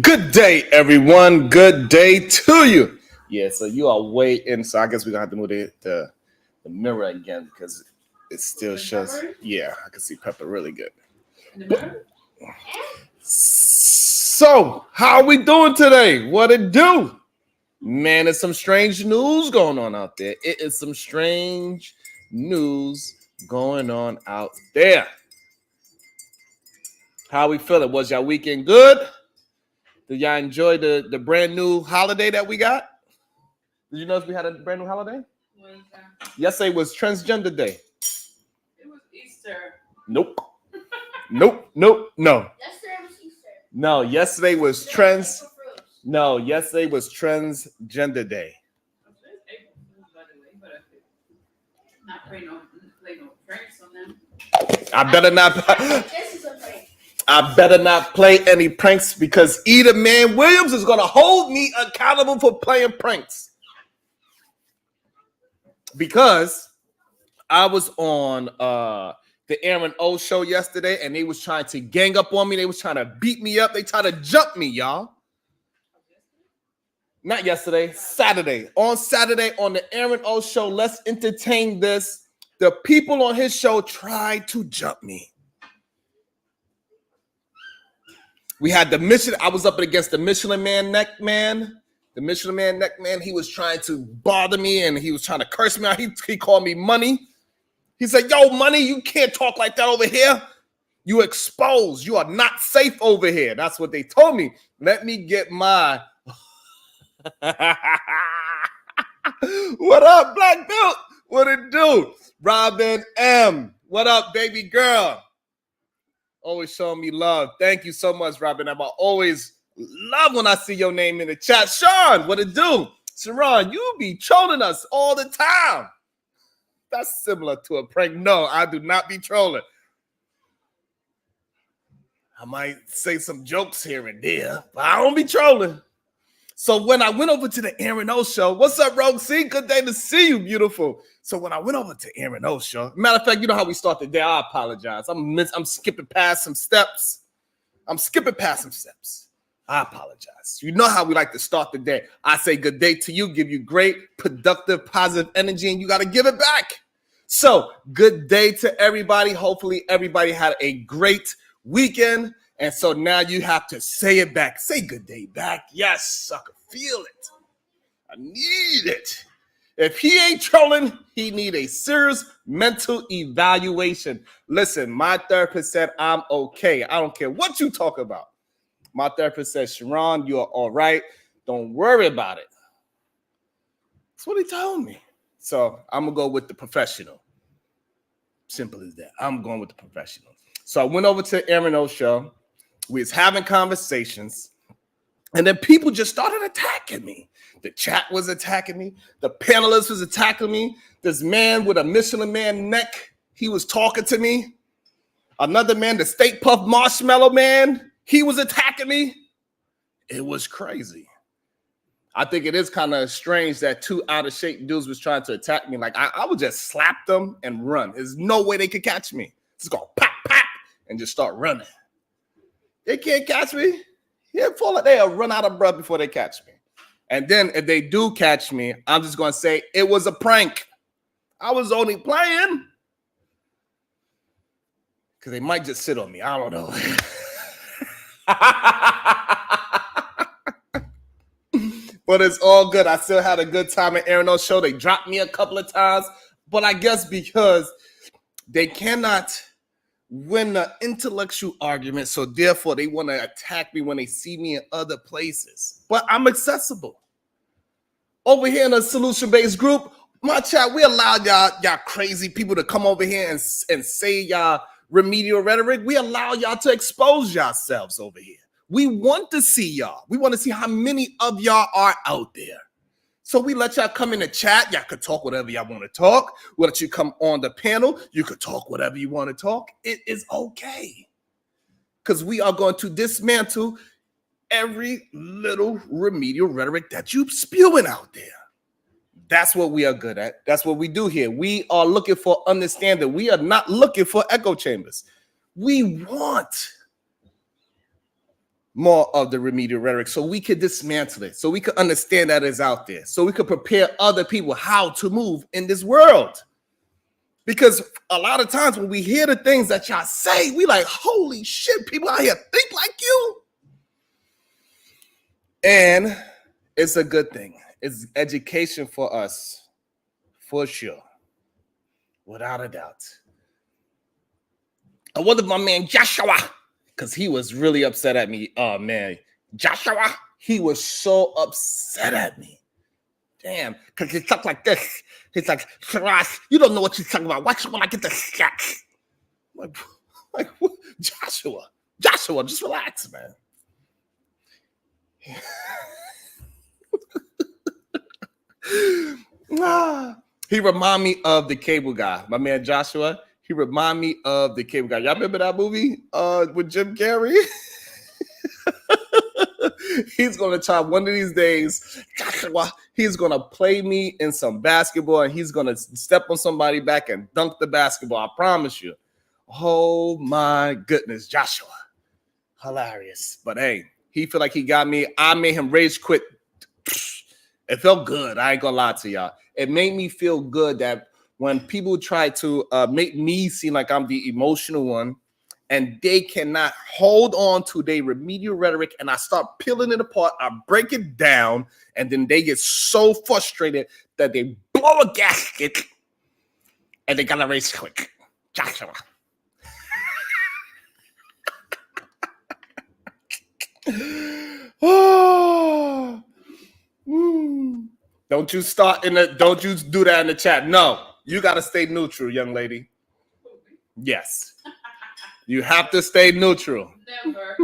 Good day, everyone. Good day to you. Yeah, so you are way in. So I guess we're gonna have to move the mirror again because it still shows. Yeah, I can see Pepper really good. So, how are we doing today? What it do? Man, there's some strange news going on out there. It is some strange news going on out there. How we feeling? Was y'all weekend good? Did y'all enjoy the brand new holiday that we got? Did you notice we had a brand new holiday? What is that? Yesterday was Transgender Day. It was Easter. Nope. No. Yesterday was Easter. No, yesterday was Yesterday was Transgender Day. It's April Fool's, by the way, but I could not play no pranks on them. I better not. This is a prank. I better not play any pranks because Eda Man Williams is gonna hold me accountable for playing pranks. Because I was on the Aaron O show yesterday, and they was trying to gang up on me. They was trying to beat me up. They tried to jump me, y'all. Not yesterday, Saturday. On Saturday on the Aaron O show, let's entertain this. The people on his show tried to jump me. We had the Michelin. I was up against the Michelin Man neck man. The Michelin Man neck man. He was trying to bother me and he was trying to curse me out. He called me money. He said, "Yo, money, you can't talk like that over here. You exposed. You are not safe over here." That's what they told me. Let me get my. What up, Black Belt? What it do? Robin M. What up, baby girl? Always showing me love. Thank you so much, Robin. I always love when I see your name in the chat. Sean, what it do? Sharon, you be trolling us all the time. That's similar to a prank. No, I do not be trolling. I might say some jokes here and there, but I don't be trolling. So when I went over to the Aaron O show, what's up, Rogue C? Good day to see you, beautiful. So when I went over to Aaron O show, matter of fact, you know how we start the day. I apologize. I'm skipping past some steps. I apologize. You know how we like to start the day. I say good day to you, give you great, productive, positive energy, and you got to give it back. So good day to everybody. Hopefully everybody had a great weekend. And so now you have to say it back. Say good day back. Yes, I can feel it. I need it. If he ain't trolling, he need a serious mental evaluation. Listen, my therapist said I'm okay. I don't care what you talk about. My therapist said, Sharon, you are all right. Don't worry about it. That's what he told me. So I'm going to go with the professional. Simple as that. I'm going with the professional. So I went over to Aaron O show. We was having conversations. And then people just started attacking me. The chat was attacking me. The panelists was attacking me. This man with a Michelin Man neck, he was talking to me. Another man, the State Puff Marshmallow Man, he was attacking me. It was crazy. I think it is kind of strange that two out of shape dudes was trying to attack me. Like I would just slap them and run. There's no way they could catch me. Just go pop, pop, and just start running. They can't catch me. They'll run out of breath before they catch me. And then if they do catch me, I'm just going to say it was a prank. I was only playing. Because they might just sit on me. I don't know. But it's all good. I still had a good time at Aaron O's show. They dropped me a couple of times. But I guess because they cannot win an intellectual argument, so therefore they want to attack me when they see me in other places. But I'm accessible. Over here in a solution-based group, my chat, we allow y'all crazy people to come over here and say y'all remedial rhetoric. We allow y'all to expose yourselves over here. We want to see y'all. We want to see how many of y'all are out there. So we let y'all come in the chat. Y'all could talk whatever y'all want to talk. We'll let you come on the panel. You could talk whatever you want to talk. It is okay. Because we are going to dismantle every little remedial rhetoric that you spewing out there. That's what we are good at. That's what we do here. We are looking for understanding. We are not looking for echo chambers. We want more of the remedial rhetoric so we could dismantle it, so we could understand that it's out there, so we could prepare other people how to move in this world. Because a lot of times when we hear the things that y'all say, we like, holy shit, people out here think like you. And it's a good thing. It's education for us, for sure, without a doubt. I wonder if my man Joshua, because he was really upset at me. Oh, man. Joshua, he was so upset at me. Damn, because he talked like this. He's like, Shiraz, you don't know what you're talking about. Watch when I get the shot. Like what? Joshua, just relax, man. He remind me of the Cable Guy. My man Joshua, he remind me of the Cable Guy. Y'all remember that movie with Jim Carrey? He's gonna try one of these days. Joshua, he's gonna play me in some basketball, and he's gonna step on somebody's back and dunk the basketball. I promise you. Oh my goodness, Joshua, hilarious. But hey, he feel like he got me. I made him rage quit. It felt good. I ain't gonna lie to y'all. It made me feel good that when people try to make me seem like I'm the emotional one, and they cannot hold on to their remedial rhetoric, and I start peeling it apart, I break it down, and then they get so frustrated that they blow a gasket, and they gotta race quick. Joshua. Oh. Don't you don't you do that in the chat. No, you gotta stay neutral, young lady. Yes. You have to stay neutral. Never.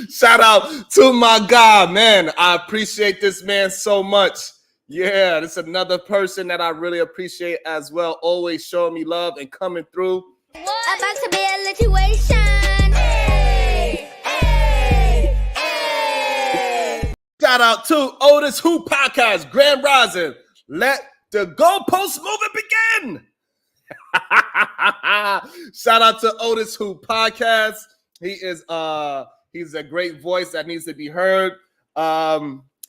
Shout out to my guy, man. I appreciate this man so much. Yeah, this is another person that I really appreciate as well. Always showing me love and coming through. About to be a situation. Hey, hey, hey. Shout out to Otis Who Podcast, Grand Rising. Let the goalpost movement begin. Shout out to Otis Who Podcast. He's a great voice that needs to be heard.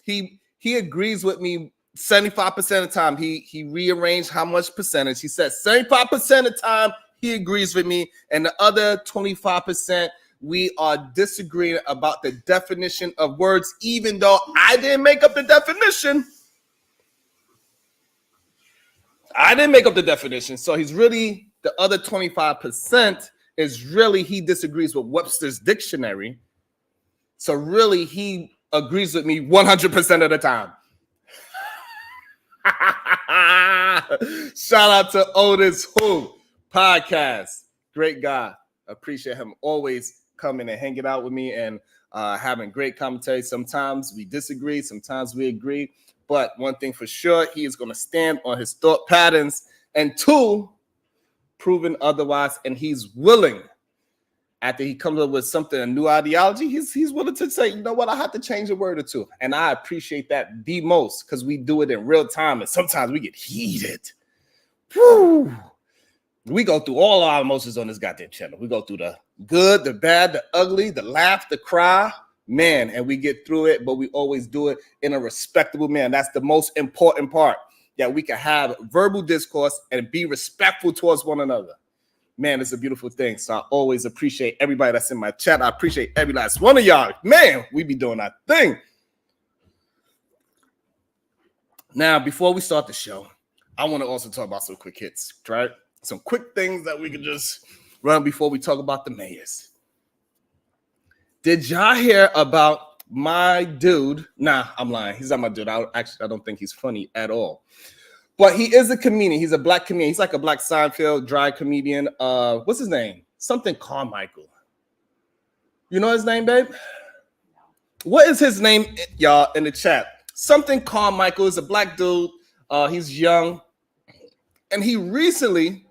He agrees with me 75% of the time. He rearranged how much percentage. He said 75% of the time he agrees with me, and the other 25% we are disagreeing about the definition of words, even though I didn't make up the definition. I didn't make up the definition. So he's really, the other 25% is really, he disagrees with Webster's dictionary. So really, he agrees with me 100% of the time. Shout out to Otis Who Podcast. Great guy. Appreciate him always coming and hanging out with me and having great commentary. Sometimes we disagree, sometimes we agree. But one thing for sure, he is going to stand on his thought patterns, and two, proven otherwise. And he's willing, after he comes up with something, a new ideology, he's willing to say, you know what, I have to change a word or two. And I appreciate that the most, because we do it in real time, and sometimes we get heated. Whew. We go through all our emotions on this goddamn channel. We go through the good, the bad, the ugly, the laugh, the cry. Man, and we get through it, but we always do it in a respectable manner. That's the most important part, that we can have verbal discourse and be respectful towards one another. Man, it's a beautiful thing. So I always appreciate everybody that's in my chat. I appreciate every last one of y'all. Man, we be doing our thing. Now, before we start the show, I want to also talk about some quick hits, right? Some quick things that we can just run before we talk about the mayors. Did y'all hear about my dude? Nah, I'm lying. He's not my dude. I don't think he's funny at all. But he is a comedian. He's a black comedian. He's like a black Seinfeld, dry comedian. What's his name? Something Carmichael. You know his name, babe? What is his name, y'all, in the chat? Something Carmichael is a black dude. He's young. And he recently...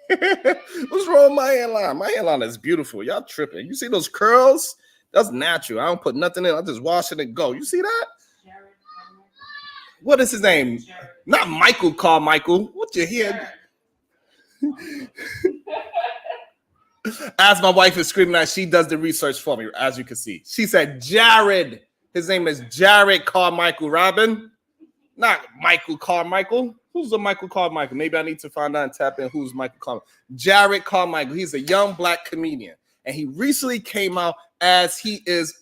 What's wrong with my hairline? My hairline is beautiful. Y'all tripping. You see those curls? That's natural. I don't put nothing in. I just wash it and go. You see that? what is his name? Jared. Not Michael Carmichael. What you hear? Jared. As my wife is screaming that, she does the research for me, as you can see. She said Jared. His name is Jared Carmichael Robin, not Michael Carmichael. Who's the Michael Carmichael? Maybe I need to find out and tap in who's Michael Carmichael. Jared Carmichael. He's a young black comedian, and he recently came out as he is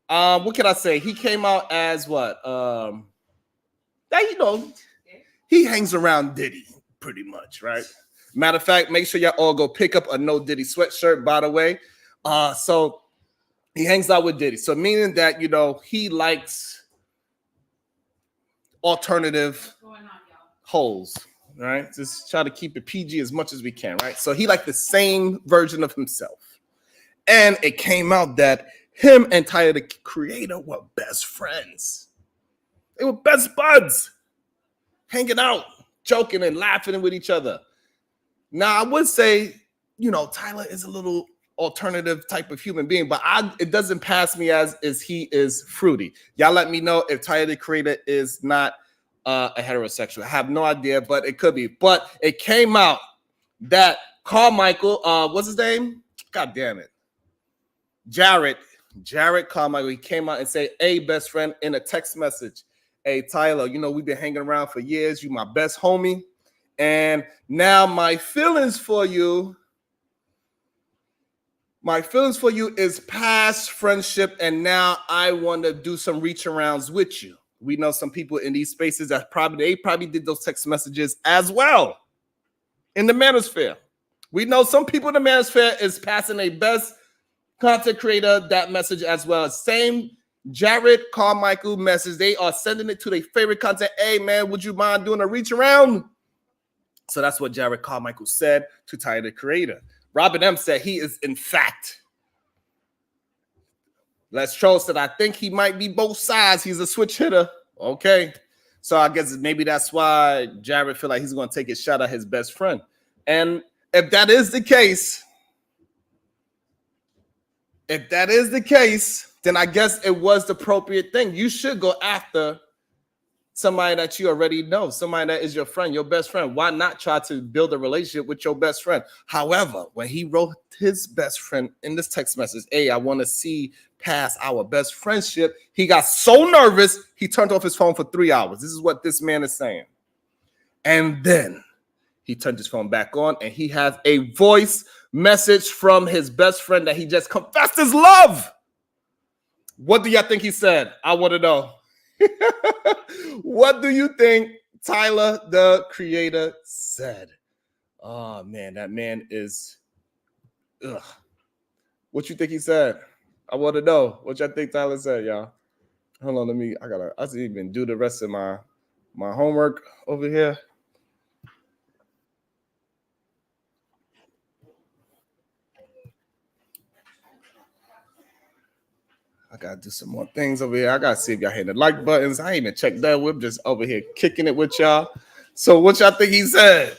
what can I say? He came out as what? That he hangs around Diddy pretty much, right? Matter of fact, make sure y'all all go pick up a No Diddy sweatshirt, by the way. So he hangs out with Diddy. So meaning that, he likes alternative holes, right? Just try to keep it PG as much as we can, right? So he liked the same version of himself. And it came out that him and Tyler, the Creator, were best friends. They were best buds, hanging out, joking and laughing with each other. Now, I would say, Tyler is a little alternative type of human being, but it doesn't pass me as he is fruity. Y'all let me know if Tyler, the Creator, is not a heterosexual. I have no idea, but it could be. But it came out that Carmichael, what's his name? God damn it. Jared Carmichael, he came out and said, hey, best friend, in a text message. Hey, Tyler, we've been hanging around for years. You my best homie. And now my feelings for you is past friendship. And now I want to do some reach arounds with you. We know some people in these spaces that they probably did those text messages as well in the manosphere. We know some people in the manosphere is passing a best content creator that message as well. Same Jared Carmichael message. They are sending it to their favorite content. Hey, man, would you mind doing a reach around? So that's what Jared Carmichael said to Tyler, the Creator. Robin M said he is, in fact, Les Troll said, I think he might be both sides. He's a switch hitter. Okay. So I guess maybe that's why Jared feel like he's going to take a shot at his best friend. And if that is the case, then I guess it was the appropriate thing. You should go after somebody that you already know, somebody that is your friend, your best friend. Why not try to build a relationship with your best friend? However, when he wrote his best friend in this text message, hey, I want to see past our best friendship, he got so nervous, he turned off his phone for 3 hours. This is what this man is saying. And then he turned his phone back on, and he has a voice message from his best friend that he just confessed his love. What do y'all think he said? I want to know. What do you think Tyler, the Creator, said? Oh, man, that man is... Ugh. What you think he said? I want to know. What y'all think Tyler said, y'all? Hold on, I didn't even do the rest of my homework over here. I gotta do some more things over here. I gotta see if y'all hit the like buttons. I ain't even checked that. We're just over here kicking it with y'all. So what y'all think he said?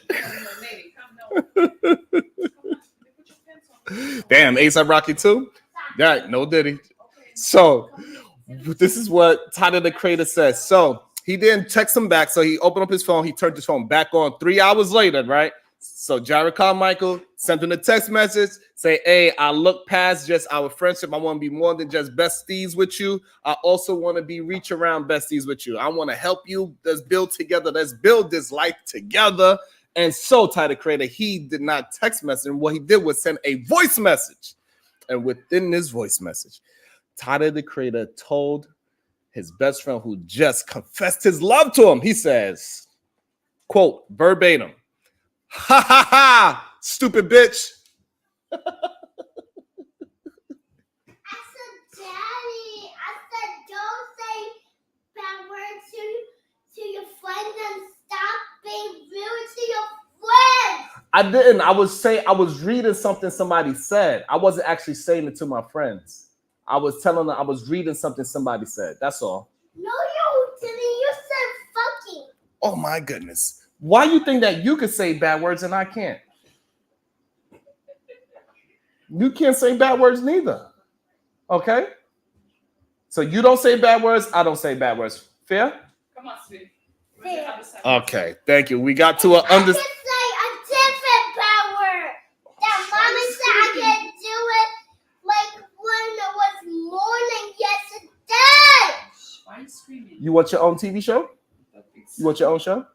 Damn, ASAP Rocky too? Yeah, no Diddy. So this is what Tyler, the Creator, says. So he didn't text him back. So he opened up his phone. He turned his phone back on 3 hours later, right? So Jared Carmichael sent him a text message, say, hey, I look past just our friendship. I want to be more than just besties with you. I also want to be reach around besties with you. I want to help you. Let's build together. Let's build this life together. And so Tyler, the Creator, he did not text message. What he did was send a voice message. And within this voice message, Tyler, the Creator, told his best friend who just confessed his love to him. He says, quote, verbatim, ha ha ha, stupid bitch. I said, Daddy, don't say bad words to your friends and stop being rude to your friends. I didn't. I was reading something somebody said. I wasn't actually saying it to my friends. I was telling them I was reading something somebody said. That's all. No, you didn't. You said fucking. Oh my goodness. Why you think that you could say bad words and I can't? You can't say bad words neither. Okay? So you don't say bad words, I don't say bad words. Fair? Come on, sweetie. Fair. Okay, thank you. We got to I an can under. say a different power. That mommy said I can do it like when it was morning yesterday. Why are you screaming? You want your own TV show? Don't think so. You want your own show?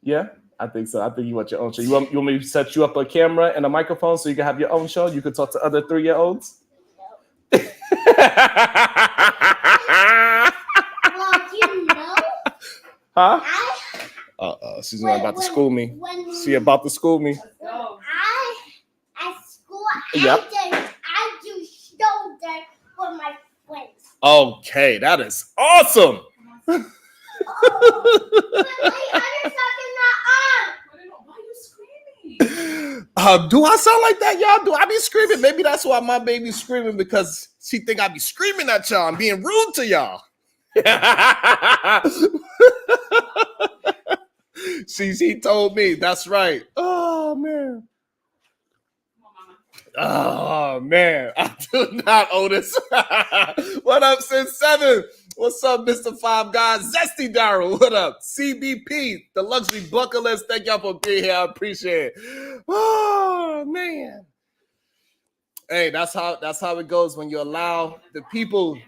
Yeah, I think so. I think you want your own show. You want me to set you up a camera and a microphone so you can have your own show? You can talk to other 3-year-olds? Well, you know, Huh? I She's about to school me. when She about to school me. Let's go. I at school Yep. I do shoulder for my friends. Okay, that is awesome. But my other talking not on. Why are you screaming? Do I sound like that, y'all? Do I be screaming? Maybe that's why my baby's screaming, because she think I be screaming at y'all and being rude to y'all. She told me. That's right. Oh man. Come on, mama. Oh man. I do not owe this. What up, since 7? What's up, Mr. 5 Guys? Zesty Daryl, what up? CBP, the luxury bucket list. Thank y'all for being here. I appreciate it. Oh man. Hey, that's how it goes when you allow the people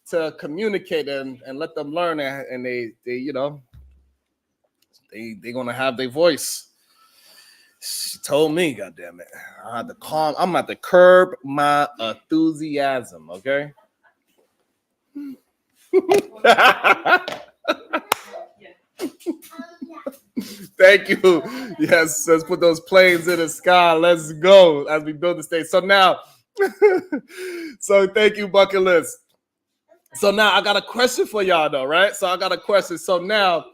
to communicate and let them learn, and they you know, they're gonna have their voice. She told me, goddamn it, I had to calm. I'm about to curb my enthusiasm. Okay. Thank you. Yes, let's put those planes in the sky. Let's go as we build the stage. So now, so thank you, bucket list. So now I got a question for y'all, though, right? So I got a question. So now,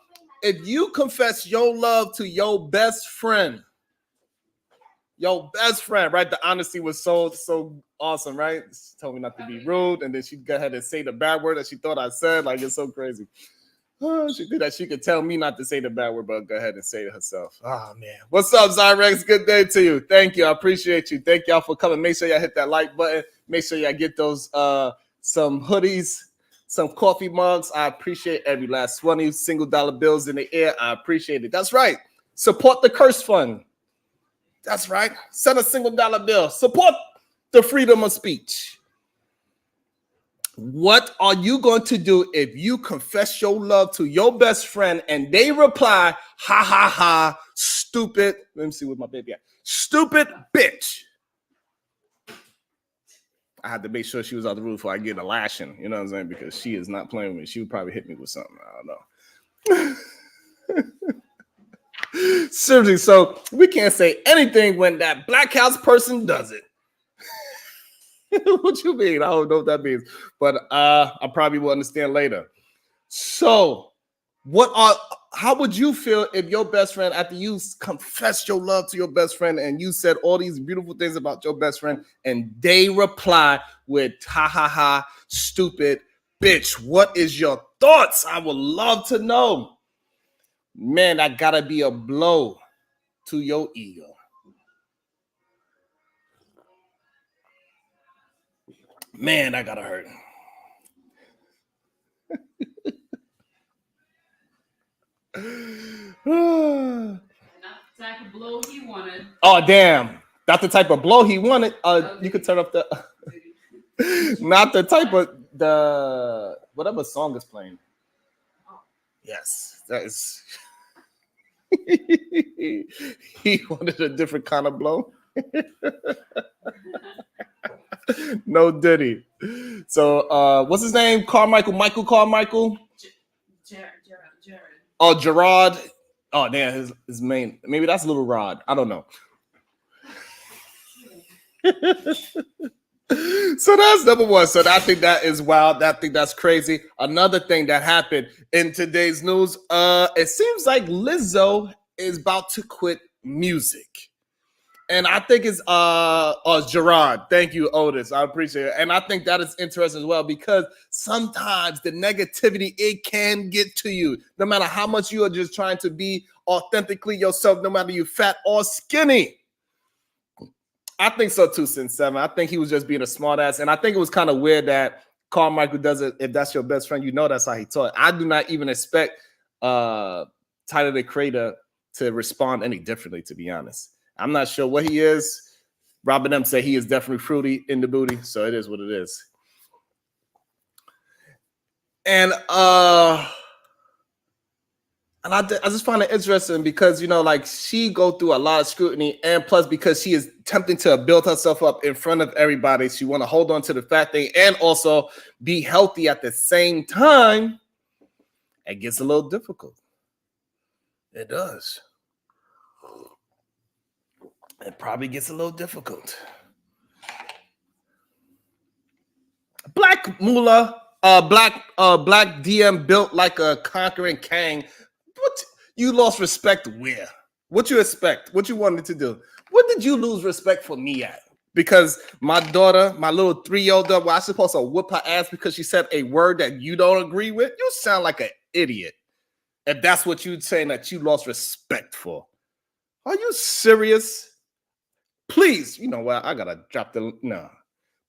if you confess your love to your best friend, right? The honesty was so awesome, right? She told me not to be rude, and then she go ahead and say the bad word that she thought I said. Like, it's so crazy. Oh, she did that. She could tell me not to say the bad word, but go ahead and say it herself. Oh man. What's up, Zyrex? Good day to you. Thank you. I appreciate you. Thank y'all for coming. Make sure y'all hit that like button. Make sure y'all get those some hoodies, some coffee mugs. I appreciate every last one of you. $1 bills in the air. I appreciate it. That's right. Support the Curse Fund. That's right. Send a $1 bill. Support the freedom of speech. What are you going to do if you confess your love to your best friend and they reply, ha, ha, ha, stupid. Let me see what my baby at. Stupid bitch. I had to make sure she was out the room before I get a lashing. You know what I'm saying? Because she is not playing with me. She would probably hit me with something. I don't know. Seriously, so we can't say anything when that Black House person does it. What you mean? I don't know what that means, but I probably will understand later. So, how would you feel if your best friend, after you confessed your love to your best friend and you said all these beautiful things about your best friend, and they reply with ha ha ha, stupid bitch? What is your thoughts? I would love to know. Man, that gotta be a blow to your ego. Man, that gotta hurt. Not the type of blow he wanted. Oh, damn. Not the type of blow he wanted. You could turn up the... Not the type of... the whatever song is playing. Yes, that is... He wanted a different kind of blow. No Diddy. So what's his name? Michael Carmichael. Jared. Oh, Gerard. Oh, damn, his main. Maybe that's Little Rod. I don't know. So that's number one. So I think that is wild. I think that's crazy. Another thing that happened in today's news, it seems like Lizzo is about to quit music. And I think it's Gerard. Thank you, Otis. I appreciate it. And I think that is interesting as well, because sometimes the negativity, it can get to you. No matter how much you are just trying to be authentically yourself, no matter you fat or skinny. I think so too, since 7. I think he was just being a smart ass. And I think it was kind of weird that Carmichael does it. If that's your best friend, you know that's how he taught. I do not even expect Tyler the Creator to respond any differently, to be honest. I'm not sure what he is. Robin M said he is definitely fruity in the booty, so it is what it is. And I just find it interesting because, you know, like she go through a lot of scrutiny, and plus because she is attempting to build herself up in front of everybody, she want to hold on to the fat thing and also be healthy at the same time. It gets a little difficult. It does. It probably gets a little difficult. Black Moolah, black DM built like a conquering king. What you lost respect where? What you expect? What you wanted to do? What did you lose respect for me at? Because my daughter, my little 3-year-old daughter, well, I supposed to whoop her ass because she said a word that you don't agree with? You sound like an idiot. If that's what you're saying that you lost respect for. Are you serious? Please, you know what? I gotta drop the no.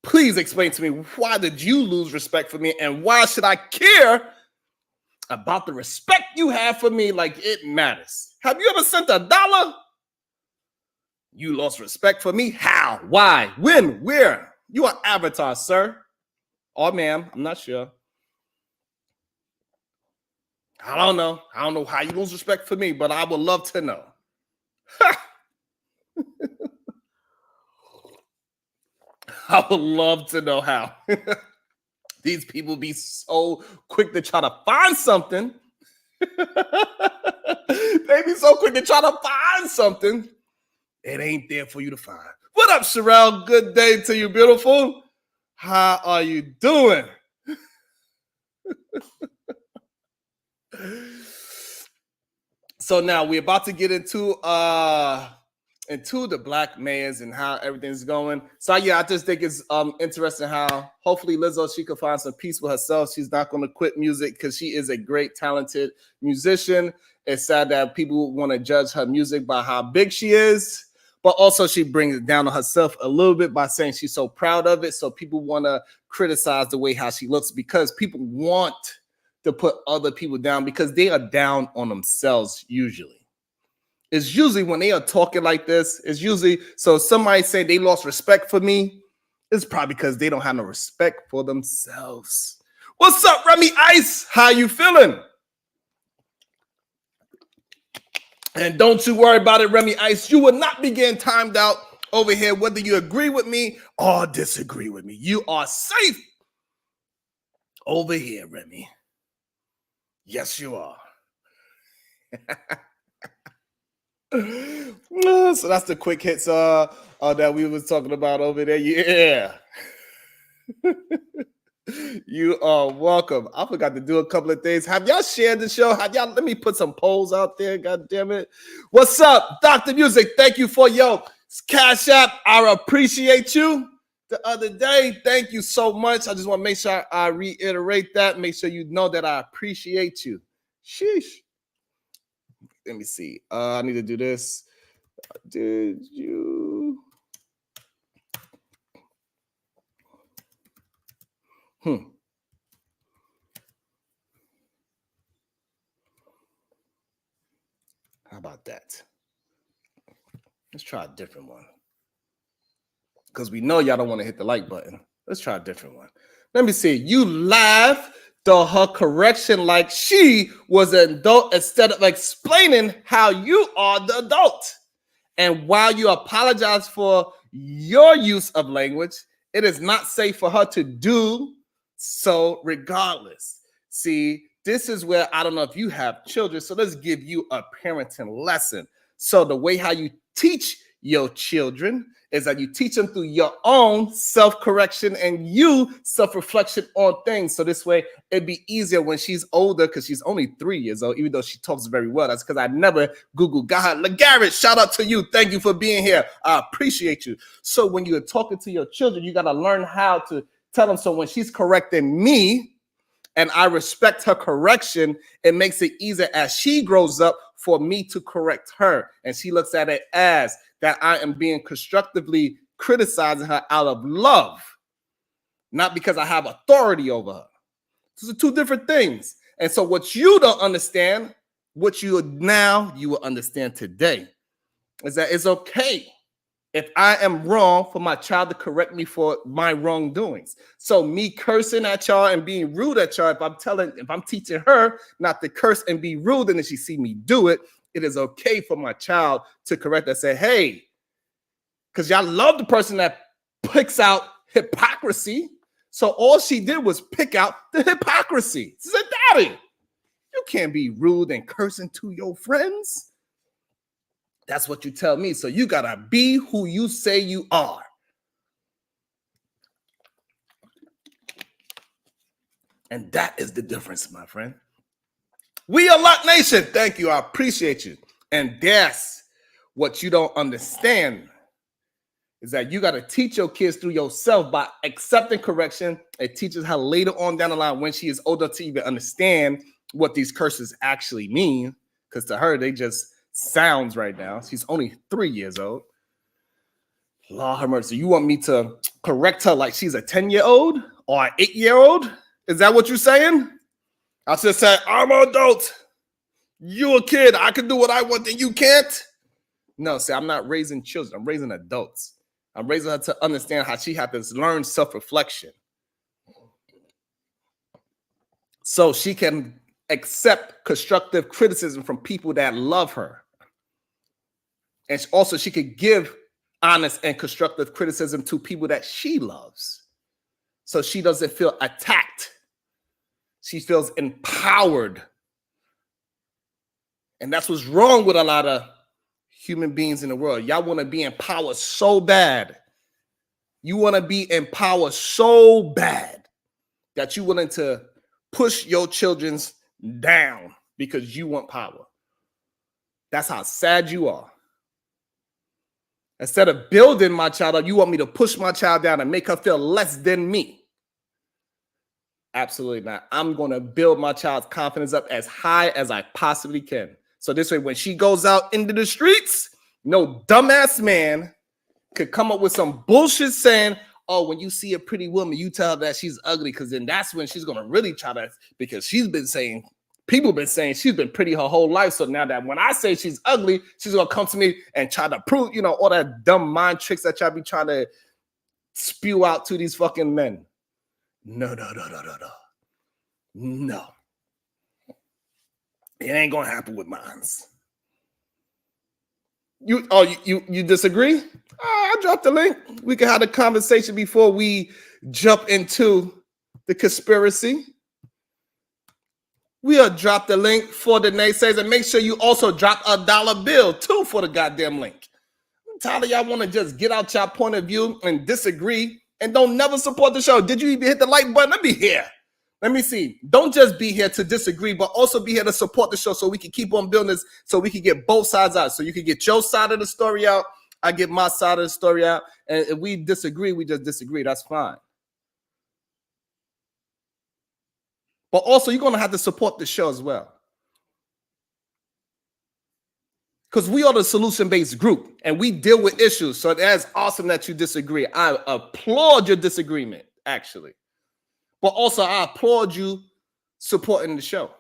Please explain to me, why did you lose respect for me, and why should I care about the respect you have for me like it matters? Have you ever sent $1? You lost respect for me? How? Why? When? Where? You are Avatar, sir. Or ma'am, I'm not sure. I don't know. I don't know how you lose respect for me, but I would love to know. I would love to know how. These people be so quick to try to find something. They be so quick to try to find something. It ain't there for you to find. What up, Sherelle? Good day to you, beautiful. How are you doing? So now we're about to get into the black mayors and how everything's going. So yeah, I just think it's interesting how hopefully Lizzo, she could find some peace with herself. She's not going to quit music because she is a great, talented musician. It's sad that people want to judge her music by how big she is, but also she brings it down on herself a little bit by saying she's so proud of it. So people want to criticize the way how she looks because people want to put other people down because they are down on themselves usually. It's usually when they are talking like this, it's usually, so somebody say they lost respect for me, it's probably because they don't have no respect for themselves. What's up, Remy Ice? How you feeling? And don't you worry about it, Remy Ice. You will not be getting timed out over here, whether you agree with me or disagree with me. You are safe over here, Remy. Yes, you are. So that's the quick hits that we was talking about over there. Yeah. You are welcome. I forgot to do a couple of things. Have y'all shared the show? Let me put some polls out there. God damn it. What's up, Dr. Music? Thank you for your Cash App. I appreciate you the other day. Thank you so much. I just want to make sure I reiterate that. Make sure you know that I appreciate you. Sheesh. Let me see. I need to do this. Did you? How about that? Let's try a different one. Because we know y'all don't want to hit the like button. Let's try a different one. Let me see. You laugh to her correction like she was an adult instead of explaining how you are the adult. And while you apologize for your use of language, it is not safe for her to do so regardless. See, this is where I don't know if you have children, so let's give you a parenting lesson. So the way how you teach your children is that you teach them through your own self-correction and you self-reflection on things. So this way it'd be easier when she's older, because she's only 3 years old, even though she talks very well. That's because I never Googled God. LeGarrett, shout out to you. Thank you for being here. I appreciate you. So when you're talking to your children, you got to learn how to tell them. So when she's correcting me and I respect her correction, it makes it easier as she grows up for me to correct her. And she looks at it as that I am being constructively criticizing her out of love, not because I have authority over her. Those are two different things. And so what you don't understand, what you will understand today, is that it's okay if I am wrong for my child to correct me for my wrongdoings. So me cursing at y'all and being rude at y'all, if I'm teaching her not to curse and be rude, and then she see me do it, it is okay for my child to correct and say, hey, because y'all love the person that picks out hypocrisy. So all she did was pick out the hypocrisy. She said, Daddy, you can't be rude and cursing to your friends. That's what you tell me. So you gotta be who you say you are. And that is the difference, my friend. We are Lot Nation. Thank you. I appreciate you. And that's what you don't understand, is that you got to teach your kids through yourself by accepting correction. It teaches her later on down the line when she is older to even understand what these curses actually mean. Because to her, they just sounds right now. She's only 3 years old. Lord have mercy. You want me to correct her like she's a 10-year-old or an 8-year-old? Is that what you're saying? I should say, I'm an adult. You a kid. I can do what I want and you can't. No, see, I'm not raising children. I'm raising adults. I'm raising her to understand how she has to learn self-reflection, so she can accept constructive criticism from people that love her. And also she could give honest and constructive criticism to people that she loves. So she doesn't feel attacked. She feels empowered. And that's what's wrong with a lot of human beings in the world. Y'all want to be empowered so bad. You want to be empowered so bad that you're willing to push your children's down because you want power. That's how sad you are. Instead of building my child up, you want me to push my child down and make her feel less than me. Absolutely not. I'm going to build my child's confidence up as high as I possibly can. So this way, when she goes out into the streets, no dumbass man could come up with some bullshit saying, oh, when you see a pretty woman, you tell her that she's ugly, because then that's when she's going to really try to, because people have been saying she's been pretty her whole life. So now that when I say she's ugly, she's going to come to me and try to prove, all that dumb mind tricks that y'all be trying to spew out to these fucking men. No. It ain't going to happen with mines. You disagree? I dropped the link. We can have a conversation before we jump into the conspiracy. We'll drop the link for the naysayers, and make sure you also drop $1 bill too for the goddamn link. I'm tired of y'all want to just get out your point of view and disagree and don't never support the show. Did you even hit the like button? Let me hear. Let me see. Don't just be here to disagree, but also be here to support the show so we can keep on building this, so we can get both sides out. So you can get your side of the story out, I get my side of the story out. And if we disagree, we just disagree. That's fine. But also, you're going to have to support the show as well. Because we are the solution-based group, and we deal with issues. So that's awesome that you disagree. I applaud your disagreement, actually. But also, I applaud you supporting the show.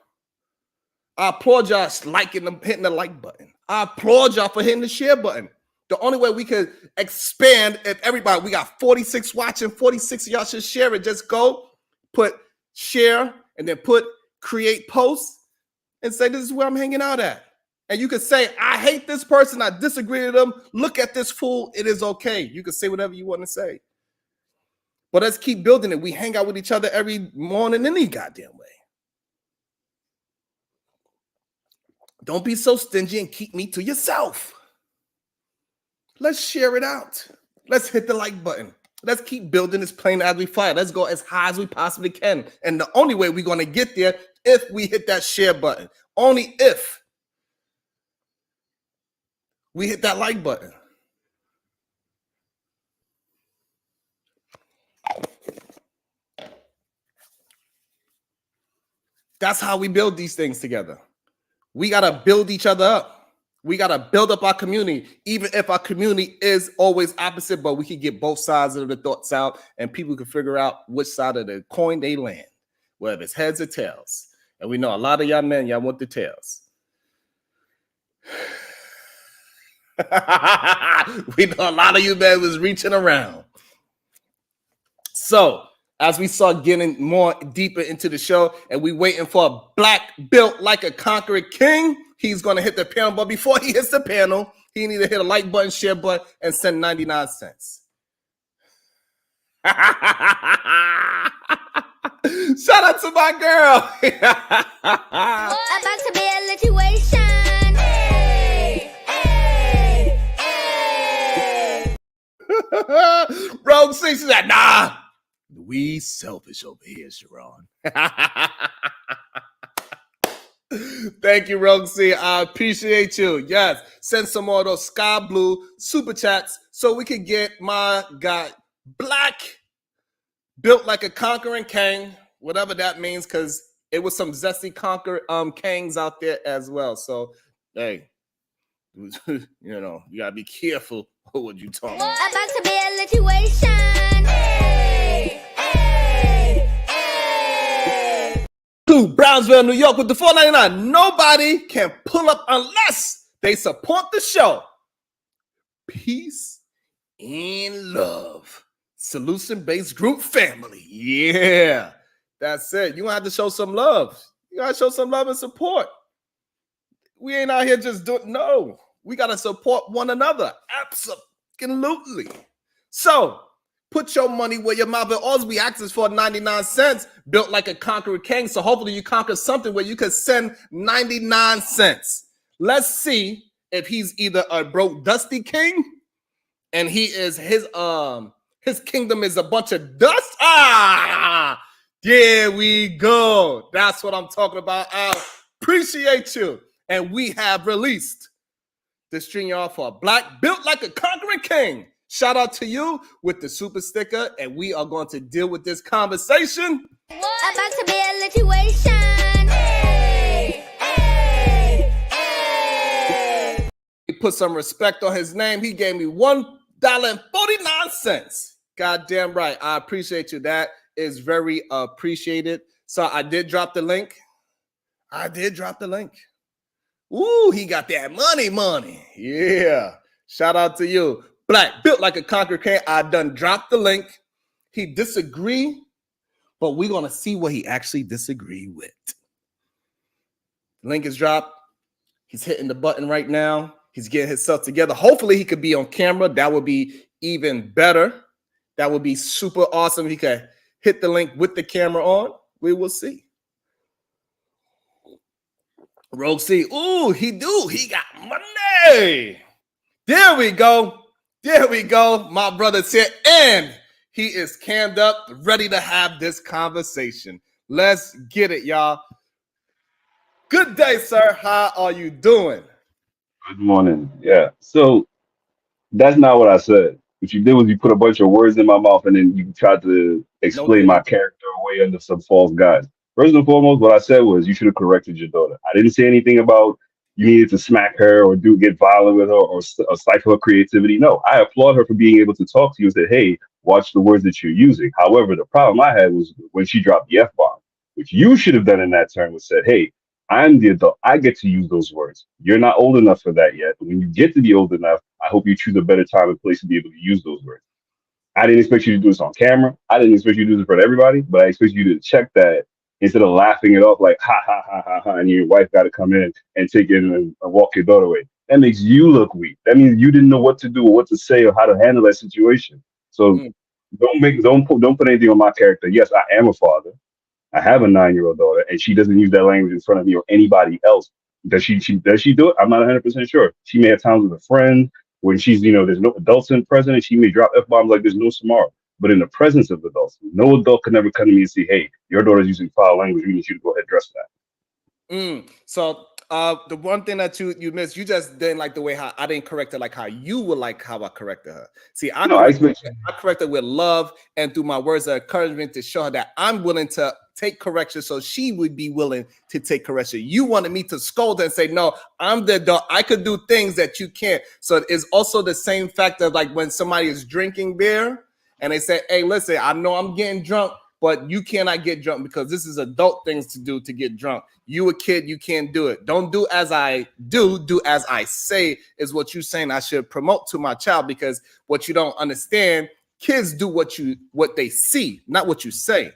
I applaud y'all hitting the like button. I applaud y'all for hitting the share button. The only way we could expand, if everybody, we got 46 watching, 46 of y'all should share it. Just go, put share, and then put create posts, and say, this is where I'm hanging out at. And you can say, I hate this person, I disagree with them. Look at this fool. It is okay. You can say whatever you want to say. But let's keep building it. We hang out with each other every morning any goddamn way. Don't be so stingy and keep me to yourself. Let's share it out. Let's hit the like button. Let's keep building this plane as we fly. Let's go as high as we possibly can. And the only way we're going to get there if we hit that share button. Only if we hit that like button. That's how we build these things together. We got to build each other up. We got to build up our community, even if our community is always opposite, but we can get both sides of the thoughts out and people can figure out which side of the coin they land, whether it's heads or tails. And we know a lot of y'all men, y'all want the tails. We know a lot of you men was reaching around. So, as we start getting more deeper into the show and we waiting for a black built like a conquering king, he's going to hit the panel. But before he hits the panel, he need to hit a like button, share button, and send 99 cents. Shout out to my girl. About to be a situation. Hey, hey, hey. Rogue 6 is like, nah, we selfish over here, Sharon. Thank you, Rogue C. I appreciate you. Yes, send some more of those sky blue super chats so we can get my guy black built like a conquering king, whatever that means, because it was some zesty kings out there as well. So, hey, you know, you gotta be careful what you talking about. About to be a situation. Hey, hey, hey. To Brownsville, New York with the $4.99. Nobody can pull up unless they support the show. Peace and love. Solution-based group family. Yeah. That's it. You have to show some love. You gotta show some love and support. We ain't out here just doing no. We gotta support one another. Absolutely. So put your money where your mouth is. All we ask is for 99 cents, built like a conqueror king. So hopefully you conquer something where you can send 99 cents. Let's see if he's either a broke dusty king and he is his kingdom is a bunch of dust. There we go. That's what I'm talking about. I appreciate you. And we have released the string off for a black built like a conquering king. Shout out to you with the super sticker, and we are going to deal with this conversation. About to be a situation. Hey, hey, hey. He put some respect on his name. He gave me $1.49. Goddamn right. I appreciate you. That is very appreciated. So I did drop the link. Ooh, he got that money. Yeah. Shout out to you. Black, built like a conqueror king. I done dropped the link. He disagreed, but we're going to see what he actually disagreed with. The link is dropped. He's hitting the button right now. He's getting himself together. Hopefully he could be on camera. That would be even better. That would be super awesome. He could hit the link with the camera on. We will see. Rogue C. Ooh, he do. He got money. There we go. My brother's here. And he is cammed up, ready to have this conversation. Let's get it, y'all. Good day, sir. How are you doing? Good morning. Yeah. So that's not what I said. What you did was you put a bunch of words in my mouth and then you tried to explain my character away under some false guise. First and foremost, what I said was you should have corrected your daughter. I didn't say anything about you needed to smack her or get violent with her or stifle her creativity. No, I applaud her for being able to talk to you and say, hey, watch the words that you're using. However, the problem I had was when she dropped the F-bomb, which you should have done in that turn was said, hey, I'm the adult. I get to use those words. You're not old enough for that yet. When you get to be old enough, I hope you choose a better time and place to be able to use those words. I didn't expect you to do this on camera. I didn't expect you to do this in front of everybody, but I expect you to check that instead of laughing it off like, ha, ha, ha, ha, ha, and your wife got to come in and take it and walk your daughter away. That makes you look weak. That means you didn't know what to do or what to say or how to handle that situation. So don't put anything on my character. Yes, I am a father. I have a 9-year-old daughter, and she doesn't use that language in front of me or anybody else. Does she do it? I'm not 100% sure. She may have times with a friend when she's, there's no adults in present, and she may drop F-bombs like there's no tomorrow. But in the presence of adults, no adult can ever come to me and say, hey, your daughter's using foul language. We need you to go ahead and address that. So The one thing that you missed, you just didn't like the way how I didn't correct her like how you would like how I corrected her. See, I corrected with love and through my words of encouragement to show her that I'm willing to take correction, so she would be willing to take correction. You wanted me to scold her and say, no, I'm the adult. I could do things that you can't. So it's also the same fact of like when somebody is drinking beer and they say, hey, listen, I know I'm getting drunk, but you cannot get drunk because this is adult things to do to get drunk. You a kid, you can't do it. Don't do as I do as I say is what you're saying I should promote to my child, because what you don't understand, kids do what they see, not what you say.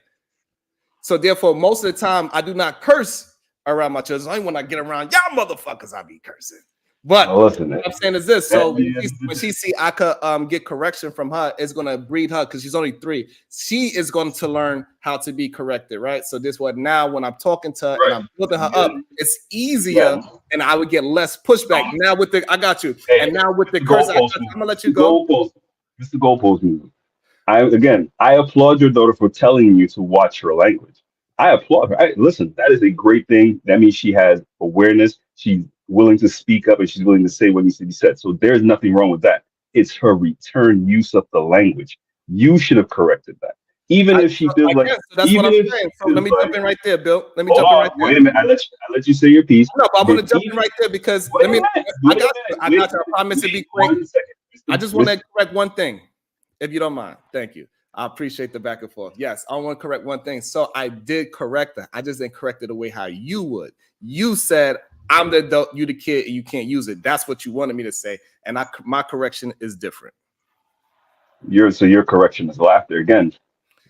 So therefore, most of the time, I do not curse around my children. Only when I get around y'all motherfuckers, I be cursing. But listen, what I'm saying is this. So when she see I could get correction from her, it's going to breed her, because she's only 3. She is going to learn how to be corrected, right? So this what now when I'm talking to her and I'm building her up, it's easier and I would get less pushback. Now with the, I got you. And now with the curse, I'm going to let you go. Mr. Goalpost movement. I applaud your daughter for telling you to watch her language. I applaud her. Listen, that is a great thing. That means she has awareness. She's willing to speak up and she's willing to say what needs to be said. So there's nothing wrong with that. It's her return use of the language. You should have corrected that. Even if she feels like, so that's what I'm saying. So let me jump in right there, Bill. Let me jump in right there. Wait a minute. I let you say your piece. No, but I'm going to jump in right there because I got you. I promise to be quick. I just want to correct one thing, if you don't mind. Thank you. I appreciate the back and forth. Yes, I want to correct one thing. So I did correct her. I just didn't correct it the way how you would. You said, I'm the adult, you the kid, and you can't use it. That's what you wanted me to say. And my correction is different. Your correction is laughter. Again,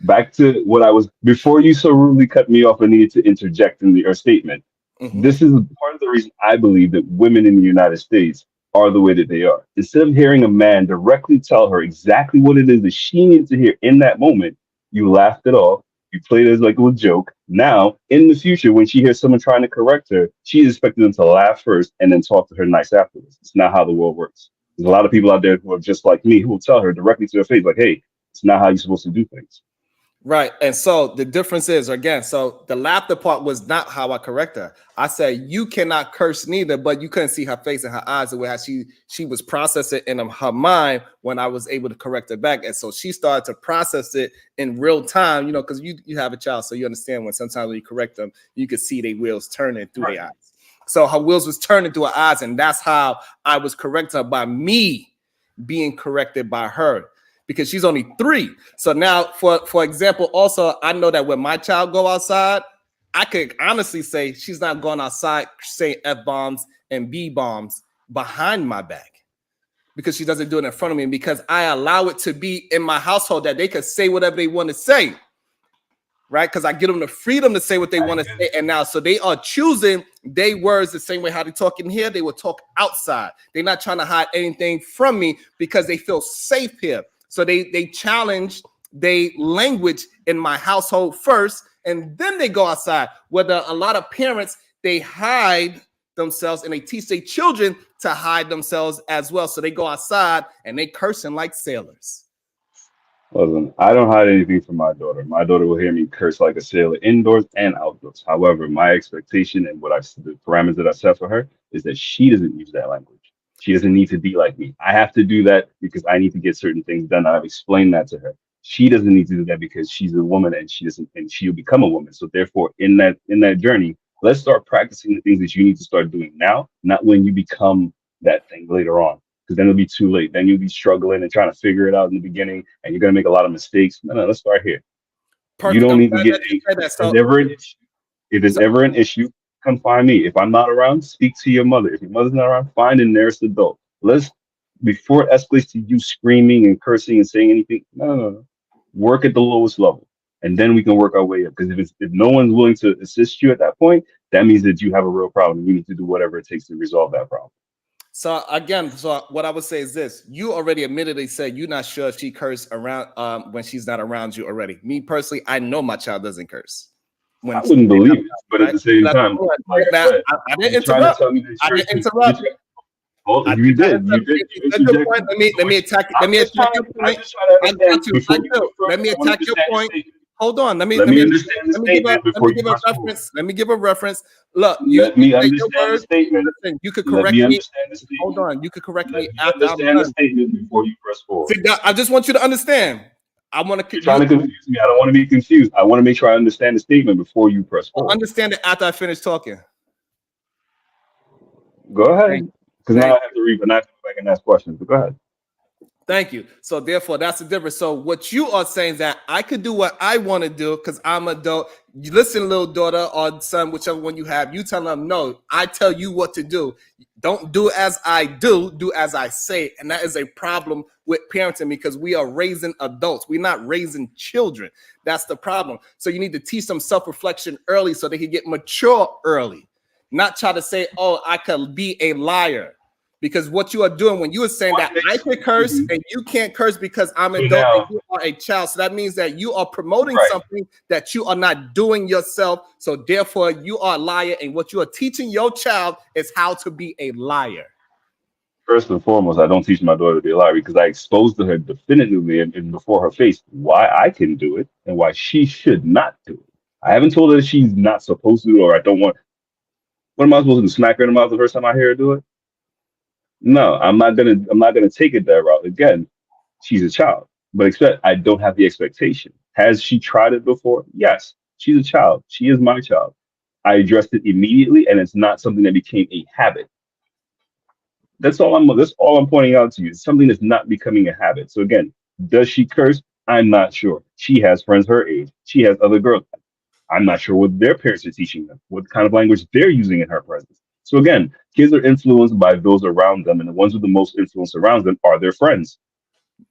back to what I was, before you so rudely cut me off and needed to interject in your statement. Mm-hmm. This is part of the reason I believe that women in the United States are the way that they are. Instead of hearing a man directly tell her exactly what it is that she needs to hear in that moment, you laughed it off. You played it as like a little joke. Now, in the future, when she hears someone trying to correct her, she's expecting them to laugh first and then talk to her nice afterwards. It's not how the world works. There's a lot of people out there who are just like me who will tell her directly to her face, like, hey, it's not how you're supposed to do things. Right. And so the difference is, again, so the laughter part was not how I correct her. I said, you cannot curse neither, but you couldn't see her face and her eyes the way how she was processing in her mind when I was able to correct her back. And so she started to process it in real time, you know, because you have a child, so you understand when sometimes when you correct them, you can see their wheels turning through their eyes. So her wheels was turning through her eyes, and that's how I was correcting her, by me being corrected by her. Because she's only 3. So now, for example, also, I know that when my child go outside, I could honestly say she's not going outside saying F-bombs and B-bombs behind my back, because she doesn't do it in front of me, because I allow it to be in my household that they could say whatever they want to say, right? Because I give them the freedom to say what they want to say. And now, so they are choosing their words the same way how they talk in here, they will talk outside. They're not trying to hide anything from me because they feel safe here. So they challenge their language in my household first, and then they go outside. Whether a lot of parents, they hide themselves and they teach their children to hide themselves as well. So they go outside and they cursing like sailors. Listen, I don't hide anything from my daughter. My daughter will hear me curse like a sailor indoors and outdoors. However, my expectation and the parameters that I set for her is that she doesn't use that language. She doesn't need to be like me. I have to do that because I need to get certain things done. I've explained that to her. She doesn't need to do that because she's a woman and she'll become a woman. So therefore, in that journey, let's start practicing the things that you need to start doing now, not when you become that thing later on, because then it'll be too late. Then you'll be struggling and trying to figure it out in the beginning, and you're going to make a lot of mistakes. No, let's start here. Perfect. You don't need to get if there's ever an issue, come find me. If I'm not around, speak to your mother. If your mother's not around, find a nearest adult. Before it escalates to you screaming and cursing and saying anything, no. Work at the lowest level. And then we can work our way up. Because if no one's willing to assist you at that point, that means that you have a real problem. You need to do whatever it takes to resolve that problem. So again, what I would say is this: you already admittedly said you're not sure if she cursed around when she's not around you already. Me personally, I know my child doesn't curse. I wouldn't believe it, but at the same time, I didn't interrupt. I didn't interrupt. You did. Let me attack your point. Let me attack your point. Hold on. Let me understand the statement before you press forward. Let me give a reference. Look, Let you me say your understand the words. statement. Listen, you could Let correct me me. understand the statement. Hold on. You could correct Let me me after I'm understand the done. statement before you press forward. See, I just want you to understand. I want to You're trying to confuse me. I don't want to be confused. I want to make sure I understand the statement before you press forward. understand it after I finish talking. Go Thank ahead. Because now thank I have to read, and I have to go back and ask questions. But go ahead. Thank you. So therefore, that's the difference. So what you are saying is that I could do what I want to do because I'm adult. You listen, little daughter or son, whichever one you have, you tell them, no, I tell you what to do. Don't do as I do as I say. And that is a problem with parenting because we are raising adults. We're not raising children. That's the problem. So you need to teach them self-reflection early so they can get mature early. Not try to say, oh, I could be a liar. Because what you are doing when you are saying that I can curse and you can't curse because I'm an adult and you are a child. So that means that you are promoting something that you are not doing yourself. So therefore you are a liar. And what you are teaching your child is how to be a liar. First and foremost, I don't teach my daughter to be a liar because I exposed to her definitively and before her face why I can do it and why she should not do it. I haven't told her that she's not supposed to or I don't want. What am I supposed to do? Smack her in the mouth the first time I hear her do it? No, I'm not gonna take it that route. Again, she's a child. But expect I don't have the expectation. Has she tried it before? Yes. She's a child. She is my child. I addressed it immediately and it's not something that became a habit. That's all I'm pointing out to you. It's something that's not becoming a habit. So again, does she curse? I'm not sure. She has friends her age. She has other girls. I'm not sure what their parents are teaching them, what kind of language they're using in her presence. So again, kids are influenced by those around them, and the ones with the most influence around them are their friends,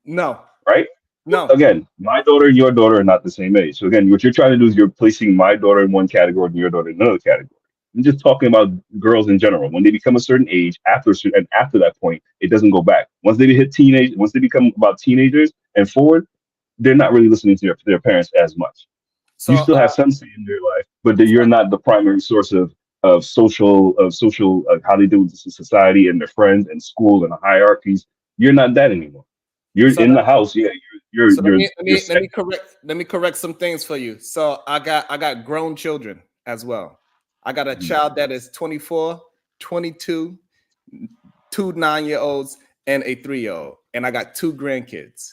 No, right? no. Again, my daughter and your daughter are not the same age. So again, what you're trying to do is you're placing my daughter in one category and your daughter in another category. I'm just talking about girls in general. When they become a certain age, and after that point, it doesn't go back. Once they become about teenagers and forward, they're not really listening to their parents as much. You So still have some say in their life, but you're not the primary source of social how they do with society and their friends and school and the hierarchies. You're not that anymore. You're so in the house. Yeah, So let you're me let you're me let set. me correct some things for you. So I got grown children as well. I got a child that is 24, 22, two 9-year-olds, and a 3-year-old, and I got two grandkids.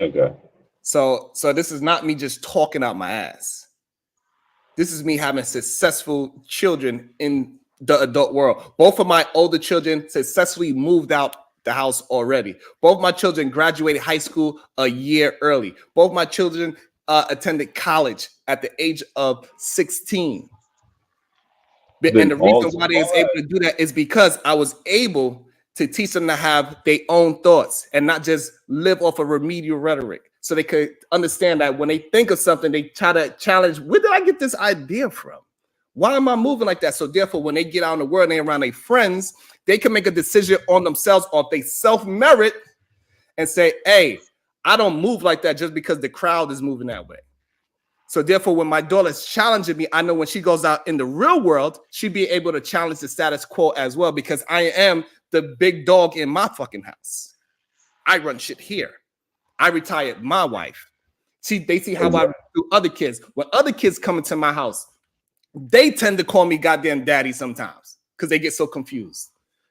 Okay. So this is not me just talking out my ass. This is me having successful children in the adult world. Both of my older children successfully moved out the house already. Both my children graduated high school a year early. Both my children attended college at the age of 16. And Then the all reason why they is able right. to do that is because I was able to teach them to have their own thoughts and not just live off of remedial rhetoric. So they could understand that when they think of something, they try to challenge, where did I get this idea from? Why am I moving like that? So therefore, when they get out in the world and they're around their friends, they can make a decision on themselves or if they self-merit and say, hey, I don't move like that just because the crowd is moving that way. So therefore, when my daughter's challenging me, I know when she goes out in the real world, she'd be able to challenge the status quo as well because I am the big dog in my fucking house. I run shit here. I retired my wife. See, they see how I do other kids. When other kids come into my house, they tend to call me goddamn daddy sometimes because they get so confused.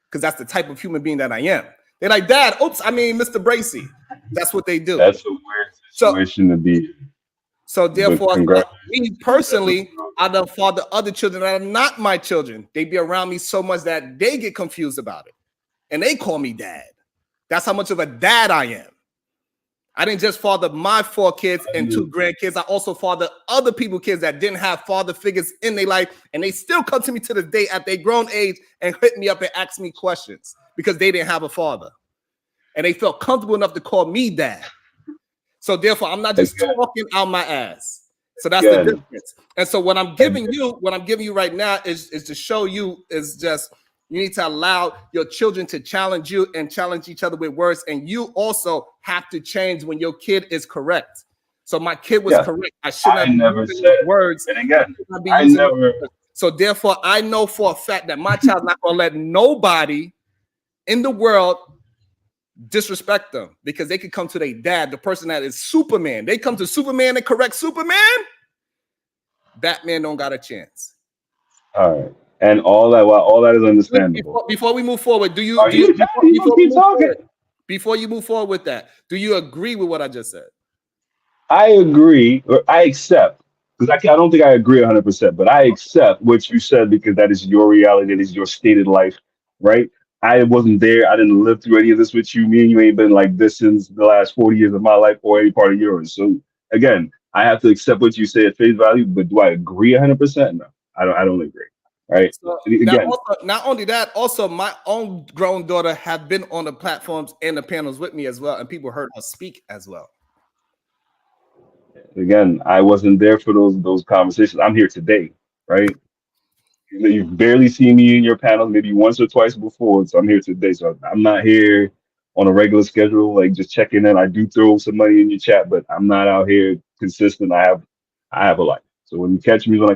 Because that's the type of human being that I am. They're like, Dad, oops, I mean Mr. Bracy. That's what they do. That's a weird situation to be in. So But therefore, congratulations. me personally, I done father other children that are not my children. They be around me so much that they get confused about it. And they call me dad. That's how much of a dad I am. I didn't just father my 4 kids and 2 grandkids. I also father other people's kids that didn't have father figures in their life. And they still come to me to this day at their grown age and hit me up and ask me questions because they didn't have a father. And they felt comfortable enough to call me dad. So therefore, I'm not just talking out my ass. So that's the difference. And so what I'm giving you right now is to show you is just you need to allow your children to challenge you and challenge each other with words. And you also have to change when your kid is correct. So my kid was correct. I should not be using words. And again, I never. So therefore, I know for a fact that my child's not going to let nobody in the world disrespect them because they could come to their dad, the person that is Superman. They come to Superman and correct Superman. Batman don't got a chance. All right. And all that is understandable. Before we move forward, before you move forward with that, do you agree with what I just said? I agree, or I accept, because I don't think I agree 100%, but I accept what you said because that is your reality, that is your stated life, right? I wasn't there. I didn't live through any of this with you. Me and you ain't been like this since the last 40 years of my life or any part of yours. So again, I have to accept what you say at face value, but do I agree 100%? No, I don't agree. Right. So again, not only that, also my own grown daughter have been on the platforms and the panels with me as well, and people heard her speak as well. Again, I wasn't there for those conversations. I'm here today, right? You've barely seen me in your panels, maybe once or twice before. So I'm here today. So I'm not here on a regular schedule, like just checking in. I do throw some money in your chat, but I'm not out here consistent. I have a life. So when you catch me, when I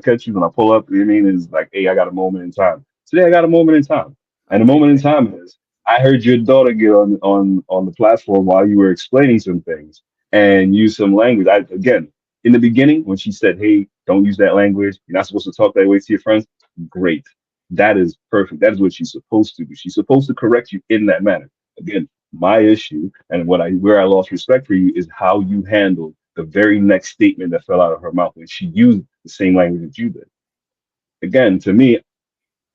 pull up, you know what I mean, it's like, hey, I got a moment in time. Today I got a moment in time. And the moment in time is I heard your daughter get on the platform while you were explaining some things and use some language. Again, in the beginning, when she said, hey, don't use that language, you're not supposed to talk that way to your friends. Great. That is perfect. That is what she's supposed to do. She's supposed to correct you in that manner. Again, my issue and where I lost respect for you is how you handled the very next statement that fell out of her mouth when she used the same language that you did. Again, to me,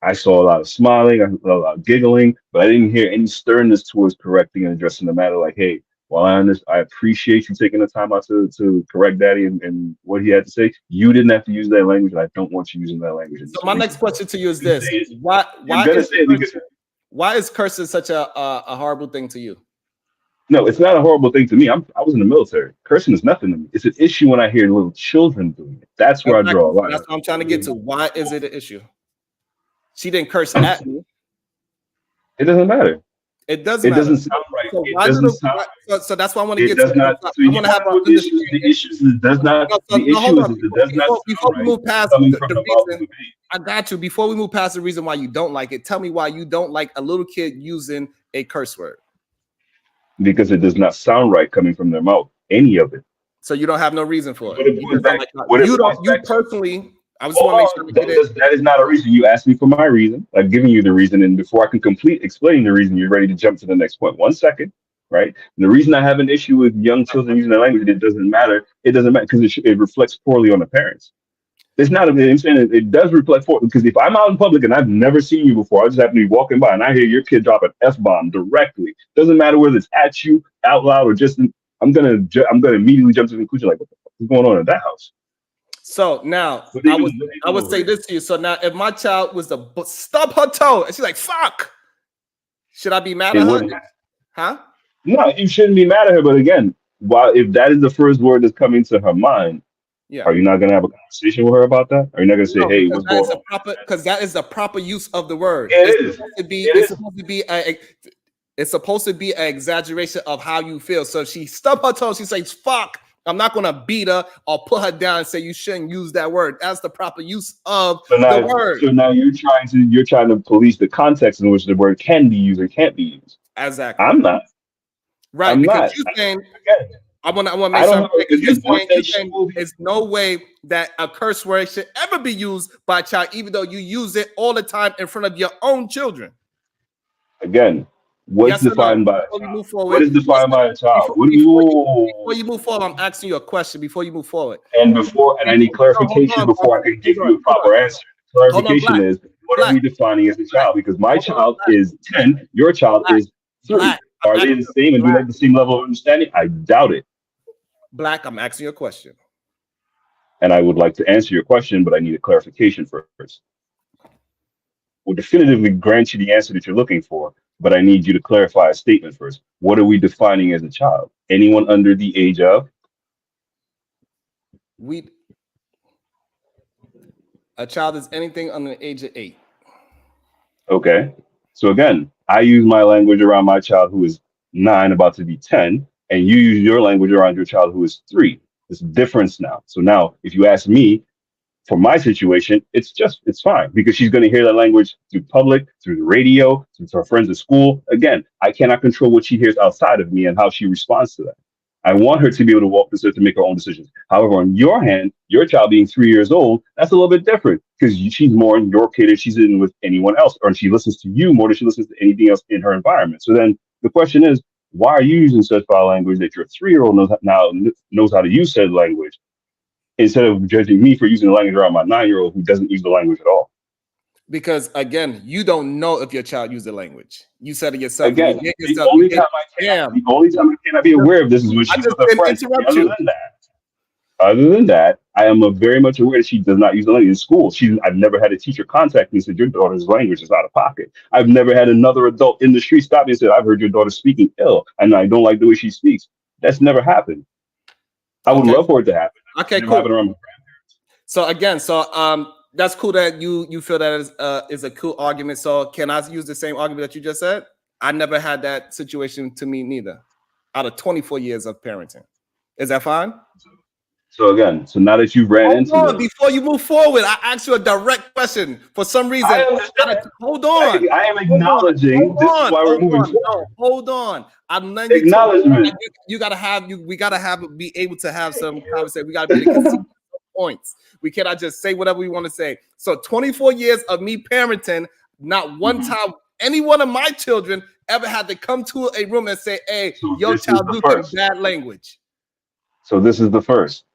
I saw a lot of smiling, I saw a lot of giggling, but I didn't hear any sternness towards correcting and addressing the matter like, hey, well, I appreciate you taking the time out to correct Daddy and what he had to say. You didn't have to use that language, and I don't want you using that language. So my next question to you is this: why is cursing such a horrible thing to you? No, it's not a horrible thing to me. I was in the military. Cursing is nothing to me. It's an issue when I hear little children doing it. That's where I draw a line. That's what I'm trying to get to. Why is it an issue? She didn't curse at me. It doesn't matter. It doesn't sound right. So, it doesn't sound right. So that's why I want to get to. I want to have the issue is it does not sound before we move past the reason. I got you. Before we move past the reason why you don't like it, tell me why you don't like a little kid using a curse word. Because it does not sound right coming from their mouth. Any of it. So you don't have no reason for it. You personally. I just want to make sure that is not a reason. You asked me for my reason. I've given you the reason, and before I can complete explaining the reason, you're ready to jump to the next point. 1 second, right? And the reason I have an issue with young children using their language, it doesn't matter. It doesn't matter because it reflects poorly on the parents. It's not. I'm saying it does reflect poorly because if I'm out in public and I've never seen you before, I just happen to be walking by and I hear your kid drop an F-bomb directly. Doesn't matter whether it's at you, out loud, or just. I'm gonna immediately jump to the conclusion like, what the fuck is going on in that house? So now I would say this to you. So now if my child was to stub her toe and she's like, fuck, should I be mad at her? Huh? No, you shouldn't be mad at her. But again, if that is the first word that's coming to her mind, are you not going to have a conversation with her about that? Are you not going to say, hey, what's going on? Because that is the proper use of the word. It's supposed to be an exaggeration of how you feel. So if she stubbed her toe, she says, fuck. I'm not going to beat her or put her down and say you shouldn't use that word. That's the proper use of the word. So now you're trying to police the context in which the word can be used or can't be used. Exactly. I'm not. Right. I'm because not. you're saying, I want to make sure you're saying there's no way that a curse word should ever be used by a child, even though you use it all the time in front of your own children. Again. What's defined by a child? What is defined by a child? Before you move forward, I'm asking you a question before you move forward. And I need clarification before I can give you a proper answer. Clarification is, what are we defining as a child? Because my child is 10, your child is 3. Are they the same and do they have the same level of understanding? I doubt it. Black, I'm asking you a question. And I would like to answer your question, but I need a clarification first. We'll definitively grant you the answer that you're looking for, but I need you to clarify a statement first. What are we defining as a child? Anyone under the age of? A child is anything under the age of 8. Okay. So again, I use my language around my child who is 9, about to be 10, and you use your language around your child who is 3. There's a difference now. So now, if you ask me, For my situation, it's fine because she's going to hear that language through public, through the radio, through her friends at school. Again, I cannot control what she hears outside of me and how she responds to that. I want her to be able to walk the steps to make her own decisions. However, on your hand, your child being 3 years old, that's a little bit different because she's more in your kid than she's in with anyone else, or she listens to you more than she listens to anything else in her environment. So then the question is, why are you using such foul language that your 3-year-old knows how to use said language, instead of judging me for using the language around my 9-year-old who doesn't use the language at all? Because again, you don't know if your child uses the language. You said it yourself. Again, the only time I cannot be aware of this is when she's with her friends. Other than that, I am very much aware that she does not use the language in school. I've never had a teacher contact me and said, your daughter's language is out of pocket. I've never had another adult in the street stop me and said, I've heard your daughter speaking ill and I don't like the way she speaks. That's never happened. I would love for it to happen. Okay, cool. So again, that's cool that you feel that is a cool argument. So can I use the same argument that you just said? I never had that situation to me neither. Out of 24 years of parenting, is that fine? So again, now that you've ran into this, before you move forward, I asked you a direct question. For some reason, hold on. I am acknowledging this is why we're moving forward. No, hold on. I'm letting you acknowledgement. We gotta be able to have some conversation. We gotta be able to concede points. We cannot just say whatever we want to say. So 24 years of me parenting, not one time any one of my children ever had to come to a room and say, hey, your child using bad language. So this is the first.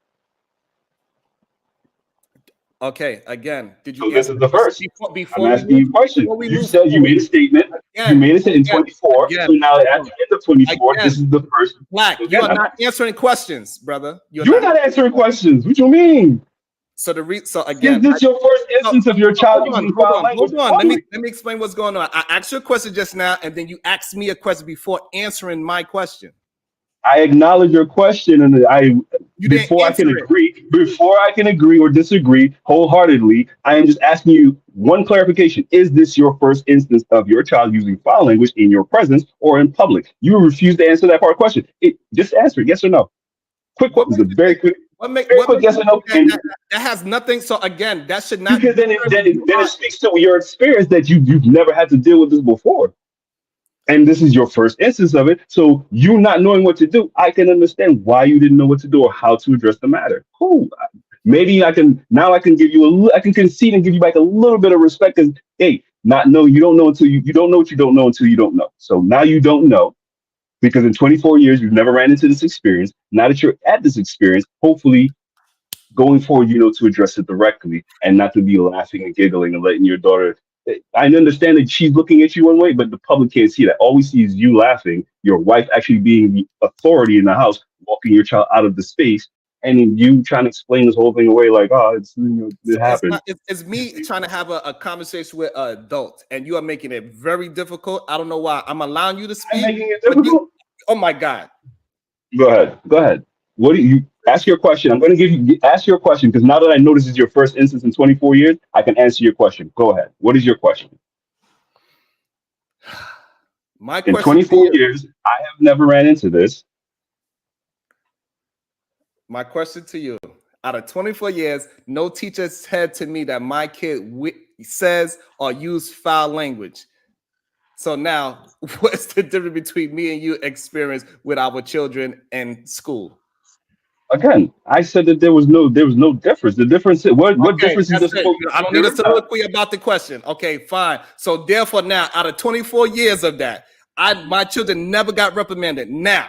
Okay, again, did you? So this is the first. Before I'm asking you a question. You said you made a statement. You made it in 24. So now at the end of 24, this is the first. Black, you are not answering questions, brother. You're not answering questions. What you mean? So again, is this your first instance of your child using foul language? Hold on. Let me explain what's going on. I asked you a question just now, and then you asked me a question before answering my question. I acknowledge your question, and before I can agree or disagree wholeheartedly, I am just asking you one clarification. Is this your first instance of your child using foul language in your presence or in public? You refuse to answer that part of the question. Just answer it, yes or no. Quick, very quick. Quick yes or no. That has nothing. So again, that should not. Because then it speaks to your experience that you've never had to deal with this before. And this is your first instance of it. So you not knowing what to do, I can understand why you didn't know what to do or how to address the matter. Cool. Maybe I can give you I can concede and give you back a little bit of respect. Because hey, you don't know until you don't know what you don't know until you don't know. So now you don't know because in 24 years you've never ran into this experience. Now that you're at this experience, hopefully going forward, you know to address it directly and not to be laughing and giggling and letting your daughter. I understand that she's looking at you one way, but the public can't see that. All we see is you laughing, your wife actually being the authority in the house, walking your child out of the space, and then you trying to explain this whole thing away like, oh, it happened. It's me trying to have a conversation with an adult, and you are making it very difficult. I don't know why. I'm allowing you to speak. I'm making it difficult? Oh, my God. Go ahead. What do you ask your question? I'm going to ask your question because now that I know this is your first instance in 24 years, I can answer your question. Go ahead. What is your question? In 24 years, I have never ran into this. My question to you, out of 24 years, no teacher said to me that my kid says or use foul language. So now, what's the difference between me and you experience with our children in school? Again, I said that there was no difference. The difference is what difference is this? I don't need a soliloquy about the question. Okay, fine. So therefore, now out of 24 years of that, my children never got reprimanded. Now,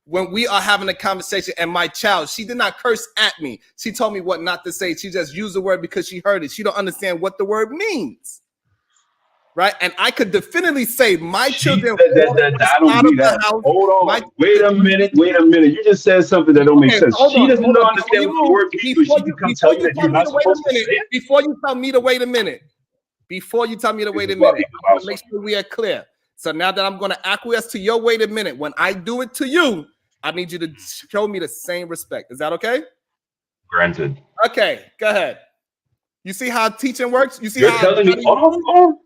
when we are having a conversation and my child, she did not curse at me. She told me what not to say. She just used the word because she heard it. She don't understand what the word means. Right, and I could definitively say my children. I don't believe that. Hold on. Wait a minute. You just said something that don't make sense. She doesn't understand what the word means, so she can come tell you that you're not supposed to say it. Before you tell me to wait a minute. Make sure we are clear. So now that I'm going to acquiesce to your wait a minute, when I do it to you, I need you to show me the same respect. Is that okay? Granted. Okay, go ahead. You see how teaching works? You see you're how telling me? Hold on.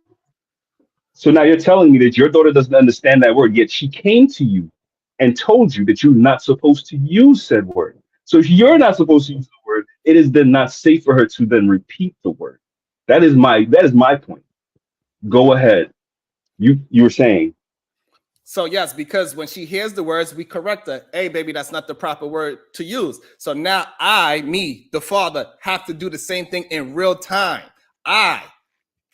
So now you're telling me that your daughter doesn't understand that word, yet she came to you and told you that you're not supposed to use said word. So if you're not supposed to use the word, it is then not safe for her to then repeat the word. That is my point. Go ahead. You were saying. So yes, because when she hears the words, we correct her. Hey, baby, that's not the proper word to use. So now me, the father, have to do the same thing in real time. I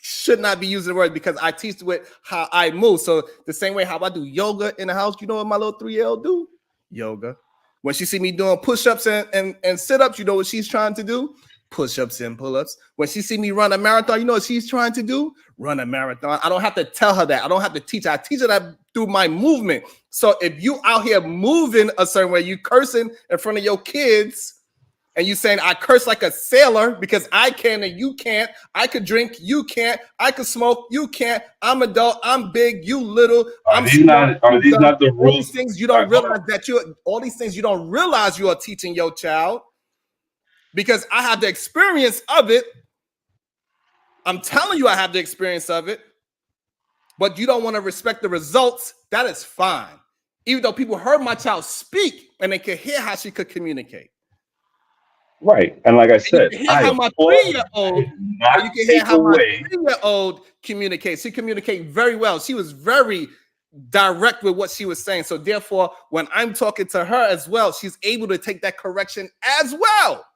should not be using the word because I teach with how I move. So the same way how I do yoga in the house, you know what my little 3-year-old do? Yoga. When she see me doing push-ups and sit-ups, you know what she's trying to do? Push-ups and pull-ups. When she see me run a marathon, you know what she's trying to do? Run a marathon. I don't have to tell her that. I don't have to teach her. I teach her that through my movement. So if you out here moving a certain way, you cursing in front of your kids, and you saying I curse like a sailor because I can and you can't. I could drink, you can't. I could smoke, you can't. I'm adult, I'm big, you little. Are these not the all these rules? things you don't realize all these things you don't realize you are teaching your child because I have the experience of it. I'm telling you, I have the experience of it, but you don't want to respect the results. That is fine. Even though people heard my child speak and they could hear how she could communicate. Right. And like I said, you can hear how my 3-year-old communicates. She communicates very well. She was very direct with what she was saying. So therefore, when I'm talking to her as well, she's able to take that correction as well.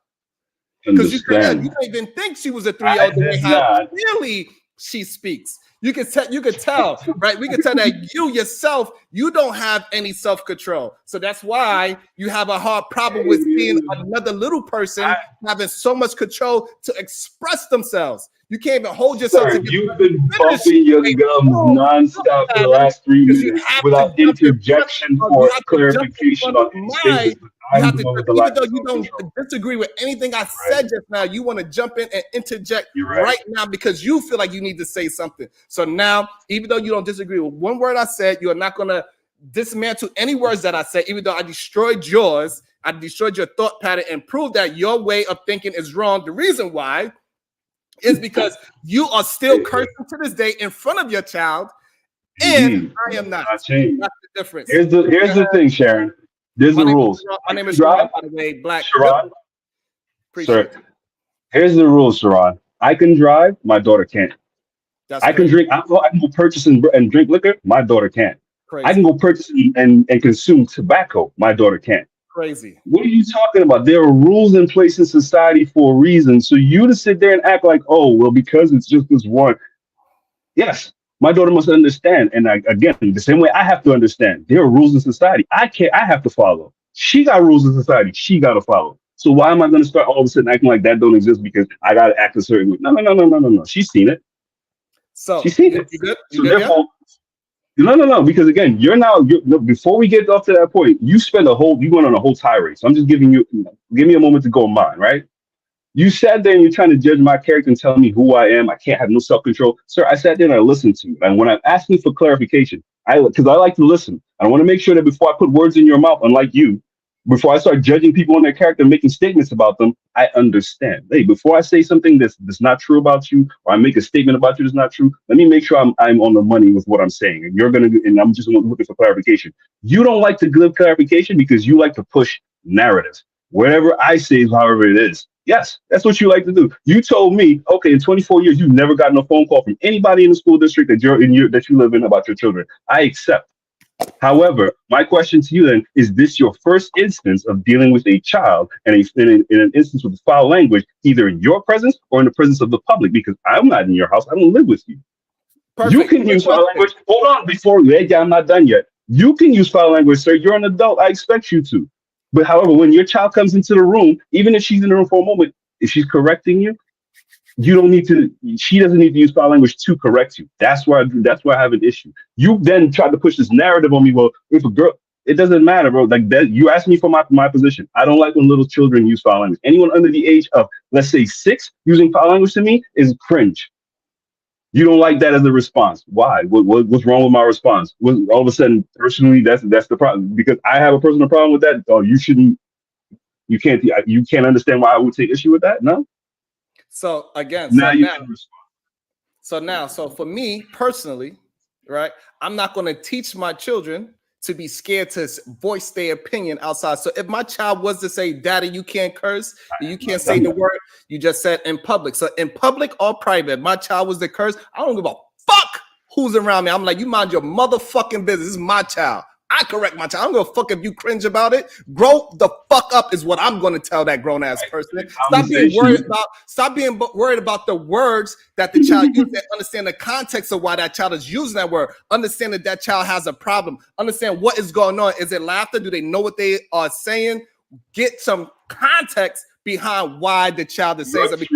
Because you don't even think she was a 3-year-old the way how clearly she speaks. You can tell, right? We can tell that you yourself, you don't have any self-control. So that's why you have a hard problem with seeing another little person having so much control to express themselves. You can't even hold yourself together. You've been bumping your gums nonstop for the last 3 minutes without interjection or clarification on any statements. Even though you don't disagree with anything I said just now, you want to jump in and interject right now because you feel like you need to say something. So now, even though you don't disagree with one word I said, you are not going to dismantle any words that I said, even though I destroyed yours. I destroyed your thought pattern and proved that your way of thinking is wrong. The reason why is because you are still cursing to this day in front of your child, and I am not. That's the difference. Here's the thing, Sharon. There's the rules. My name is Sharon, by the way, Black. Sharon, sir, here's the rules, Sharon. I can drive, my daughter can't. I can drink alcohol, I can go purchase and drink liquor, my daughter can't. Crazy. I can go purchase and consume tobacco, my daughter can't. Crazy. What are you talking about? There are rules in place in society for a reason. So you to sit there and act like, oh, well, because it's just this one. Yes, my daughter must understand. And again, the same way I have to understand, there are rules in society. I have to follow. She got rules in society. She got to follow. So why am I going to start all of a sudden acting like that don't exist because I got to act a certain way? No. She's seen it. So she's seen it. You good? So therefore, no, because again, before we get up to that point, you went on a whole tirade. So I'm just give me a moment to go on mine, right? You sat there and you're trying to judge my character and tell me who I am. I can't have no self-control. Sir, I sat there and I listened to you. And when I'm asking for clarification, because I like to listen, I want to make sure that before I put words in your mouth, unlike you, before I start judging people on their character and making statements about them, I understand. Hey, before I say something that's not true about you, or I make a statement about you that's not true, let me make sure I'm on the money with what I'm saying. And I'm just looking for clarification. You don't like to give clarification because you like to push narratives. Whatever I say is however it is. Yes, that's what you like to do. You told me, okay, in 24 years, you've never gotten a phone call from anybody in the school district that you live in about your children. I accept. However, my question to you then is this your first instance of dealing with a child and in an instance with foul language, either in your presence or in the presence of the public? Because I'm not in your house. I don't live with you. Perfect. You can use foul language. Hold on, I'm not done yet. You can use foul language, sir. You're an adult. I expect you to. But however, when your child comes into the room, even if she's in the room for a moment, if she's correcting you, she doesn't need to use foul language to correct you. That's why I have an issue. You then tried to push this narrative on me. Well, if a girl, it doesn't matter, bro. Like that, you asked me for my position. I don't like when little children use foul language. Anyone under the age of, let's say, 6 using foul language to me is cringe. You don't like that as a response. Why? What's wrong with my response? All of a sudden, personally, that's the problem. Because I have a personal problem with that. Oh, you can't understand why I would take issue with that. No. So again, so for me personally, right? I'm not going to teach my children to be scared to voice their opinion outside. So if my child was to say, Daddy, you can't curse, you can't say the word you just said in public. So in public or private, my child was to curse, I don't give a fuck who's around me. I'm like, you mind your motherfucking business. This is my child. I correct my child. I don't give a fuck if you cringe about it. Grow the fuck up is what I'm going to tell that grown ass person. Stop being worried about the words that the child uses. Understand the context of why that child is using that word. Understand that that child has a problem. Understand what is going on. Is it laughter? Do they know what they are saying? Get some context behind why the child is saying something.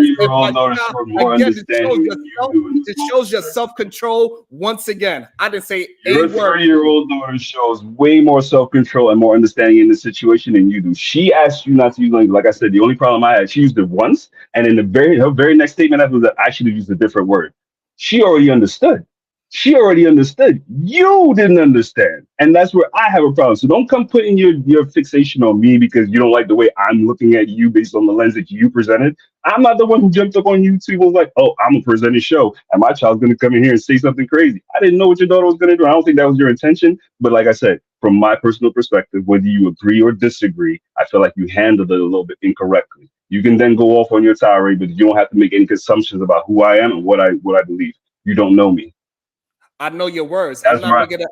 It shows your self-control once again. I didn't say your 30-year-old daughter shows way more self-control and more understanding in the situation than you do. She asked you not to use language. Like I said, the only problem I had, she used it once, and in her very next statement after that, I should have used a different word. She already understood. You didn't understand. And that's where I have a problem. So don't come putting your fixation on me because you don't like the way I'm looking at you based on the lens that you presented. I'm not the one who jumped up on YouTube and was like, oh, I'm a presenting show and my child's going to come in here and say something crazy. I didn't know what your daughter was going to do. I don't think that was your intention. But like I said, from my personal perspective, whether you agree or disagree, I feel like you handled it a little bit incorrectly. You can then go off on your tirade, but you don't have to make any assumptions about who I am and what I believe. You don't know me. I know your words. That's I'm not right. making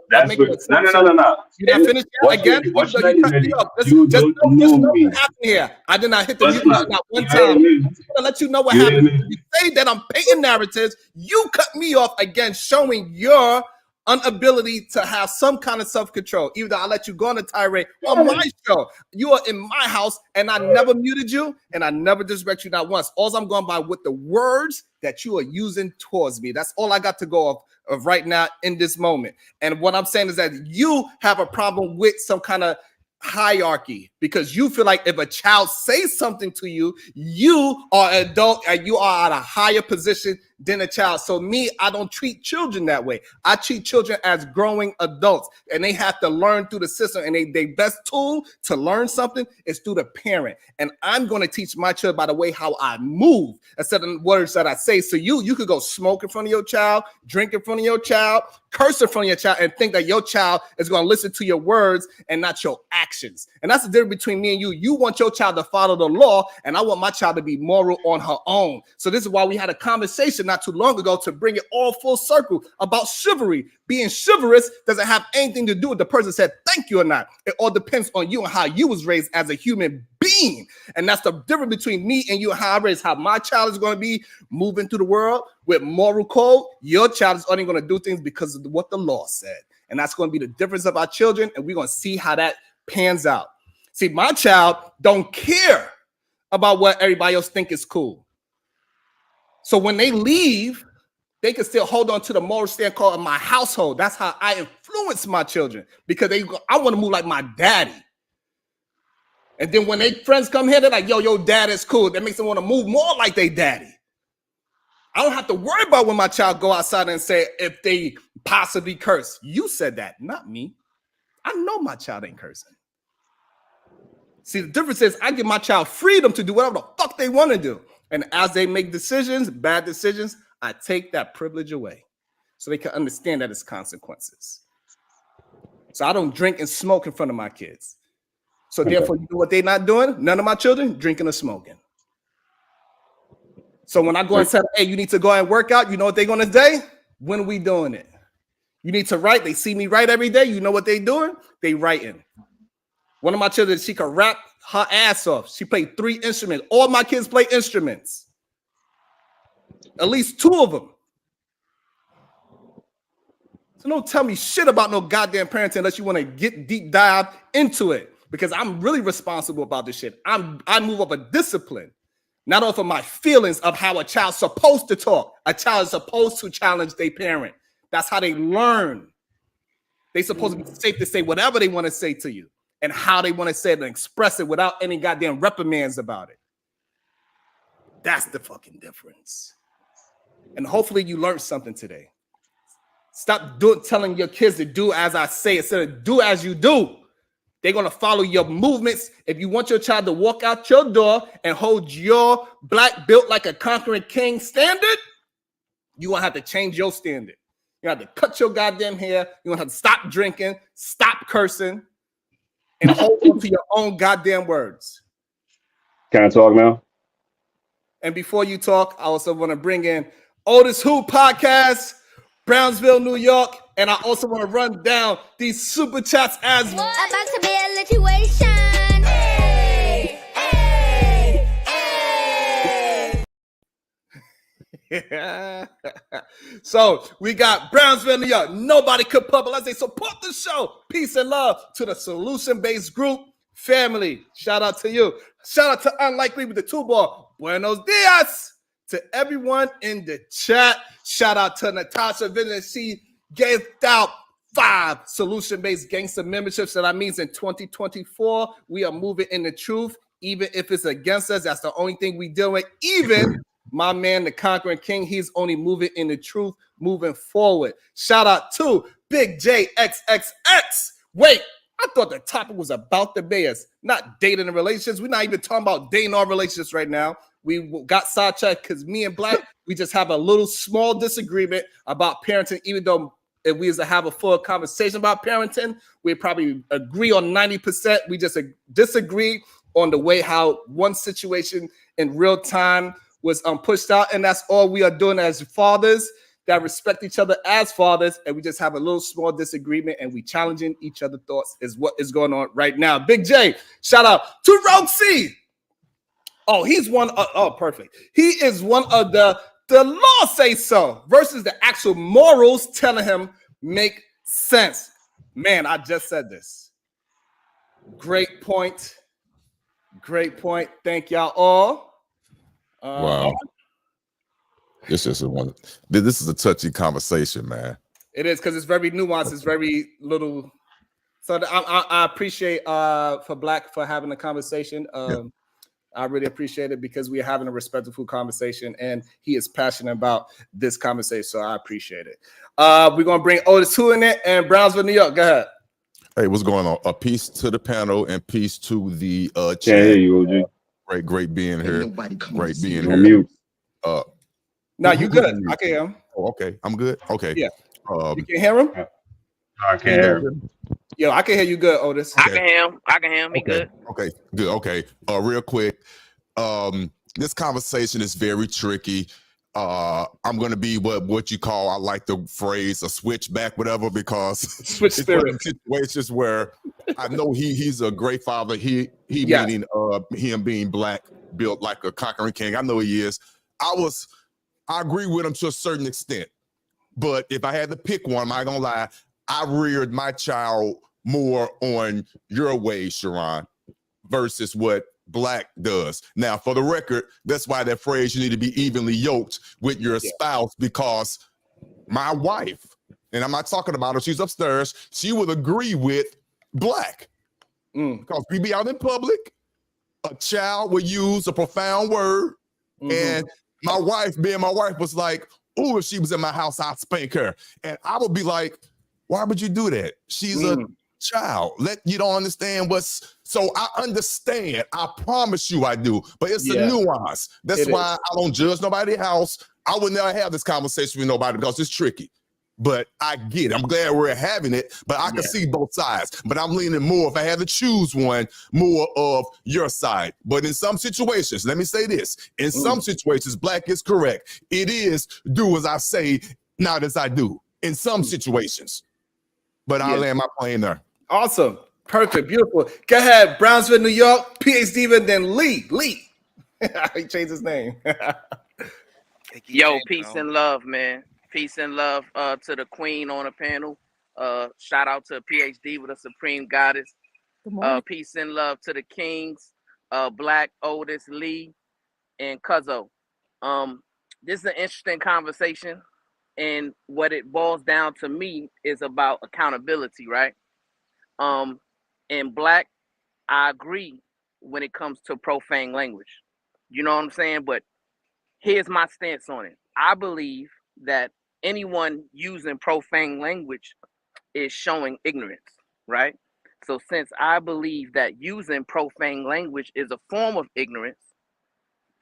No. You not finished yet? Again, just know what happened here. I did not hit the mute button not one time. I'm going to let you know what happened. You say that I'm painting narratives. You cut me off again, showing your inability to have some kind of self-control. Even though I let you go on a tirade on my show. You are in my house, and I never muted you, and I never disrespect you not once. All I'm going by with the words that you are using towards me. That's all I got to go off of right now in this moment. And what I'm saying is that you have a problem with some kind of hierarchy because you feel like if a child says something to you, you are an adult and you are at a higher position than a child. So me, I don't treat children that way. I treat children as growing adults, and they have to learn through the system. And their best tool to learn something is through the parent. And I'm going to teach my child by the way how I move instead of the words that I say. So you could go smoke in front of your child, drink in front of your child, curse in front of your child, and think that your child is going to listen to your words and not your actions. And that's the difference between me and you. You want your child to follow the law, and I want my child to be moral on her own. So this is why we had a conversation not too long ago to bring it all full circle about chivalry. Being chivalrous doesn't have anything to do with the person said thank you or not. It all depends on you and how you was raised as a human being. And that's the difference between me and you and how I raised. How my child is going to be moving through the world with moral code. Your child is only going to do things because of what the law said. And that's going to be the difference of our children. And we're going to see how that pans out. See, my child don't care about what everybody else think is cool. So when they leave, they can still hold on to the moral stand called in my household. That's how I influence my children because I want to move like my daddy. And then when their friends come here, they're like, yo, your dad is cool. That makes them want to move more like their daddy. I don't have to worry about when my child go outside and say if they possibly curse. You said that, not me. I know my child ain't cursing. See, the difference is I give my child freedom to do whatever the fuck they want to do. And as they make decisions, bad decisions, I take that privilege away so they can understand that it's consequences. So I don't drink and smoke in front of my kids. So therefore, you know what they're not doing? None of my children drinking or smoking. So when I go and say, hey, you need to go and work out, you know what they're going to say? When are we doing it? You need to write. They see me write every day. You know what they're doing? They writing. One of my children, she could rap her ass off. She played 3 instruments. All my kids play instruments. At least 2 of them. So don't tell me shit about no goddamn parenting unless you want to get deep dive into it. Because I'm really responsible about this shit. I move up a discipline. Not off of my feelings of how a child's supposed to talk. A child is supposed to challenge their parent. That's how they learn. They're supposed to be safe to say whatever they want to say to you and how they want to say it and express it without any goddamn reprimands about it. That's the fucking difference. And hopefully you learned something today. Stop telling your kids to do as I say instead of do as you do. They're going to follow your movements. If you want your child to walk out your door and hold your black built like a conquering king standard, you're going to have to change your standard. You have to cut your goddamn hair. You have to stop drinking, stop cursing, and hold on to your own goddamn words. Can I talk now? And before you talk, I also want to bring in Otis Who Podcast, Brownsville, New York. And I also want to run down these super chats as well. About to be a situation. Hey, hey, hey. So we got Brownsville, New York. Nobody could publish. They support the show. Peace and love to the solution-based group family. Shout out to you. Shout out to Unlikely with the 2-ball. Buenos dias to everyone in the chat. Shout out to Natasha Vincent. She gave out 5 solution-based gangster memberships. So that means in 2024, we are moving in the truth. Even if it's against us, that's the only thing we deal with. Even my man, the Conquering King, he's only moving in the truth, moving forward. Shout out to Big J XXX. Wait, I thought the topic was about the Bears, not dating and relationships. We're not even talking about dating or relationships right now. We got sidetracked because me and Black, we just have a little small disagreement about parenting, even though if we was to have a full conversation about parenting, we probably agree on 90%. We just disagree on the way how one situation in real time was pushed out. And that's all we are doing as fathers that respect each other as fathers. And we just have a little small disagreement and we challenging each other's thoughts is what is going on right now. Big J, shout out to Rogue C. Oh, he's one. Perfect. He is one of the law say so versus the actual morals telling him make sense. Man, I just said this. Great point. Great point. Thank y'all all. Wow. This is a touchy conversation, man. It is because it's very nuanced. It's very little. So I appreciate for Black for having the conversation. I really appreciate it because we are having a respectful conversation and he is passionate about this conversation. So I appreciate it. We're going to bring Otis Who in it and Brownsville, New York. Go ahead. Hey, what's going on? A peace to the panel and peace to the Can't chat. hear you, OG. Great being here. Great being On here. mute. No, you good. I can hear him. Oh, okay. I'm good. Okay. Yeah. You can hear him? I can't hear him. Yo, I can hear you good, Otis. I can hear him. I can hear him. He good. Okay. Good. Okay. Real quick. This conversation is very tricky. I'm gonna be what you call, I like the phrase, a switchback, whatever, because Switch it's one spirit. of the situations where I know he's a great father. He Yes. meaning him being Black, built like a conquering king. I know he is. I agree with him to a certain extent, but if I had to pick one, I'm not gonna lie, I reared my child more on your way, Sharon, versus what Black does. Now, for the record, that's why that phrase, you need to be evenly yoked with your spouse, because my wife, and I'm not talking about her, she's upstairs, she would agree with Black. Because we be out in public, a child would use a profound word, and my wife, being my wife, was like, oh, if she was in my house, I'd spank her. And I would be like, why would you do that? She's a child. You don't understand so I understand. I promise you I do. But it's a nuance. That's why I don't judge nobody's house. I would never have this conversation with nobody because it's tricky. But I get it. I'm glad we're having it, but I can see both sides. But I'm leaning more, if I had to choose one, more of your side. But in some situations, let me say this. In some situations, Black is correct. It is do as I say, not as I do. In some situations. But I'll land my plane there. Awesome. Perfect. Beautiful. Go ahead. Brownsville, New York. PhD, and then Lee. He changed his name. Yo, peace and love, man. Peace and love to the queen on the panel. Shout out to PhD with a supreme goddess. Peace and love to the kings, Black, Otis, Lee, and Cuzzo. This is an interesting conversation. And what it boils down to me is about accountability, right? And Black, I agree when it comes to profane language. You know what I'm saying? But here's my stance on it. I believe that anyone using profane language is showing ignorance, right? So since I believe that using profane language is a form of ignorance,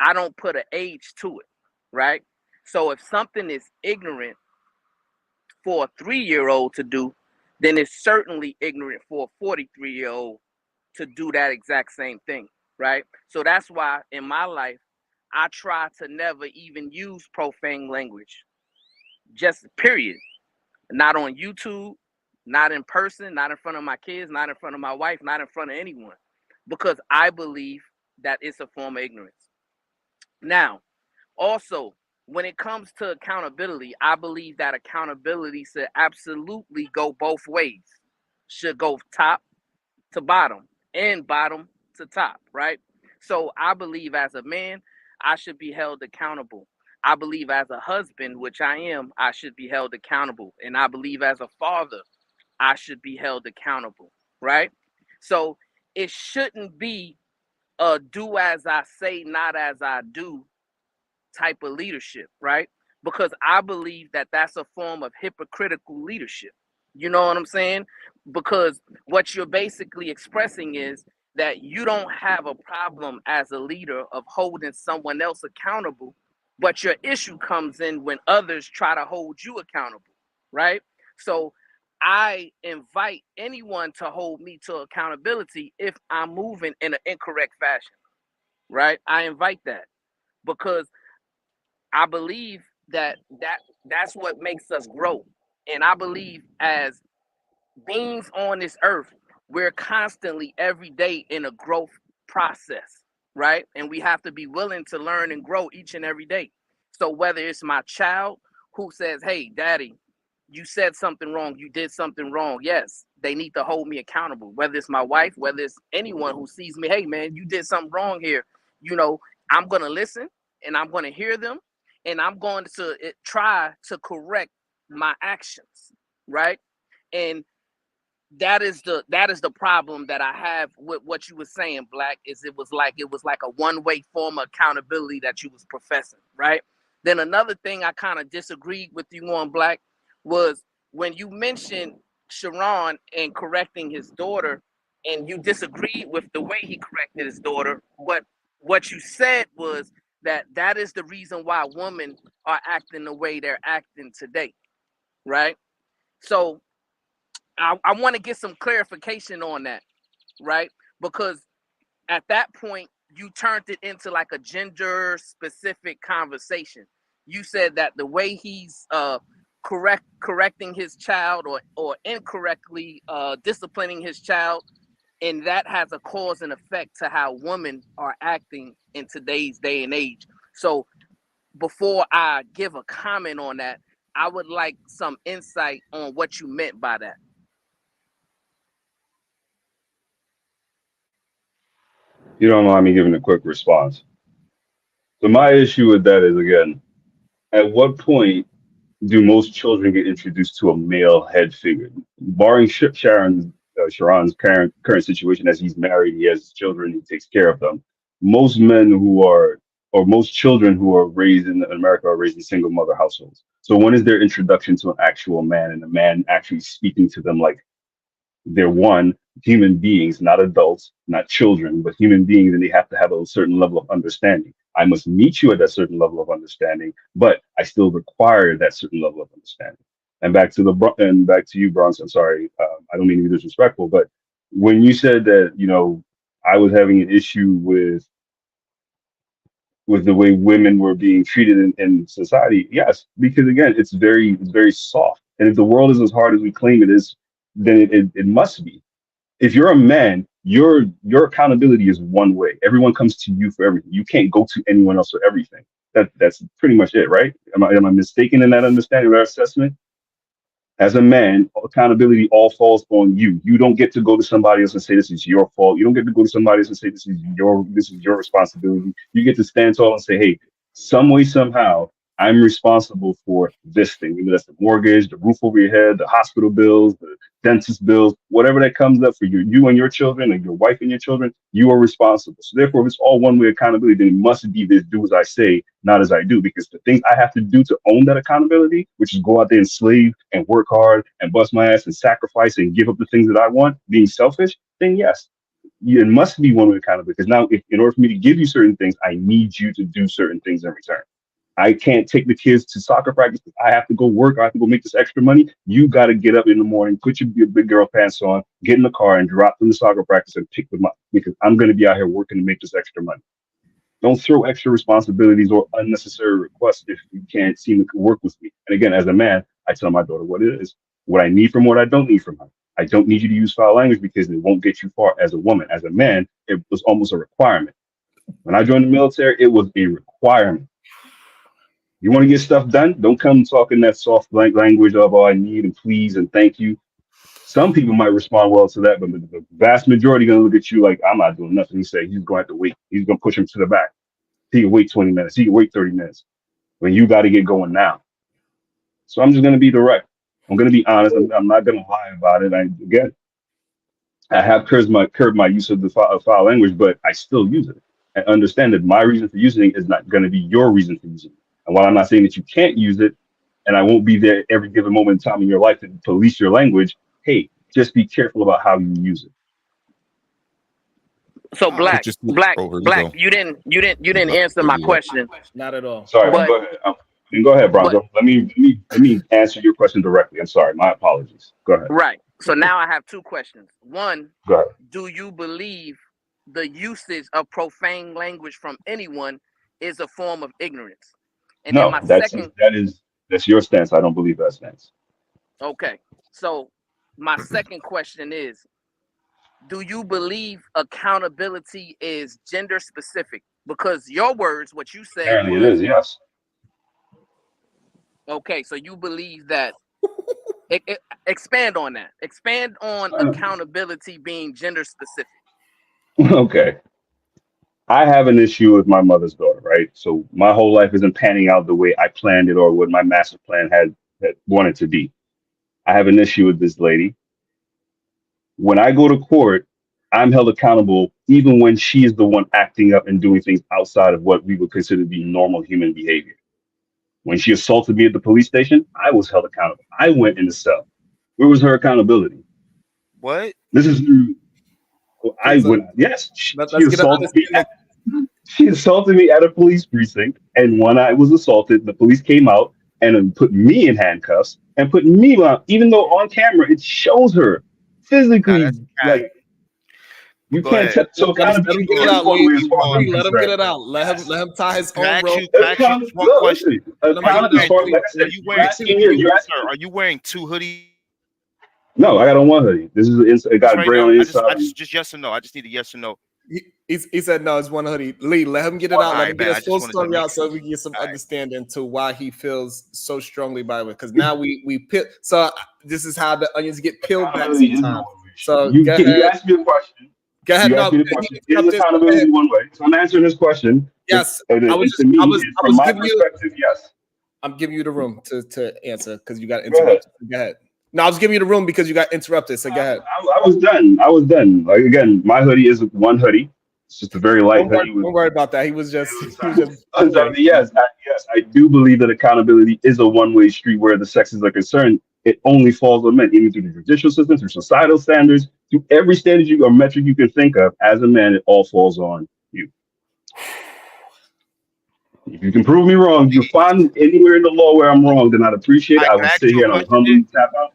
I don't put an age to it, right? So if something is ignorant, for a 3-year-old to do, then it's certainly ignorant for a 43-year-old to do that exact same thing, right? So that's why in my life, I try to never even use profane language, just period. Not on YouTube, not in person, not in front of my kids, not in front of my wife, not in front of anyone, because I believe that it's a form of ignorance. Now, also, when it comes to accountability, I believe that accountability should absolutely go both ways. Should go top to bottom and bottom to top, right? So I believe as a man, I should be held accountable. I believe as a husband, which I am, I should be held accountable. And I believe as a father, I should be held accountable, right? So it shouldn't be a do as I say, not as I do type of leadership, right? Because I believe that that's a form of hypocritical leadership. You know what I'm saying? Because what you're basically expressing is that you don't have a problem as a leader of holding someone else accountable, but your issue comes in when others try to hold you accountable, right? So I invite anyone to hold me to accountability if I'm moving in an incorrect fashion, right? I invite that because I believe that's what makes us grow. And I believe as beings on this earth, we're constantly every day in a growth process, right? And we have to be willing to learn and grow each and every day. So whether it's my child who says, "Hey, daddy, you said something wrong, you did something wrong." Yes, they need to hold me accountable. Whether it's my wife, whether it's anyone who sees me, "Hey man, you did something wrong here." You know, I'm going to listen and I'm going to hear them and I'm going to try to correct my actions, right? And that is the problem that I have with what you were saying, Black, is it was like a one-way form of accountability that you was professing, right? Then another thing I kind of disagreed with you on, Black, was when you mentioned Sharon and correcting his daughter, and you disagreed with the way he corrected his daughter. What you said was that is the reason why women are acting the way they're acting today, right? So I want to get some clarification on that, right? Because at that point, you turned it into like a gender specific conversation. You said that the way he's correcting his child or incorrectly disciplining his child, and that has a cause and effect to how women are acting in today's day and age. So before I give a comment on that, I would like some insight on what you meant by that. You don't mind me giving a quick response. So my issue with that is, again, at what point do most children get introduced to a male head figure? Barring Sharon's current situation, as he's married, he has children, he takes care of them. Most men who are, or most children who are raised in America are raised in single mother households. So when is their introduction to an actual man and a man actually speaking to them like they're one, human beings, not adults, not children, but human beings, and they have to have a certain level of understanding. I must meet you at that certain level of understanding, but I still require that certain level of understanding. And back to you, Bronson. Sorry, I don't mean to be disrespectful, but when you said that, I was having an issue with the way women were being treated in society, yes, because again, it's very soft. And if the world is as hard as we claim it is, then it must be. If you're a man, your accountability is one way. Everyone comes to you for everything. You can't go to anyone else for everything. That's pretty much it, right? Am I mistaken in that understanding or that assessment? As a man, accountability all falls on you. You don't get to go to somebody else and say this is your fault. You don't get to go to somebody else and say this is your responsibility. You get to stand tall and say, hey, some way, somehow, I'm responsible for this thing. Maybe that's the mortgage, the roof over your head, the hospital bills, the dentist bills, whatever that comes up for you and your children, and your wife and your children, you are responsible. So therefore, if it's all one way accountability, then it must be this do as I say, not as I do, because the things I have to do to own that accountability, which is go out there and slave and work hard and bust my ass and sacrifice and give up the things that I want, being selfish, then yes, it must be one way accountability. Because now, in order for me to give you certain things, I need you to do certain things in return. I can't take the kids to soccer practice. I have to go work. I have to go make this extra money. You got to get up in the morning, put your big girl pants on, get in the car, and drop them to soccer practice and pick them up because I'm going to be out here working to make this extra money. Don't throw extra responsibilities or unnecessary requests if you can't seem to work with me. And again, as a man, I tell my daughter what it is, what I need from what I don't need from her. I don't need you to use foul language because it won't get you far as a woman. As a man, it was almost a requirement. When I joined the military, it was a requirement. You want to get stuff done? Don't come talking that soft language of, oh, I need and please and thank you. Some people might respond well to that, but the vast majority going to look at you like, I'm not doing nothing. He say he's going to have to wait. He's going to push him to the back. He can wait 20 minutes. He can wait 30 minutes. When you got to get going now. So I'm just going to be direct. I'm going to be honest. I'm not going to lie about it. I have curbed my use of the foul language, but I still use it. And understand that my reason for using it is not going to be your reason for using it. And while I'm not saying that you can't use it, and I won't be there every given moment in time in your life to police your language, hey, just be careful about how you use it. So black, you didn't answer my question. Not at all. Sorry, but go ahead, Bronco. Let me answer your question directly. I'm sorry, my apologies. Go ahead. Right. So now I have two questions. One, go ahead. Do you believe the usage of profane language from anyone is a form of ignorance? And no, then that's your stance. I don't believe that stance. Okay. So my second question is, do you believe accountability is gender specific? Because your words, what you said Apparently it is, yes. Okay, so you believe that. Expand on that. Expand on accountability being gender specific. Okay. I have an issue with my mother's daughter, right? So my whole life isn't panning out the way I planned it or what my master plan had wanted to be. I have an issue with this lady. When I go to court, I'm held accountable even when she is the one acting up and doing things outside of what we would consider to be normal human behavior. When she assaulted me at the police station, I was held accountable. I went in the cell. Where was her accountability? What? This is I went. Yes, she assaulted me. She assaulted me at a police precinct, and when I was assaulted, the police came out and put me in handcuffs and put me on. Even though on camera it shows her physically, like you can't. So accountability is one way as far as I'm concerned. Let him get it out. Let him tie his own rope. One question. Are you wearing two hoodies? No, I got on one hoodie. This is it got gray on the inside. Just yes or no. I just need a yes or no. He said no, it's one hoodie. Lee, let him get it out. Let him get his full story out so we can get some understanding to why he feels so strongly about it. Because now we peel. So this is how the onions get peeled back sometimes. So you asked me a question. Go ahead. No, is accountability one way? So I'm answering this question. Yes, I was giving you. Yes, I'm giving you the room to answer because you got interrupted. Go ahead. No, I was giving you the room because you got interrupted. So go ahead. I was done. Like again, my hoodie is one hoodie. It's just a very light hoodie. Don't worry about that. He was just. Yes, I do believe that accountability is a one-way street where the sexes are concerned. It only falls on men, even through the judicial system, through societal standards, through every standard or metric you can think of. As a man, it all falls on you. If you can prove me wrong, you find anywhere in the law where I'm wrong, then I'd appreciate it. I will sit here and I'll humbly tap out.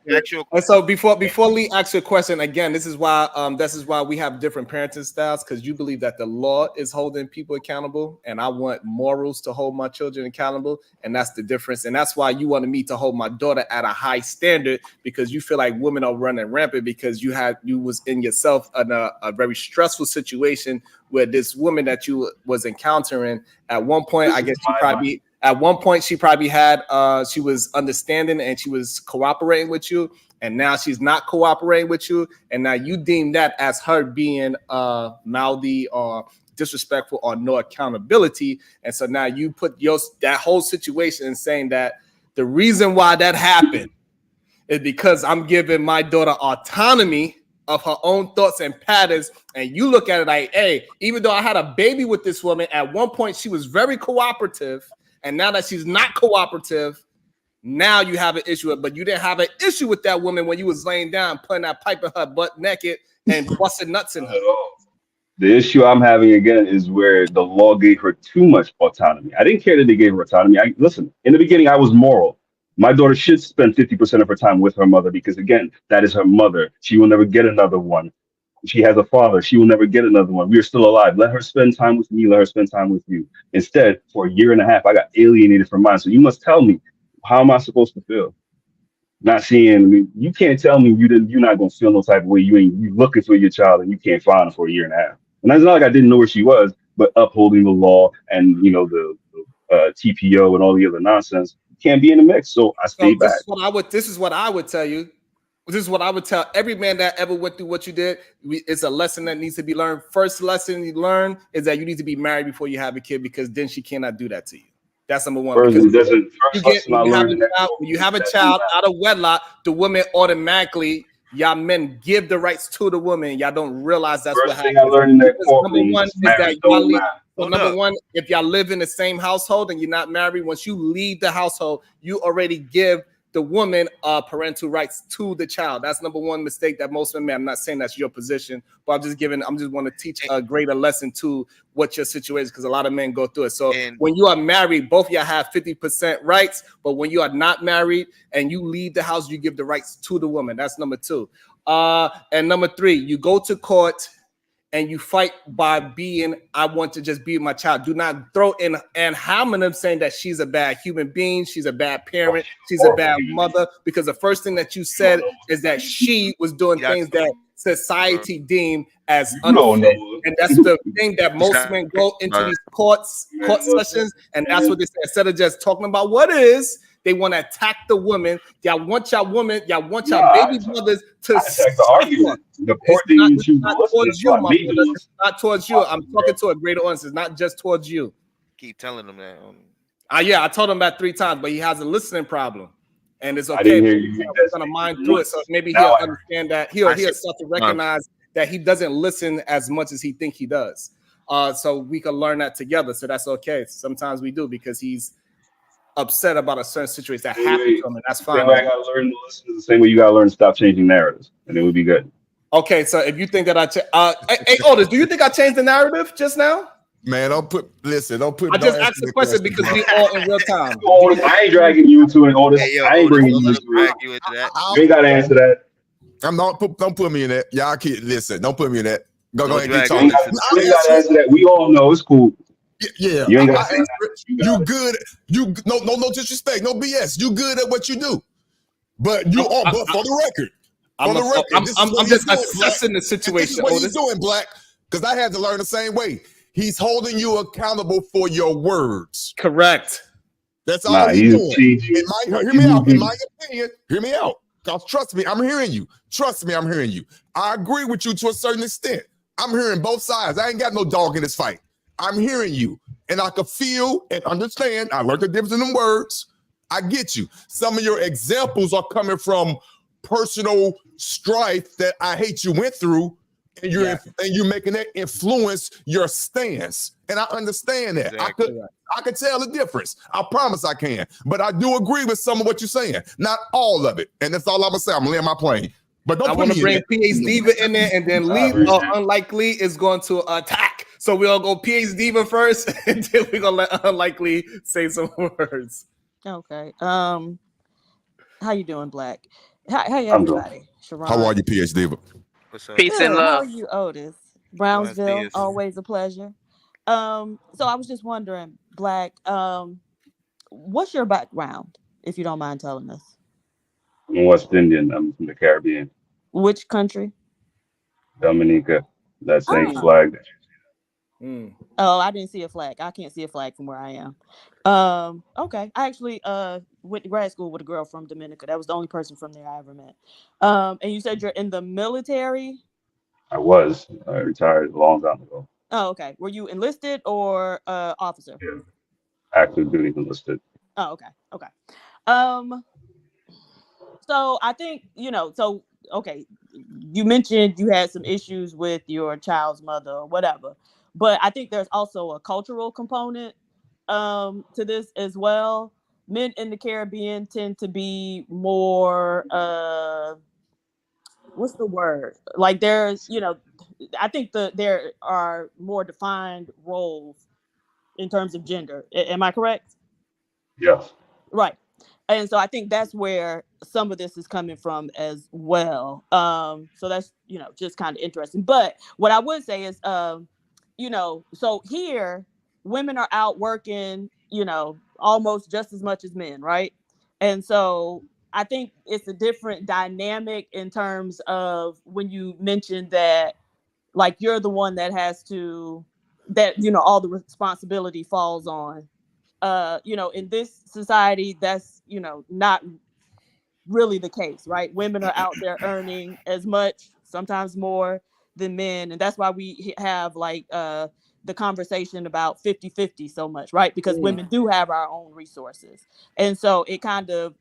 And so before Lee asks you a question, again, this is why we have different parenting styles, because you believe that the law is holding people accountable, and I want morals to hold my children accountable, and that's the difference. And that's why you wanted me to hold my daughter at a high standard, because you feel like women are running rampant because you was in yourself in a very stressful situation where this woman that you was encountering at one point, I guess she probably had she was understanding and she was cooperating with you, and now she's not cooperating with you, and now you deem that as her being mouthy or disrespectful or no accountability, and so now you put that whole situation in saying that the reason why that happened is because I'm giving my daughter autonomy of her own thoughts and patterns, and you look at it like, hey, even though I had a baby with this woman, at one point she was very cooperative, and now that she's not cooperative, now you have an issue with, but you didn't have an issue with that woman when you was laying down, putting that pipe in her butt naked and busting nuts in her. The issue I'm having again is where the law gave her too much autonomy. I didn't care that they gave her autonomy. Listen, in the beginning, I was moral. My daughter should spend 50% of her time with her mother because, again, that is her mother. She will never get another one. She has a father. She will never get another one. We are still alive. Let her spend time with me. Let her spend time with you. Instead, for a year and a half, I got alienated from mine. So you must tell me, how am I supposed to feel? Not seeing, I mean, you can't tell me you're not gonna feel no type of way. You looking for your child and you can't find her for a year and a half. And it's not like I didn't know where she was, but upholding the law and the TPO and all the other nonsense can't be in the mix. So I So stayed back. this is what I would tell you. This is what I would tell every man that ever went through what you did. It's a lesson that needs to be learned. First lesson you learn is that you need to be married before you have a kid, because then she cannot do that to you. That's number one. First, Because it doesn't. you First get lesson I learned in that when you have a child out of wedlock, the woman automatically, y'all men give the rights to the woman. Y'all don't realize that's what first thing happens. I learned in that Because courtroom number one is is that marriage y'all don't leave. matter. So Hold number up. one, if y'all live in the same household and you're not married, once you leave the household, you already give the woman parental rights to the child. That's number one mistake that most women. I'm not saying that's your position, but I'm just want to teach a greater lesson to what your situation is, because a lot of men go through it. So And- when you are married, both of y'all have 50% rights, but when you are not married and you leave the house, you give the rights to the woman. That's number two. And number three, you go to court and you fight by being, I want to just be with my child. Do not throw in an hominem saying that she's a bad human being, she's a bad parent, she's a bad mother, because the first thing that you said is that she was doing Yeah, things that society deemed as You don't unfit. know. And that's the thing that most men go into these court sessions, and that's what they say. Instead of just talking about what is, they want to attack the woman. Y'all want y'all woman, y'all want y'all baby mothers to I attacked the argument. The court didn't even choose to listen. towards So you, I my made brother. the It's not towards you. I'm talking to a greater audience. It's not just towards you. keep telling them that. Yeah, I told him that 3 times, but he has a listening problem, and it's I okay. didn't hear you make We're that gonna statement mind through it, once. so maybe Now he'll I heard. understand that he'll start to recognize that he doesn't listen as much as he think he does. So we can learn that together. So that's okay. Sometimes we do, because he's upset about a certain situation that happened to him, and that's The fine. same way I gotta learn to listen is the same way you gotta learn to stop changing narratives, and it would be good. Okay, so if you think that hey Otis, do you think I changed the narrative just now? Man, don't put. I just asked the question because we all in real time. Otis, I ain't dragging you into it, Otis. Hey, yo, I ain't Otis, bringing don't you let into him it. drag you into that. You ain't gotta answer that. I'm not. Don't put me in that. Y'all keep listen. Don't put me in that. Go Don't ahead and keep drag You talking. ain't gotta answer that. We all know it's cool. Yeah, You ain't I gotta say answer that. it. You good? You no disrespect, no BS. You good at what you do, but you are. But for the record, this is what I'm he's just doing, Black. assessing the This is situation, what he's Otis. doing, Black. Because I had to learn the same way. He's holding you accountable for your words. Correct. That's all Nah, he's he's doing. changing. Hear me out. In my opinion, hear me out. Because trust me, I'm hearing you. Trust me, I'm hearing you. I agree with you to a certain extent. I'm hearing both sides. I ain't got no dog in this fight. I'm hearing you. And I can feel and understand. I learned the difference in them words. I get you. Some of your examples are coming from personal strife that I hate you went through, and you're making that influence your stance. And I understand that. Exactly. Correct. I can tell the difference. I promise I can. But I do agree with some of what you're saying. Not all of it. And that's all I'm gonna say. I'm gonna land my plane. But don't I put want to me bring in PH Diva in there, and then Lee, Unlikely is going to attack. So we'll go PH Diva first, and then we're gonna let Unlikely say some words. Okay. How you doing, Black? How you I'm doing. everybody? Sharon. How are you, PhD? What's up? Peace and Good. How are love. you, Otis? Buenos Brownsville, dias. always a pleasure. So I was just wondering, Black, what's your background, if you don't mind telling us? I'm West Indian. I'm from the Caribbean. Which country? Dominica. That same Ah. flag. Mm. Oh, I didn't see a flag. I can't see a flag from where I am. Okay. I actually went to grad school with a girl from Dominica. That was the only person from there I ever met. And you said you're in the military? I was. I retired a long time ago. Oh, okay. Were you enlisted or officer? Yeah. Active duty enlisted. Oh, okay. Okay. Um, so I think, okay, you mentioned you had some issues with your child's mother or whatever, but I think there's also a cultural component to this as well. Men in the Caribbean tend to be more what's the word? Like there's, I think there are more defined roles in terms of gender. Am I correct? Yes. Right. And so I think that's where some of this is coming from as well. So that's, just kind of interesting. But what I would say is, so here women are out working, almost just as much as men, right? And so I think it's a different dynamic in terms of when you mentioned that, like, you're the one that has to, that, all the responsibility falls on. In this society, that's, not really the case, right? Women are out there earning as much, sometimes more than men. And that's why we have like the conversation about 50-50 so much, right? Because women do have our own resources. And so it kind of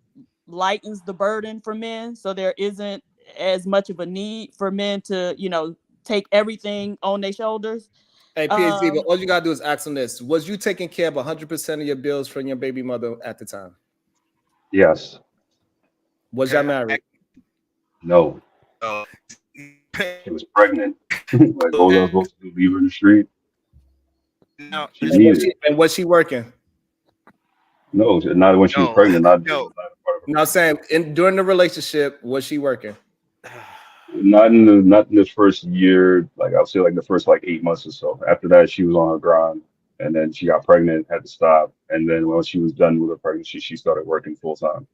lightens the burden for men. So there isn't as much of a need for men to, take everything on their shoulders. Hey, PhD, but all you gotta do is ask them this: was you taking care of 100% of your bills from your baby mother at the time? Yes. Was y'all married? No. She was pregnant. Like, what was I supposed to do? Leave her in the street? No, She needed it. And was she working? No, not when she was pregnant. I'm saying during the relationship, was she working? Not in this first year. Like, I'll say like the first like 8 months or so. After that, she was on her grind, and then she got pregnant, had to stop, and then when she was done with her pregnancy, she started working full time.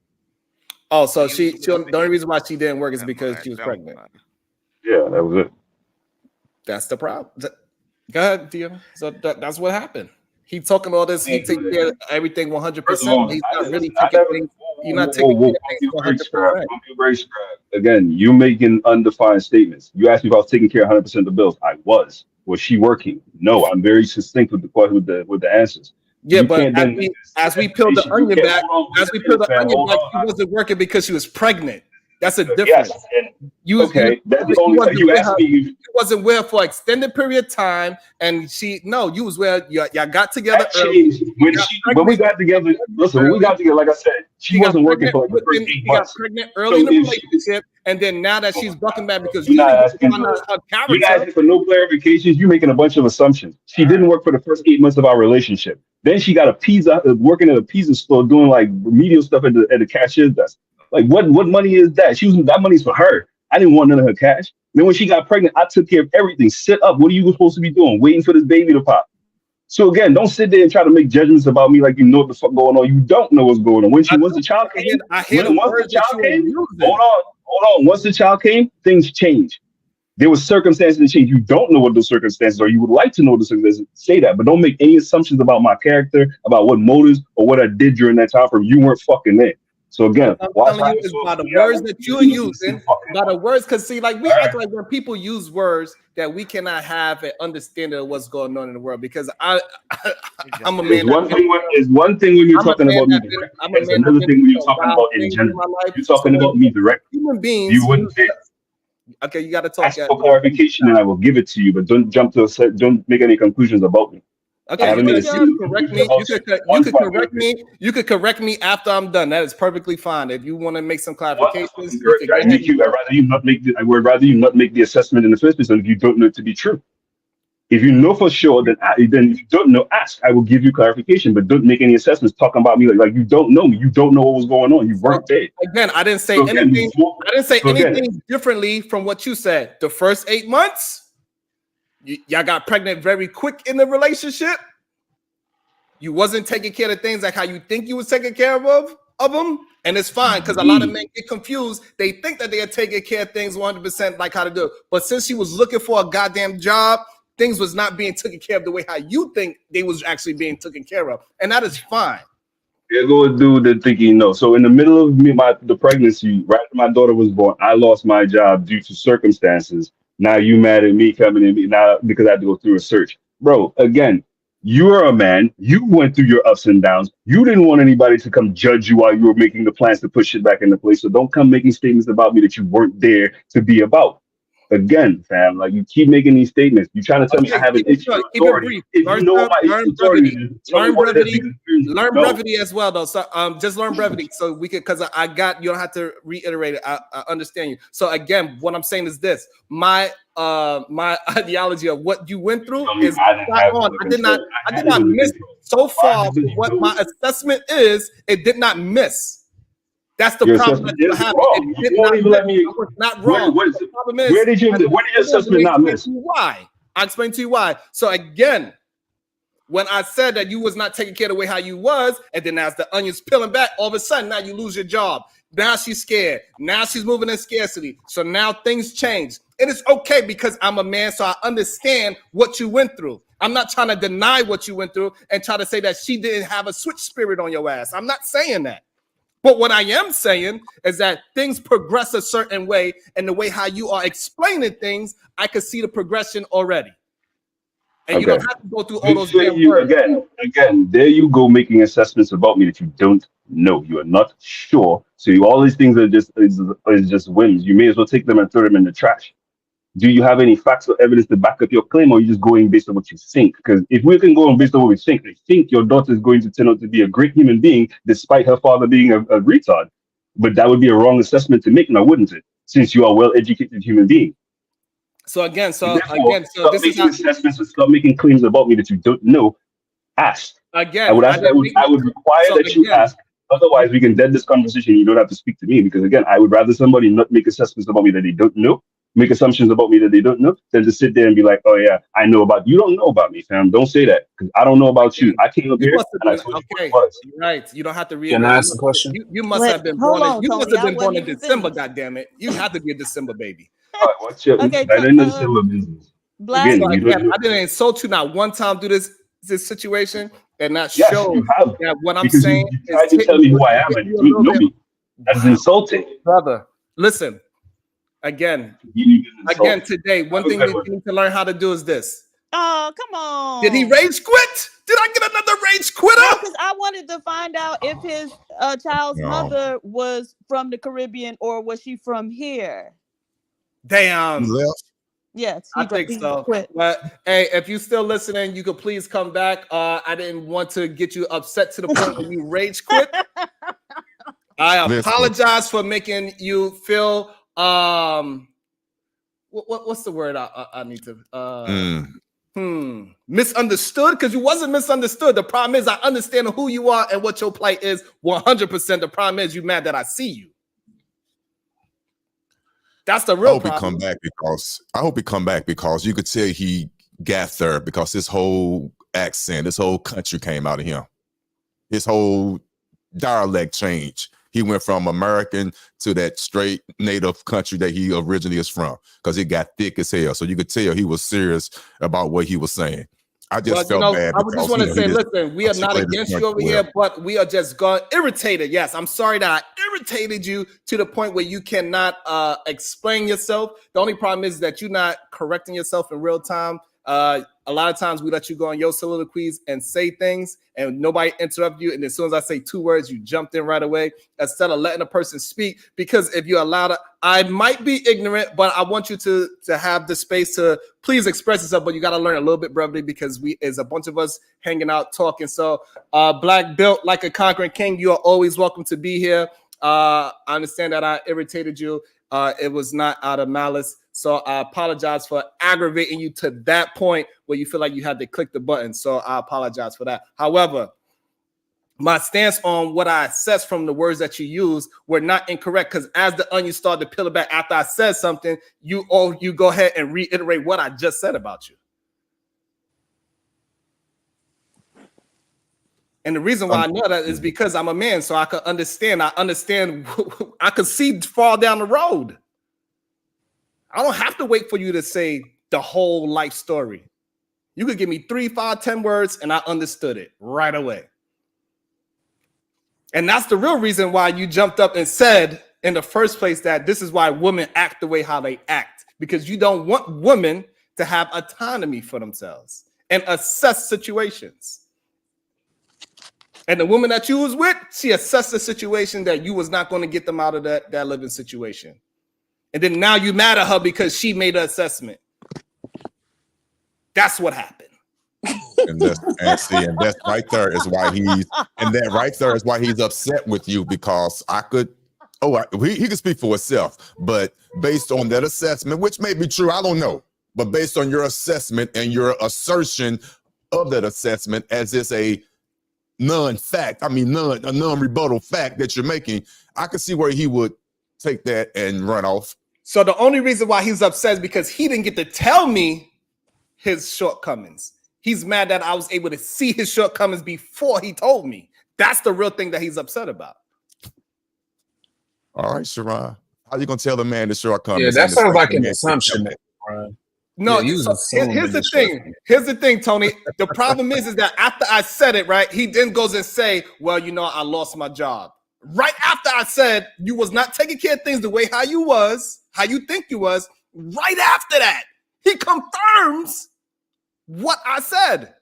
Oh, so the only reason why she didn't work is because she was pregnant. Yeah, that was it. That's the problem. Go ahead, Theo. So that's what happened. He talking all this. He take care of everything 100%. He's not really taking things. You're not taking care of things 100%. Again, you making undefined statements. You asked me if I was taking care of 100% of the bills. I was. Was she working? No. I'm very succinct with the answers. Yeah, but as we peel the onion back, she wasn't working because she was pregnant. That's a difference. She wasn't where for an extended period of time, and you was where y'all got together early. When we got together, like I said, she wasn't working for like the first 8 months. Got pregnant early in the relationship, and then now that she's bucking back because you're not asking for no clarifications. You're making a bunch of assumptions. She didn't work for the first 8 months of our relationship. Then she got working at a pizza store doing like remedial stuff at the cashier's desk. Like, what money is that? That money's for her. I didn't want none of her cash. Then when she got pregnant, I took care of everything. Sit up. What are you supposed to be doing? Waiting for this baby to pop. So again, don't sit there and try to make judgments about me like you know what the fuck going on. You don't know what's going on. Once the child came, hold on. Once the child came, things changed. There were circumstances that changed. You don't know what those circumstances are. You would like to know the circumstances. Say that, but don't make any assumptions about my character, about what motives or what I did during that time frame. You weren't fucking there. So again, I'm telling you, it's by the words that you're using, by the words, because see, like we act like when people use words that we cannot have an understanding of what's going on in the world. Because I'm a man. It's one thing when you're talking about me directly. It's another thing when you're talking about in general. You're talking about me directly. Human beings. You wouldn't say. Okay, you got to talk. Ask for clarification, and I will give it to you. But don't make any conclusions about me. Okay, you can correct me. You could correct me after I'm done. That is perfectly fine. If you want to make some clarifications, I would rather you not make the assessment in the first place if you don't know it to be true. If you know for sure, then if you don't know, ask. I will give you clarification, but don't make any assessments talking about me like you don't know me. You don't know what was going on. You weren't there. Again, I didn't say anything. I didn't say anything differently from what you said. The first 8 months. Y'all got pregnant very quick in the relationship. You wasn't taking care of things like how you think you was taking care of them. And it's fine because a lot of men get confused. They think that they are taking care of things 100% like how to do it. But since she was looking for a goddamn job, things was not being taken care of the way how you think they was actually being taken care of. And that is fine. There go a dude that think he knows. So in the middle of the pregnancy, right after my daughter was born, I lost my job due to circumstances. Now you mad at me coming in now because I had to go through a search. Bro, again, you're a man. You went through your ups and downs. You didn't want anybody to come judge you while you were making the plans to put shit back into place. So don't come making statements about me that you weren't there to be about. Again, fam, like you keep making these statements. You're trying to tell me I Okay, have an keep it issue short, with keep it authority. brief. If you know my issue Learn with authority, brevity. then tell me Learn what it is. brevity. Because Learn no. brevity as well, though. So just learn brevity so we could, because I got, you don't have to reiterate it. I understand you. So again, what I'm saying is this: my ideology of what you went through Tell me is I didn't spot have on. the I did control. not miss so far Why? from Because you what don't. my assessment is. It did not miss. That's the Your problem that assessment you're is having. It wrong. You did won't not even miss. let me. I was not Where, wrong. where's, The problem is, where did you? Where did your hold on, let assessment me not explain miss? to you why. I explain to you why. So again, when I said that you was not taking care of the way how you was, and then as the onions peeling back, all of a sudden now you lose your job. Now she's scared. Now she's moving in scarcity. So now things change. It is okay because I'm a man, so I understand what you went through. I'm not trying to deny what you went through and try to say that she didn't have a switch spirit on your ass. I'm not saying that. But what I am saying is that things progress a certain way, and the way how you are explaining things, I can see the progression already. And you Okay. don't have to go through all Good those for damn you words. again. There you go, making assessments about me that you don't know. You are not sure. So all these things are is just whims. You may as well take them and throw them in the trash. Do you have any facts or evidence to back up your claim, or are you just going based on what you think? Because if we can go on based on what we think, I think your daughter is going to turn out to be a great human being, despite her father being a retard. But that would be a wrong assessment to make, now wouldn't it? Since you are a well-educated human being. So Therefore, so stop this is making how assessments and stop making claims about me that you don't know. Ask. I again would I ask. didn't make I would require so that you again ask. Otherwise, we can dead this conversation. You don't have to speak to me because again, I would rather somebody not make assessments about me that they don't know, make assumptions about me that they don't know, than to sit there and be like, "Oh yeah, I know about you." Don't know about me, fam. Don't say that because I don't know about you. again, I came up you here must have and I been told you what it okay. was. You're right. You don't have to Can I reiterate. ask a question? You must Wait, have been hold born in on, you must Tony. have I been born wasn't in even December, finished. God damn it. You had to be a December baby. All right, what's your? Okay, I didn't know December business. Black. So Again, you again, don't know. I didn't insult you not one time through this situation, and that Yes, you shows have that what I'm because saying you is tried to tell me who I am and you hitting you a don't little know bit. me. That is Wow, insulting. brother. Listen, again, You is insulting. today, one Have a thing good that one. you need to learn how to do is this. Oh, come Did he on. rage quit? Did I get another rage quitter? No, because I wanted to find out if his child's No. mother was from the Caribbean or was she from here. You Damn. left? Yes, I think he so. quit. But hey, if you're still listening, you could please come back. I didn't want to get you upset to the point where you rage quit. I Listen. apologize for making you feel what's the word I need to misunderstood, because you wasn't misunderstood. The problem is I understand who you are and what your plight is 100%. The problem is you mad that I see you. That's the I real hope he come problem. back because you could tell he got there because his whole accent, this whole country came out of him. His whole dialect changed. He went from American to that straight native country that he originally is from because it got thick as hell. So you could tell he was serious about what he was saying. I just Well, felt bad I would just because want to he say, didn't listen, we are not articulate his against point you over well. here, but we are just gone irritated. Yes, I'm sorry that I irritated you to the point where you cannot explain yourself. The only problem is that you're not correcting yourself in real time. A lot of times we let you go on your soliloquies and say things and nobody interrupt you. And as soon as I say 2 words, you jumped in right away instead of letting a person speak. Because if you allow to, I might be ignorant, but I want you to have the space to please express yourself. But you got to learn a little bit brevity because is a bunch of us hanging out talking. So Black built like a conquering king. You are always welcome to be here. I understand that I irritated you. It was not out of malice. So I apologize for aggravating you to that point where you feel like you had to click the button. So I apologize for that. However, my stance on what I assessed from the words that you used were not incorrect, because as the onion started to peel it back after I said something, you go ahead and reiterate what I just said about you. And the reason why I know that is because I'm a man, so I could understand. I understand. I could see far down the road. I don't have to wait for you to say the whole life story. You could give me 3, 5, 10 words, and I understood it right away. And that's the real reason why you jumped up and said in the first place that this is why women act the way how they act, because you don't want women to have autonomy for themselves and assess situations. And the woman that you was with, she assessed the situation that you was not going to get them out of that living situation. And then now you mad at her because she made an assessment. That's what happened. And that's right there is why he's upset with you, because he could speak for himself, but based on that assessment, which may be true, I don't know, but based on your assessment and your assertion of that assessment as it's a non-rebuttal fact that you're making, I could see where he would take that and run off. So the only reason why he's upset is because he didn't get to tell me his shortcomings. He's mad that I was able to see his shortcomings before he told me. That's the real thing that he's upset about. All right, Sharon. How you gonna tell the man the shortcomings? Yeah, that sounds like an assumption, Brian. No, Yeah, so here's the thing. Here's the thing, Tony. The problem is that after I said it, right, he then goes and say, well, I lost my job. Right after I said you was not taking care of things the way how you think you was, right after that, he confirms what I said.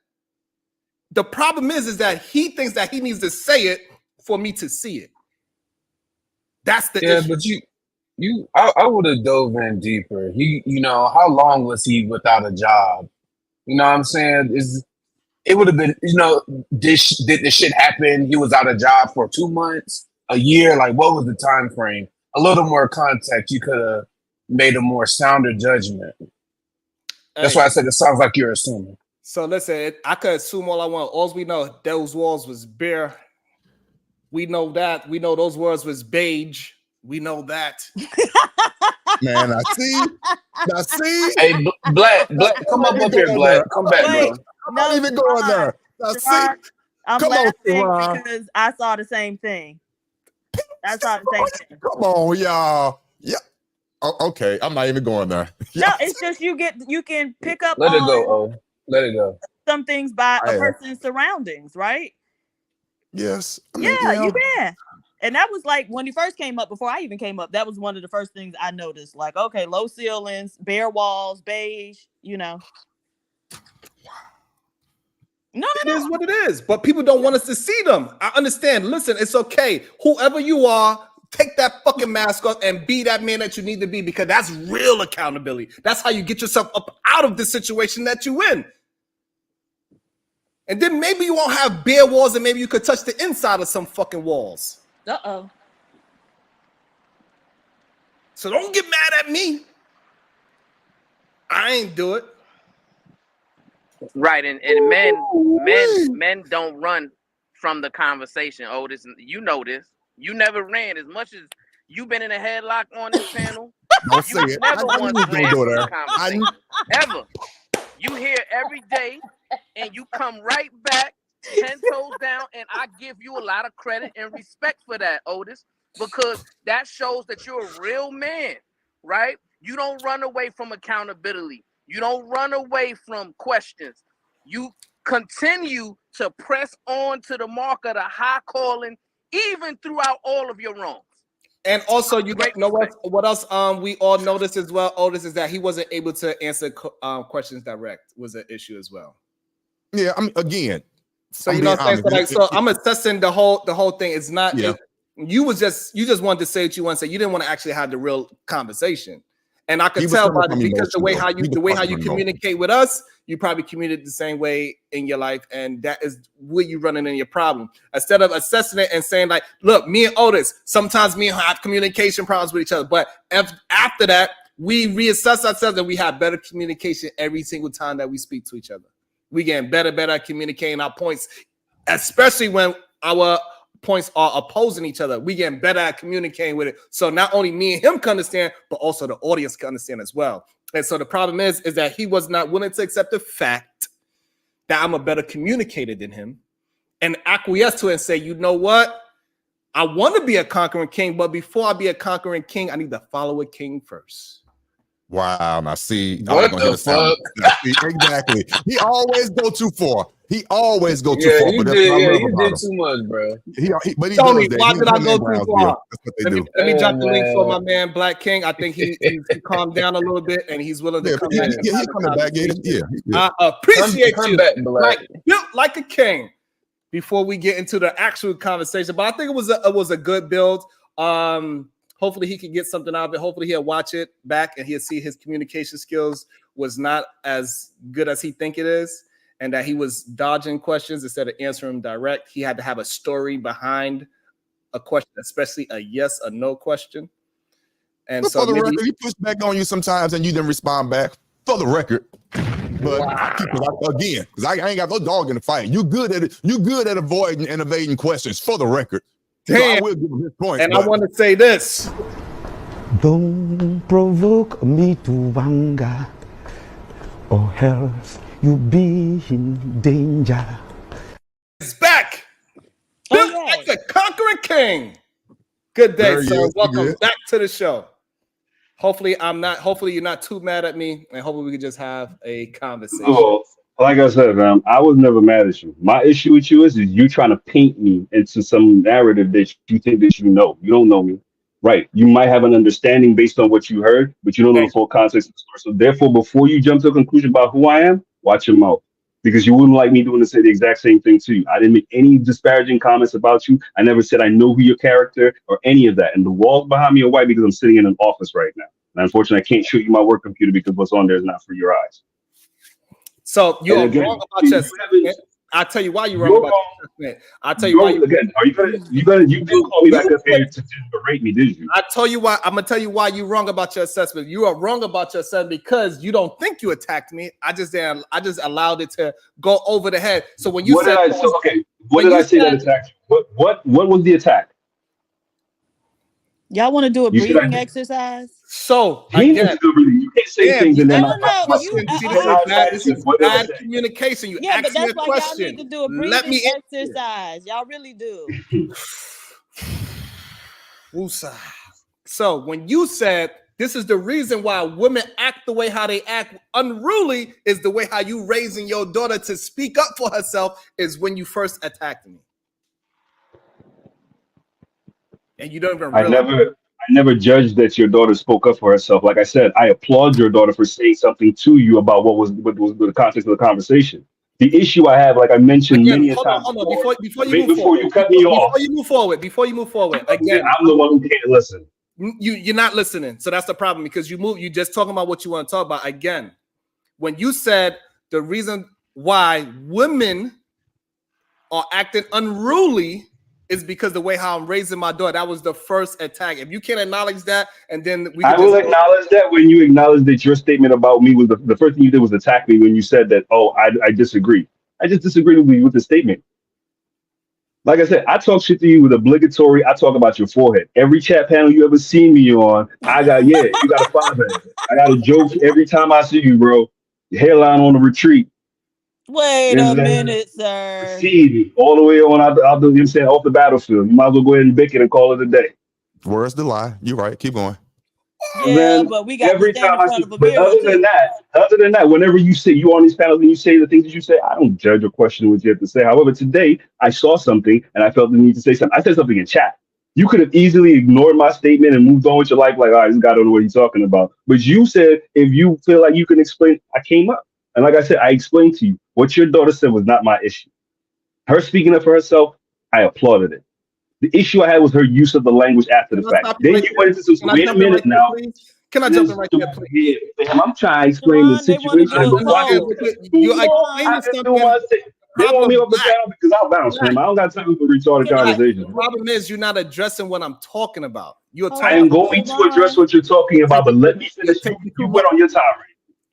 The problem is that he thinks that he needs to say it for me to see it. That's the issue. But I would have dove in deeper. How long was he without a job? You know what I'm saying? It would have been, did the shit happen? He was out of job for 2 months, a year? Like, what was the time frame? A little more context, you could have made a more sounder judgment. That's why I said it sounds like you're assuming. So listen, I could assume all I want. All we know, those walls was bare. We know that. We know those words was beige. We know that. Man, I see. Hey, Black, come up here, Black. Come back, bro. I'm not even going there. I'm laughing because I saw the same thing. I saw the same thing. Come on, y'all. Yeah. Oh, okay, I'm not even going there. No, it's just you can pick up. Let it go. Let it go. Some things by a person's surroundings, right? Yes. You can. And that was like when he first came up, before I even came up, that was one of the first things I noticed. Like, okay, low ceilings, bare walls, beige, No. It is what it is. But people don't want us to see them. I understand. Listen, it's okay. Whoever you are, take that fucking mask off and be that man that you need to be, because that's real accountability. That's how you get yourself up out of the situation that you in. And then maybe you won't have bare walls and maybe you could touch the inside of some fucking walls. Uh-oh. So don't get mad at me. I ain't do it. Right, and men don't run from the conversation. Oh, you know this. You never ran. As much as you've been in a headlock on this panel, don't say it. Never once ran from the I conversation. Ever. You hear every day, and you come right back 10 toes down, and I give you a lot of credit and respect for that, Otis, because that shows that you're a real man, right? You don't run away from accountability. You don't run away from questions. You continue to press on to the mark of the high calling, even throughout all of your wrongs. And also, you know what else we all noticed as well, Otis, is that he wasn't able to answer questions direct was an issue as well. Yeah, I mean, again. So you know what I'm saying? So I'm assessing the whole thing. It's not you just wanted to say what you want to say. You didn't want to actually have the real conversation. And I could tell by because the way how you communicate with us, you probably communicate the same way in your life, and that is where you running in your problem. Instead of assessing it and saying like, look, me and Otis, sometimes me and her have communication problems with each other, but after that, we reassess ourselves and we have better communication every single time that we speak to each other. We getting better at communicating our points, especially when our points are opposing each other. We getting better at communicating with it. So not only me and him can understand, but also the audience can understand as well. And so the problem is that he was not willing to accept the fact that I'm a better communicator than him and acquiesce to it and say, you know what? I want to be a conquering king, but before I be a conquering king, I need to follow a king first. Wow, now see. What the fuck? Exactly. He always go too far. He always go too far. You did too much, bro. But he Tony, does that. why did I go too far? That's what they do. Let me drop the link for my man, Black King. I think he calmed down a little bit and he's willing to come back. Yeah, he's coming back. I appreciate you. Back, Black. Built like a king. Before we get into the actual conversation, but I think it was a good build. Hopefully he can get something out of it. Hopefully he'll watch it back and he'll see his communication skills was not as good as he think it is, and that he was dodging questions instead of answering them direct. He had to have a story behind a question, especially a yes or no question. And But so for the maybe record, he push back on you sometimes and you didn't respond back. For the record. But I keep it again, because I ain't got no dog in the fight. You good at it. You good at avoiding and evading questions, for the record. damn. So I will give him his point. And I want to say this. Don't provoke me to anger, or else you be in danger. It's back. Oh, Built yeah. like the conquering king. Good day, There he sir. is. Welcome Good. back to the show. Hopefully you're not too mad at me, and hopefully we can just have a conversation. Well, like I said, I was never mad at you. My issue with you is you trying to paint me into some narrative that you think that you know. You don't know me. Right. You might have an understanding based on what you heard, but you don't know the full context of the story. So therefore, before you jump to a conclusion about who I am, watch your mouth. Because you wouldn't like me doing the exact same thing to you. I didn't make any disparaging comments about you. I never said I know who your character or any of that. And the walls behind me are white because I'm sitting in an office right now. And unfortunately, I can't show you my work computer because what's on there is not for your eyes. So you And are again, wrong about your assessment. I'll tell you why you're wrong You're about wrong. your assessment. I'll tell you why you again. Are you didn't call me back up here to berate me, did you? I tell you why. I'm gonna tell you why you're wrong about your assessment. You are wrong about your assessment because you don't think you attacked me. I just allowed it to go over the head. So when you What said, did I so okay? What did I say that attacked you? What was the attack? Y'all want to do a You said breathing I exercise? So he needs again, to do breathing. You can't say damn, things you and then No, not no, question. See, this is what did I bad say? communication. You Yeah, but asked me that's a why y'all question. need to do a Let breathing me answer. exercise. Y'all really do. Woosah. So when you said this is the reason why women act the way how they act unruly is the way how you raising your daughter to speak up for herself is when you first attacked me. And you don't even I never judged that your daughter spoke up for herself. Like I said, I applaud your daughter for saying something to you about what was the context of the conversation. The issue I have, like I mentioned again, many a hold time on. before, Before you move forward. you cut me off, Before you move forward, again, I'm the one who can't listen. you're not listening. So that's the problem because you just talking about what you want to talk about. Again, when you said the reason why women are acting unruly is because the way how I'm raising my daughter. That was the first attack. If you can't acknowledge that, and then we can I will just acknowledge that when you acknowledge that your statement about me was the first thing you did was attack me when you said that, oh, I disagree. I just disagreed with you with the statement. Like I said, I talk shit to you with obligatory. I talk about your forehead. Every chat panel you ever seen me on, I got, you got a 5 head. I got a joke every time I see you, bro. Your hairline on the retreat. Wait a minute, sir. Proceed all the way on out the, you know what I'm saying, off the battlefield. You might as well go ahead and bick it and call it a day. Where's the lie? You're right. Keep going. Yeah, then but we got to every stand time in front of a but mirror too. other than that, whenever you say you on these panels and you say the things that you say, I don't judge or question what you have to say. However, today I saw something and I felt the need to say something. I said something in chat. You could have easily ignored my statement and moved on with your life, like, all right, this guy don't know what he's talking about. But you said if you feel like you can explain, I came up. And like I said, I explained to you what your daughter said was not my issue. Her speaking up for herself, I applauded it. The issue I had was her use of the language after the fact. Then you went into some, wait a minute now. Can I jump in right there, please? I'm trying to explain the Devon, they want to situation. do a poll. You're explaining something. They want me off the panel because I'll bounce, fam. I don't got time for retarded conversations. The problem is you're not addressing what I'm talking about. You're talking. I am going to address what you're talking about, but let me finish. You went on your time.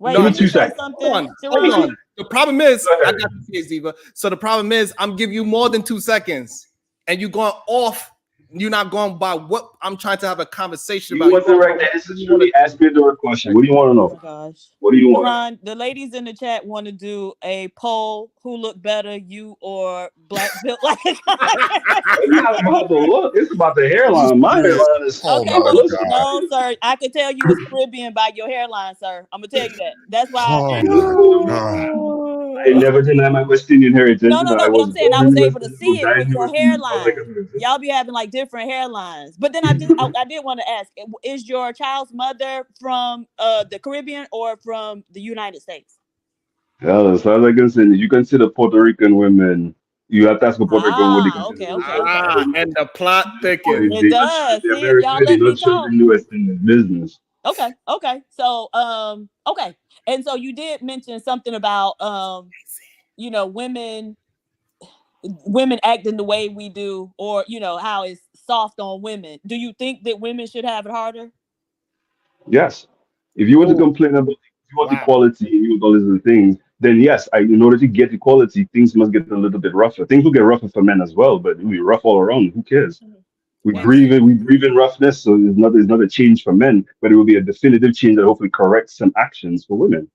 Wait, Give me 2 seconds. Hold on. The problem is, I got the case, Diva. So the problem is, I'm giving you more than 2 seconds, and you're going off. You're not going by what I'm trying to have a conversation about. You want direct answers? Truly ask me a direct question. What do you want to know? Oh my gosh. What do you want? Ron, the ladies in the chat want to do a poll. Who look better, you or Black built like a It's not about the look. It's about the hairline. My hairline is okay. Well, no, sir. I could tell you was Caribbean by your hairline, sir. I'm gonna tell you that. That's why I asked you. I never denied my West Indian heritage. No, but I'm saying I was able to see it with your hairline. Y'all be having like different hairlines. But then I did want to ask: is your child's mother from the Caribbean or from the United States? Hell, as far as I can say, you consider Puerto Rican women You have to ask a Puerto Rican what they consider Okay. And the plot thickens. It does. They're See, very y'all clearly let me not showing talk. U.S. in the business. Okay. So, okay. And so you did mention something about, women acting the way we do, or how it's soft on women. Do you think that women should have it harder? Yes. If you want to Oh, complain about, if you want wow. equality and you want all these other things, then yes, in order to get equality, things must get a little bit rougher. Things will get rougher for men as well, but it'll be rough all around. Who cares? We Wow. breathe in roughness, so there's not a change for men, but it will be a definitive change that hopefully corrects some actions for women.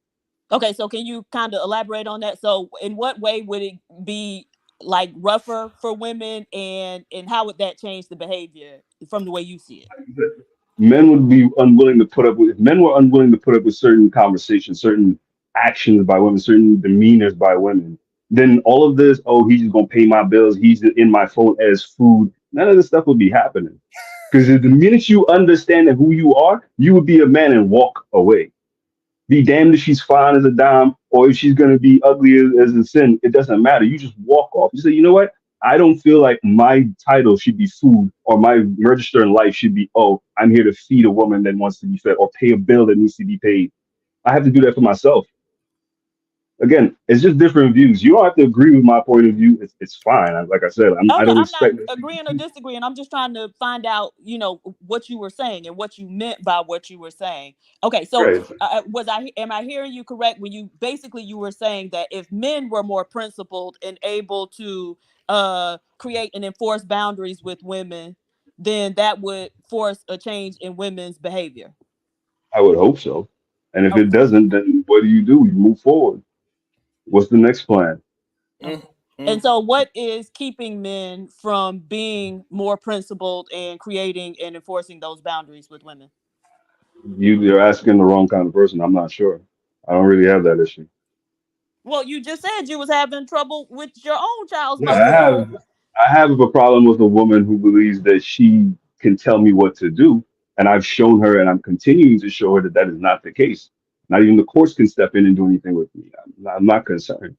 Okay, so can you kind of elaborate on that? So in what way would it be like rougher for women, and how would that change the behavior from the way you see it? Men would be unwilling to put up with, if men were unwilling to put up with certain conversations, certain actions by women, certain demeanors by women, then all of this, oh, he's just gonna pay my bills, he's in my phone as food, none of this stuff would be happening. Because the minute you understand who you are, you would be a man and walk away. Be damned if she's fine as a dime or if she's gonna be ugly as a sin. It doesn't matter. You just walk off. You say, you know what? I don't feel like my title should be food or my register in life should be, oh, I'm here to feed a woman that wants to be fed or pay a bill that needs to be paid. I have to do that for myself. Again, it's just different views. You don't have to agree with my point of view. It's fine. Like I said, Oh I no, don't I'm not expect agreeing or disagreeing. I'm just trying to find out, what you were saying and what you meant by what you were saying. Okay, so right. am I hearing you correct when you were saying that if men were more principled and able to create and enforce boundaries with women, then that would force a change in women's behavior? I would hope so. And if it Okay. doesn't, then what do? You move forward. What's the next plan? Mm, And mm. so what is keeping men from being more principled and creating and enforcing those boundaries with women? You're asking the wrong kind of person. I'm not sure. I don't really have that issue. Well, you just said you was having trouble with your own child's Yeah, mother. So I have a problem with a woman who believes that she can tell me what to do, and I've shown her, and I'm continuing to show her that that is not the case. Not even the courts can step in and do anything with me. I'm not concerned.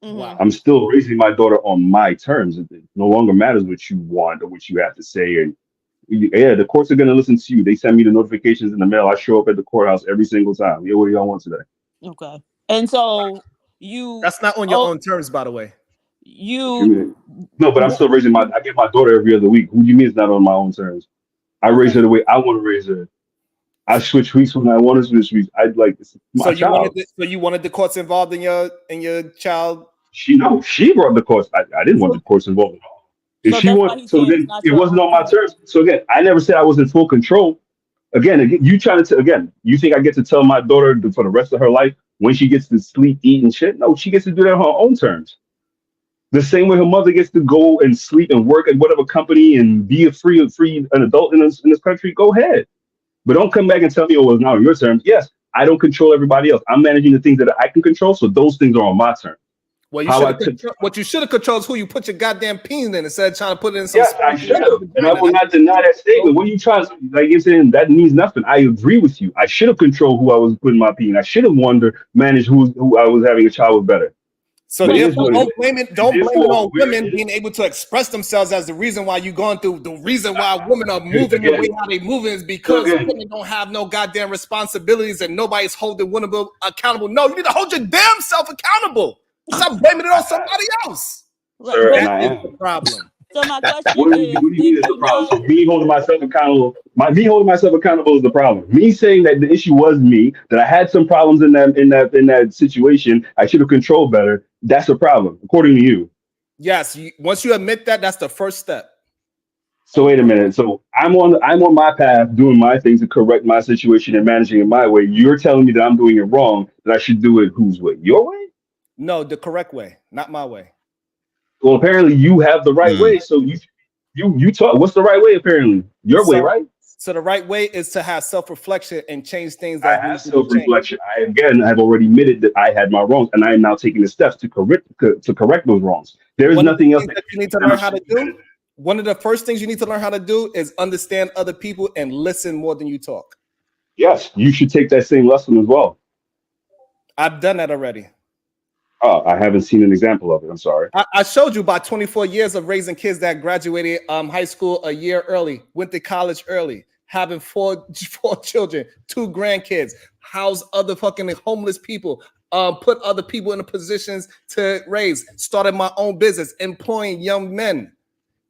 mhm. Wow. I'm still raising my daughter on my terms. It no longer matters what you want or what you have to say. And yeah, the courts are going to listen to you. They send me the notifications in the mail. I show up at the courthouse every single time. Yeah, what do y'all want today? Okay. And so you That's not on your oh own terms, by the way. What you you mean? No, but I'm still raising my. I get my daughter every other week. Who do you mean it's not on my own terms? I raise okay. her the way I want to raise her. I switch weeks when I want to switch weeks. I like it's So my child. you wanted the courts involved in your child. She brought the course. I didn't want the course involved at all. If So she that's why want, he's so saying it's then not it your wasn't own on my terms. terms. So again, I never said I was in full control. Again, you trying to again? You think I get to tell my daughter for the rest of her life when she gets to sleep, eat, and shit? No, she gets to do that on her own terms. The same way her mother gets to go and sleep and work at whatever company and be a free an adult in this country. Go ahead. But don't come back and tell me, oh, well, it's not on your terms. Yes, I don't control everybody else. I'm managing the things that I can control, so those things are on my terms. Well, you How should I have could, what you should have controlled is who you put your goddamn penis in instead of trying to put it in some yes, I small should baby's have, and I vagina. will not deny that statement. What are you trying to like? You're saying that means nothing. I agree with you. I should have controlled who I was putting my penis. I should have wondered, managed who I was having a child with better. So But it is therefore, what it is. And don't blame it therefore, on women being able to express themselves as the reason why you're going through. The reason why women are moving the way again, how they moving is so because again, women don't have no goddamn responsibilities and nobody's holding women accountable. No, you need to hold your damn self accountable. Stop blaming it on somebody else. Right. sir, and But That I is am. the problem. so my question is, What do you did mean is the you problem? not So me holding myself accountable, me holding myself accountable is the problem. Me saying that the issue was me, that I had some problems in that situation, I should have controlled better. That's the problem, according to you. Yes, once you admit that, that's the first step. So wait a minute. So I'm on my path doing my thing to correct my situation and managing it my way. You're telling me that I'm doing it wrong, that I should do it whose way? Your way? No, the correct way, not my way. Well, apparently you have the right Mm. way. So you talk. What's the right way? Apparently your way, So, right? so the right way is to have self-reflection and change things I that have need to be changed. self-reflection. I have already admitted that I had my wrongs, and I am now taking the steps to correct those wrongs. There is One of the nothing else things that that you can need be to done or learn how should to be do, done. one of the first things you need to learn how to do is understand other people and listen more than you talk. Yes, you should take that same lesson as well. I've done that already. Oh, I haven't seen an example of it. I'm sorry. I showed you about 24 years of raising kids that graduated high school a year early, went to college early, having four children, 2 grandkids, house other fucking homeless people, put other people in the positions to raise, started my own business, employing young men.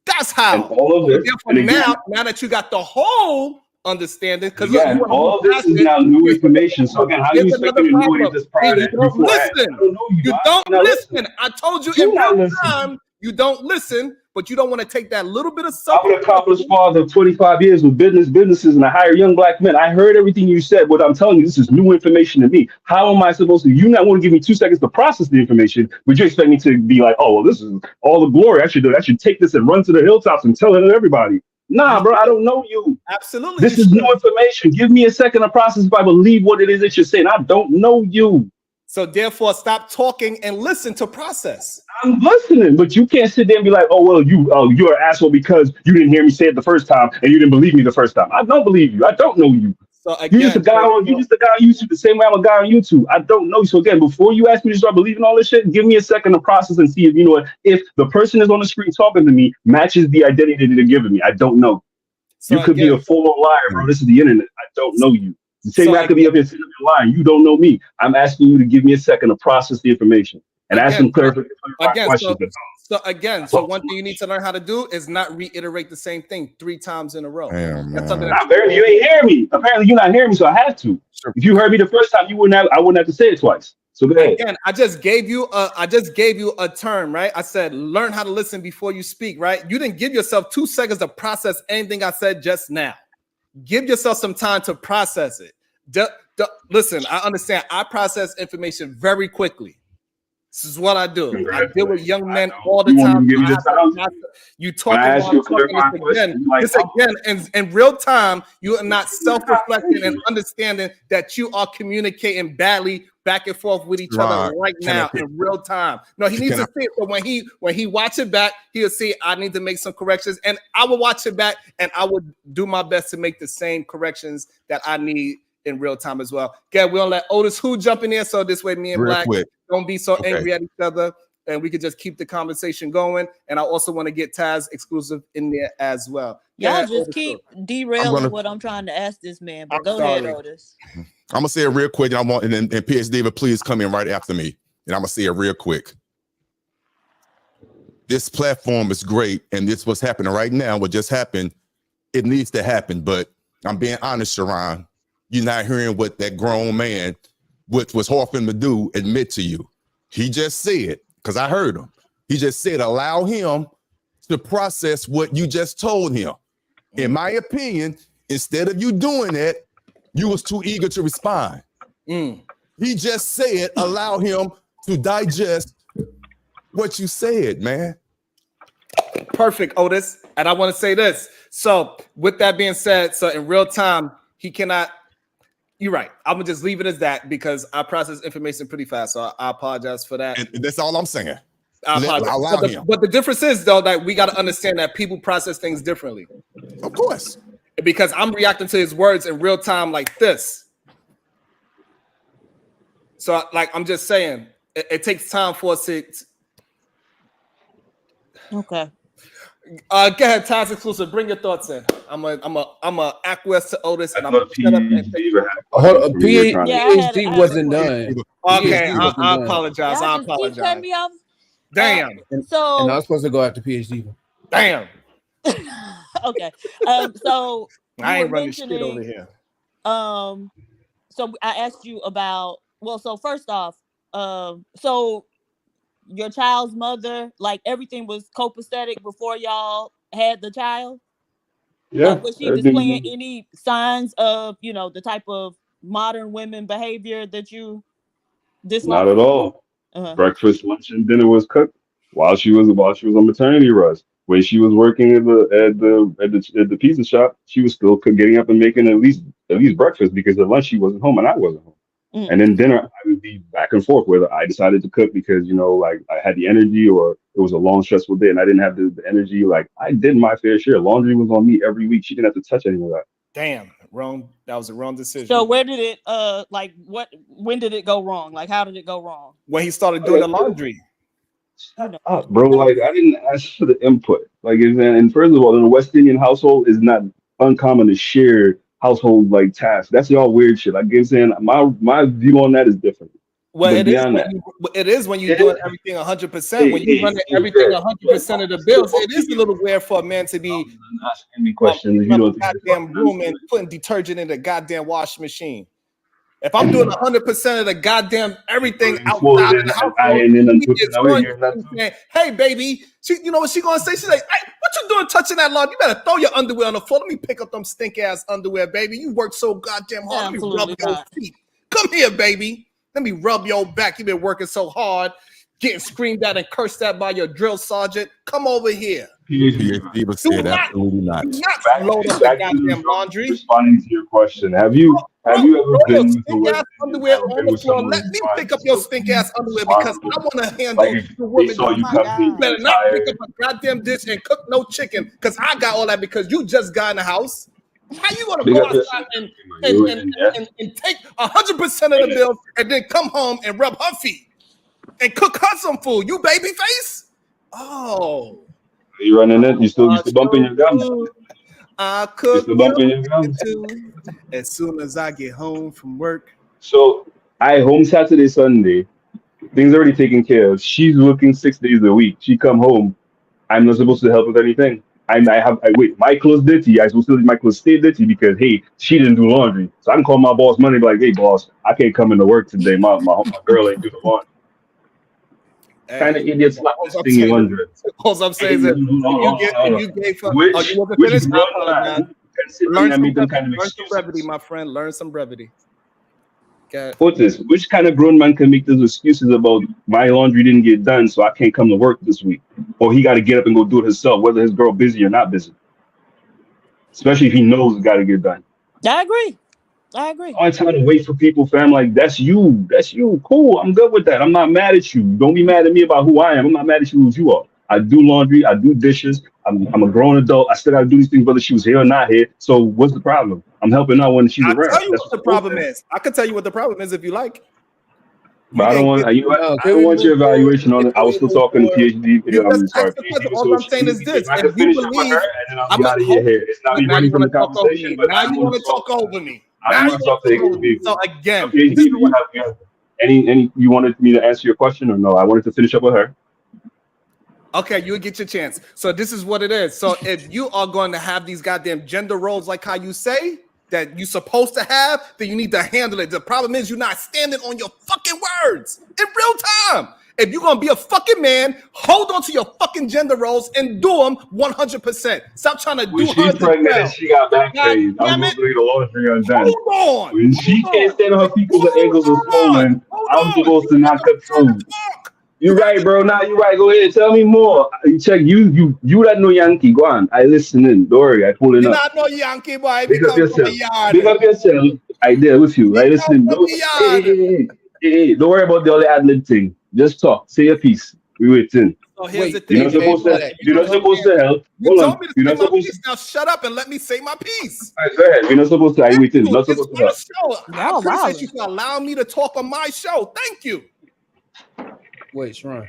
That's how. And all of this, and again, now that you got the whole understanding, because again, all of this is now new information. So again, how do you expect me to know it just prior to you don't listen. I don't know you. You don't listen. I told you in real time. You don't listen, but you don't want to take that little bit of stuff. I'm an accomplished father of 25 years with businesses, and I hire young black men. I heard everything you said, but I'm telling you, this is new information to me. How am I supposed to? You not want to give me 2 seconds to process the information, but you expect me to be like, oh, well, this is all the glory. I should take this and run to the hilltops and tell it to everybody. Nah, bro, I don't know you. Absolutely. This is new information. Give me a second to process if I believe what it is that you're saying. I don't know you. So therefore, stop talking and listen to process. I'm listening, but you can't sit there and be like, "Oh well, you're an asshole because you didn't hear me say it the first time and you didn't believe me the first time." I don't believe you. I don't know you. So again, you're just a guy on YouTube, the same way I'm a guy on YouTube. I don't know you. So again, before you ask me to start believing all this shit, give me a second to process and see if you know what. If the person is on the screen talking to me matches the identity that they're giving me, I don't know. So you could be a full-on liar, bro. This is the internet. I don't know you. The same way I could be up here sitting up lying. You don't know me. I'm asking you to give me a second to process the information and ask some clarifying questions. So one thing you need to learn how to do is not reiterate the same thing 3 times in a row. Apparently you ain't hear me. Apparently you're not hearing me, so I have to. Sure. If you heard me the first time, I wouldn't have to say it twice. So go ahead. Again, I just gave you a term, right? I said learn how to listen before you speak, right? You didn't give yourself 2 seconds to process anything I said just now. Give yourself some time to process it. Listen, I understand. I process information very quickly. This is what I do. I deal with young men all the time. You talk again in real time. You are not self-reflecting and understanding that you are communicating badly back and forth with each other right now in real time. No, he needs to see it. So when he watch it back, he'll see I need to make some corrections, and I will watch it back, and I would do my best to make the same corrections that I need in real time as well. Okay, we're gonna let Otis Who jump in here, so this way me and Black don't be so angry at each other, and we could just keep the conversation going. And I also want to get Taz exclusive in there as well. Y'all just keep derailing what I'm trying to ask this man. But go ahead, Otis. I'm gonna say it real quick, and and PhD Diva, please come in right after me, and I'm gonna say it real quick. This platform is great, and this what's happening right now. What just happened, it needs to happen. But I'm being honest, Sharon. You're not hearing what that grown man, what was hard for him to do, admit to you. He just said, because I heard him, he just said, allow him to process what you just told him. In my opinion, instead of you doing that, you was too eager to respond. He just said, allow him to digest what you said, man. Perfect, Otis. And I want to say this. So with that being said, so in real time, he cannot. You're right. I'm gonna just leave it as that because I process information pretty fast. So I apologize for that. And that's all I'm saying. But the difference is though that we got to understand that people process things differently. Of course. Because I'm reacting to his words in real time like this. So like I'm just saying, it takes time for us to. Okay. Go ahead, Taz exclusive. Bring your thoughts in. I'm a acquiesce to Otis, and I'm gonna shut up. PhD wasn't done. Okay, I apologize. I apologize. Keep cutting me off. Damn. And I was supposed to go after PhD. Damn. Okay. So I ain't running shit over here. So I asked you about. Well, so first off, so your child's mother, like everything was copacetic before y'all had the child? Yeah. Was she displaying any signs of, the type of modern women behavior that you dislike? Not at all. Breakfast, lunch, and dinner was cooked while she was on maternity rest. When she was working at the pizza shop, she was still getting up and making at least breakfast because at lunch she wasn't home and I wasn't home. And then dinner, I would be back and forth whether I decided to cook because, like I had the energy or it was a long, stressful day and I didn't have the energy. Like I did my fair share. Laundry was on me every week. She didn't have to touch any of that. Damn. Wrong. That was a wrong decision. So where did it when did it go wrong? Like how did it go wrong? When he started doing the laundry. Shut up, bro. Like I didn't ask for the input. Like and first of all, in a West Indian household, it's not uncommon to share household like tasks. That's y'all weird shit. Like you know what I'm saying, my view on that is different. Well, But it is beyond when that, it is when you're doing everything 100%. When you running everything 100% of the bills, it is a little weird for a man to be asking me questions if you don't think goddamn room and putting detergent in the goddamn washing machine. If I'm doing 100% of the goddamn everything outside of the household, saying, "Hey, baby," you know what she gonna say? She's like, "Hey, what you doing touching that lawn? You better throw your underwear on the floor. Let me pick up them stink ass underwear, baby. You work so goddamn hard. Let me rub your feet. Come here, baby. Let me rub your back. You've been working so hard, getting screamed at and cursed at by your drill sergeant. Come over here." PhD would say absolutely not. Do not load up the goddamn laundry. Responding to your question, have you ever been with a ass underwear on the floor? Let me pick up your stink ass underwear because I want to handle the women. You better not pick up a goddamn dish and cook no chicken because I got all that because you just got in the house. How you gonna go outside and take 100% of the bill and then come home and rub her feet and cook her some food? You baby face? Oh. You running it? You still bumping your gum? I cook bumping your gum too as soon as I get home from work. So I home Saturday, Sunday. Things already taken care of. She's working 6 days a week. She come home. I'm not supposed to help with anything. I wait, my clothes dirty. I supposed to let my clothes stay dirty because hey, she didn't do laundry. So I can call my boss Monday and be like, hey boss, I can't come into work today. My girl ain't do the laundry. Kind of idiots like this thing you wonder. All I'm saying is that you gave her learn some brevity, my friend. Learn some brevity. Otis, which kind of grown man can make those excuses about my laundry didn't get done, so I can't come to work this week, or he got to get up and go do it himself, whether his girl busy or not busy, especially if he knows it's got to get done. I agree. I'm trying to wait for people, fam. Like that's you. Cool. I'm good with that. I'm not mad at you. Don't be mad at me about who I am. I'm not mad at you who you are. I do laundry. I do dishes. I'm a grown adult. I still got to do these things whether she was here or not here. So what's the problem? I'm helping out when she's around. I'll tell you what the problem is. I can tell you what the problem is if you like. But I don't want your evaluation on it. I was still talking to PhD. I'm sorry. All I'm saying is this: if you believe, I'm out of your hair. It's not me running from the conversation. But now you want to talk over me. So again, any you wanted me to answer your question or no? I wanted to finish up with her. Okay, you'll get your chance. So this is what it is. So if you are going to have these goddamn gender roles like how you say that you're supposed to have, then you need to handle it. The problem is you're not standing on your fucking words in real time. If you're going to be a fucking man, hold on to your fucking gender roles and do them 100%. Stop trying to do she's pregnant and she got back pain. I'm going to do the laundry on that. Hold on. When she can't stand on her feet because her ankles are swollen, I'm supposed to not cut food. You're right, bro. Now you're right. Go ahead. Tell me more. Check you that know Yankee. Go on. I listening. Don't worry. I pull it up. You not know Yankee, boy. Pick up yourself. Pick up yourself. I there with you. I listen. Hey, don't worry about the other ad-lib thing. Just talk. Say your piece. We waiting. So here's the thing. You're not supposed to help. You told me to say my piece. Now shut up and let me say my piece. All right, go ahead. You're not supposed to. I waiting. Not supposed to help. I appreciate you for allowing me to talk on my show. Thank you. Wait, Sharon.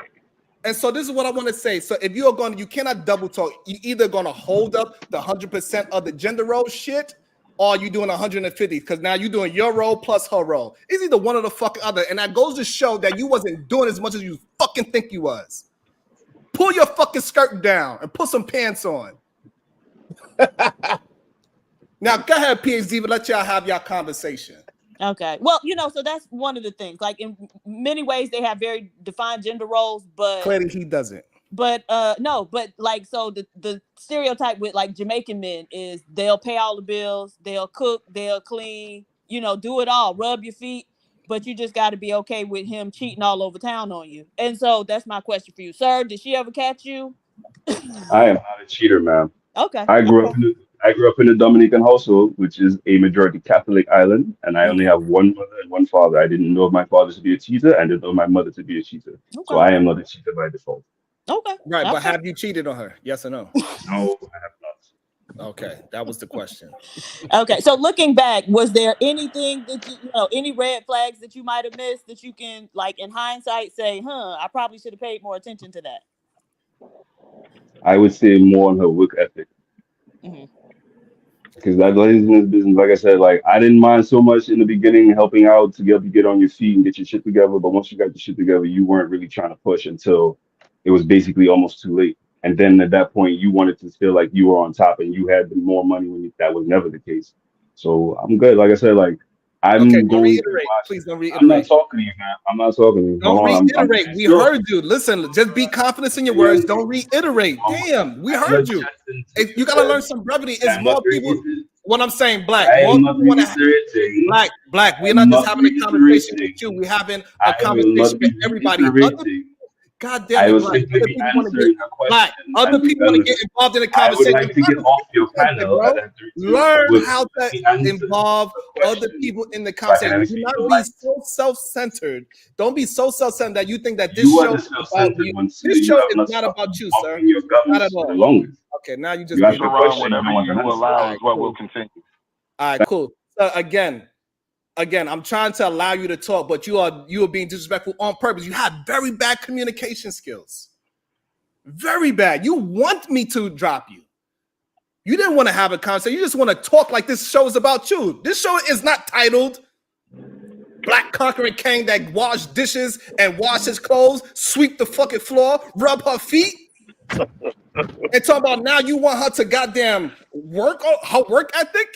And so this is what I want to say. So if you're going to, you cannot double talk. You either going to hold up the 100% of the gender role shit, or you doing 150 because now you're doing your role plus her role. It's either one or the fucking other. And that goes to show that you wasn't doing as much as you fucking think you was. Pull your fucking skirt down and put some pants on. Now go ahead, PhD, but let y'all have y'all conversation. Okay. Well, so that's one of the things. Like in many ways, they have very defined gender roles, but clearly he doesn't. But no, but like so the stereotype with like Jamaican men is they'll pay all the bills, they'll cook, they'll clean, do it all, rub your feet, but you just got to be okay with him cheating all over town on you. And so that's my question for you, sir. Did she ever catch you? I am not a cheater, ma'am. Okay. I grew up in a Dominican household, which is a majority Catholic island, and I only have one mother and one father. I didn't know my father to be a cheater, and I didn't know my mother to be a cheater. Okay. So I am not a cheater by default. Okay. Right, but have you cheated on her? Yes or no? No, I have not. Okay, that was the question. Okay, so looking back, was there anything that you know, any red flags that you might have missed that you can, like, in hindsight, say, I probably should have paid more attention to that? I would say more on her work ethic. Mm-hmm. Because that laziness business, like I said, like I didn't mind so much in the beginning helping out to get on your feet and get your shit together. But once you got your shit together, you weren't really trying to push until it was basically almost too late. And then at that point, you wanted to feel like you were on top and you had more money when that was never the case. So I'm good. Like I said, like Okay, I'm don't going to reiterate. watch Please it. don't I'm not reiterate. talking to you, man. I'm not talking to you. Don't Hold on. I'm reiterate. We heard you. Listen, just be confident in your words. Don't reiterate. Damn, we heard you. You gotta learn some brevity. It's more people. What I'm saying, Black. I More am not people want to. reiterating. Black. We're I'm not just not having a conversation with reiterating. you. We're having I a will conversation not be with everybody. reiterating. God damn I it, will Black. simply Other be people want to get answering a Black. question. Other people want to get involved in the I would conversation. like to get off your panel Bro. at that 3-2. Learn how to Simply answer involve the other question people in the so I can conversation. actually Do not feel be like so self-centered. Don't be so self-centered that you think that this you are show the is about self-centered you. one. This You show have is not not stopped about you, sir. bumping your Not at gums for the all. longest. Okay, now you just You ask being a wrong. question, you want an answer. All right, cool. All right, cool. So again, I'm trying to allow you to talk, but you are being disrespectful on purpose. You have very bad communication skills. Very bad. You want me to drop you. You didn't want to have a conversation. You just want to talk like this show is about you. This show is not titled Black Conquering King that washed dishes and wash his clothes, sweep the fucking floor, rub her feet, and talk about now you want her to goddamn work on her work ethic.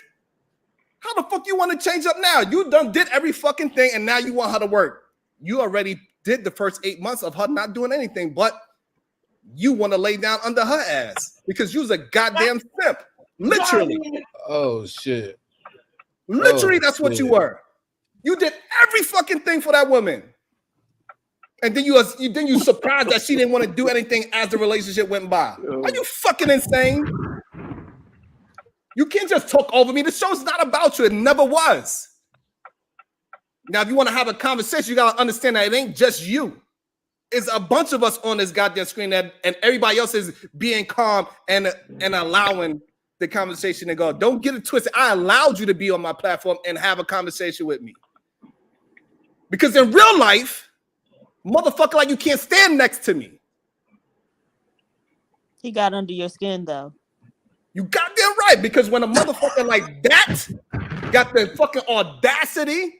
How the fuck you want to change up now? You did every fucking thing, and now you want her to work. You already did the first 8 months of her not doing anything, but you want to lay down under her ass because you was a goddamn simp. Literally. Oh shit. Literally, that's what you were. You did every fucking thing for that woman. And then you surprised that she didn't want to do anything as the relationship went by. Are you fucking insane? You can't just talk over me. The show's not about you. It never was. Now, if you want to have a conversation, you got to understand that it ain't just you. It's a bunch of us on this goddamn screen, and everybody else is being calm and allowing the conversation to go. Don't get it twisted. I allowed you to be on my platform and have a conversation with me. Because in real life, motherfucker, like you can't stand next to me. He got under your skin, though. You goddamn right, because when a motherfucker like that got the fucking audacity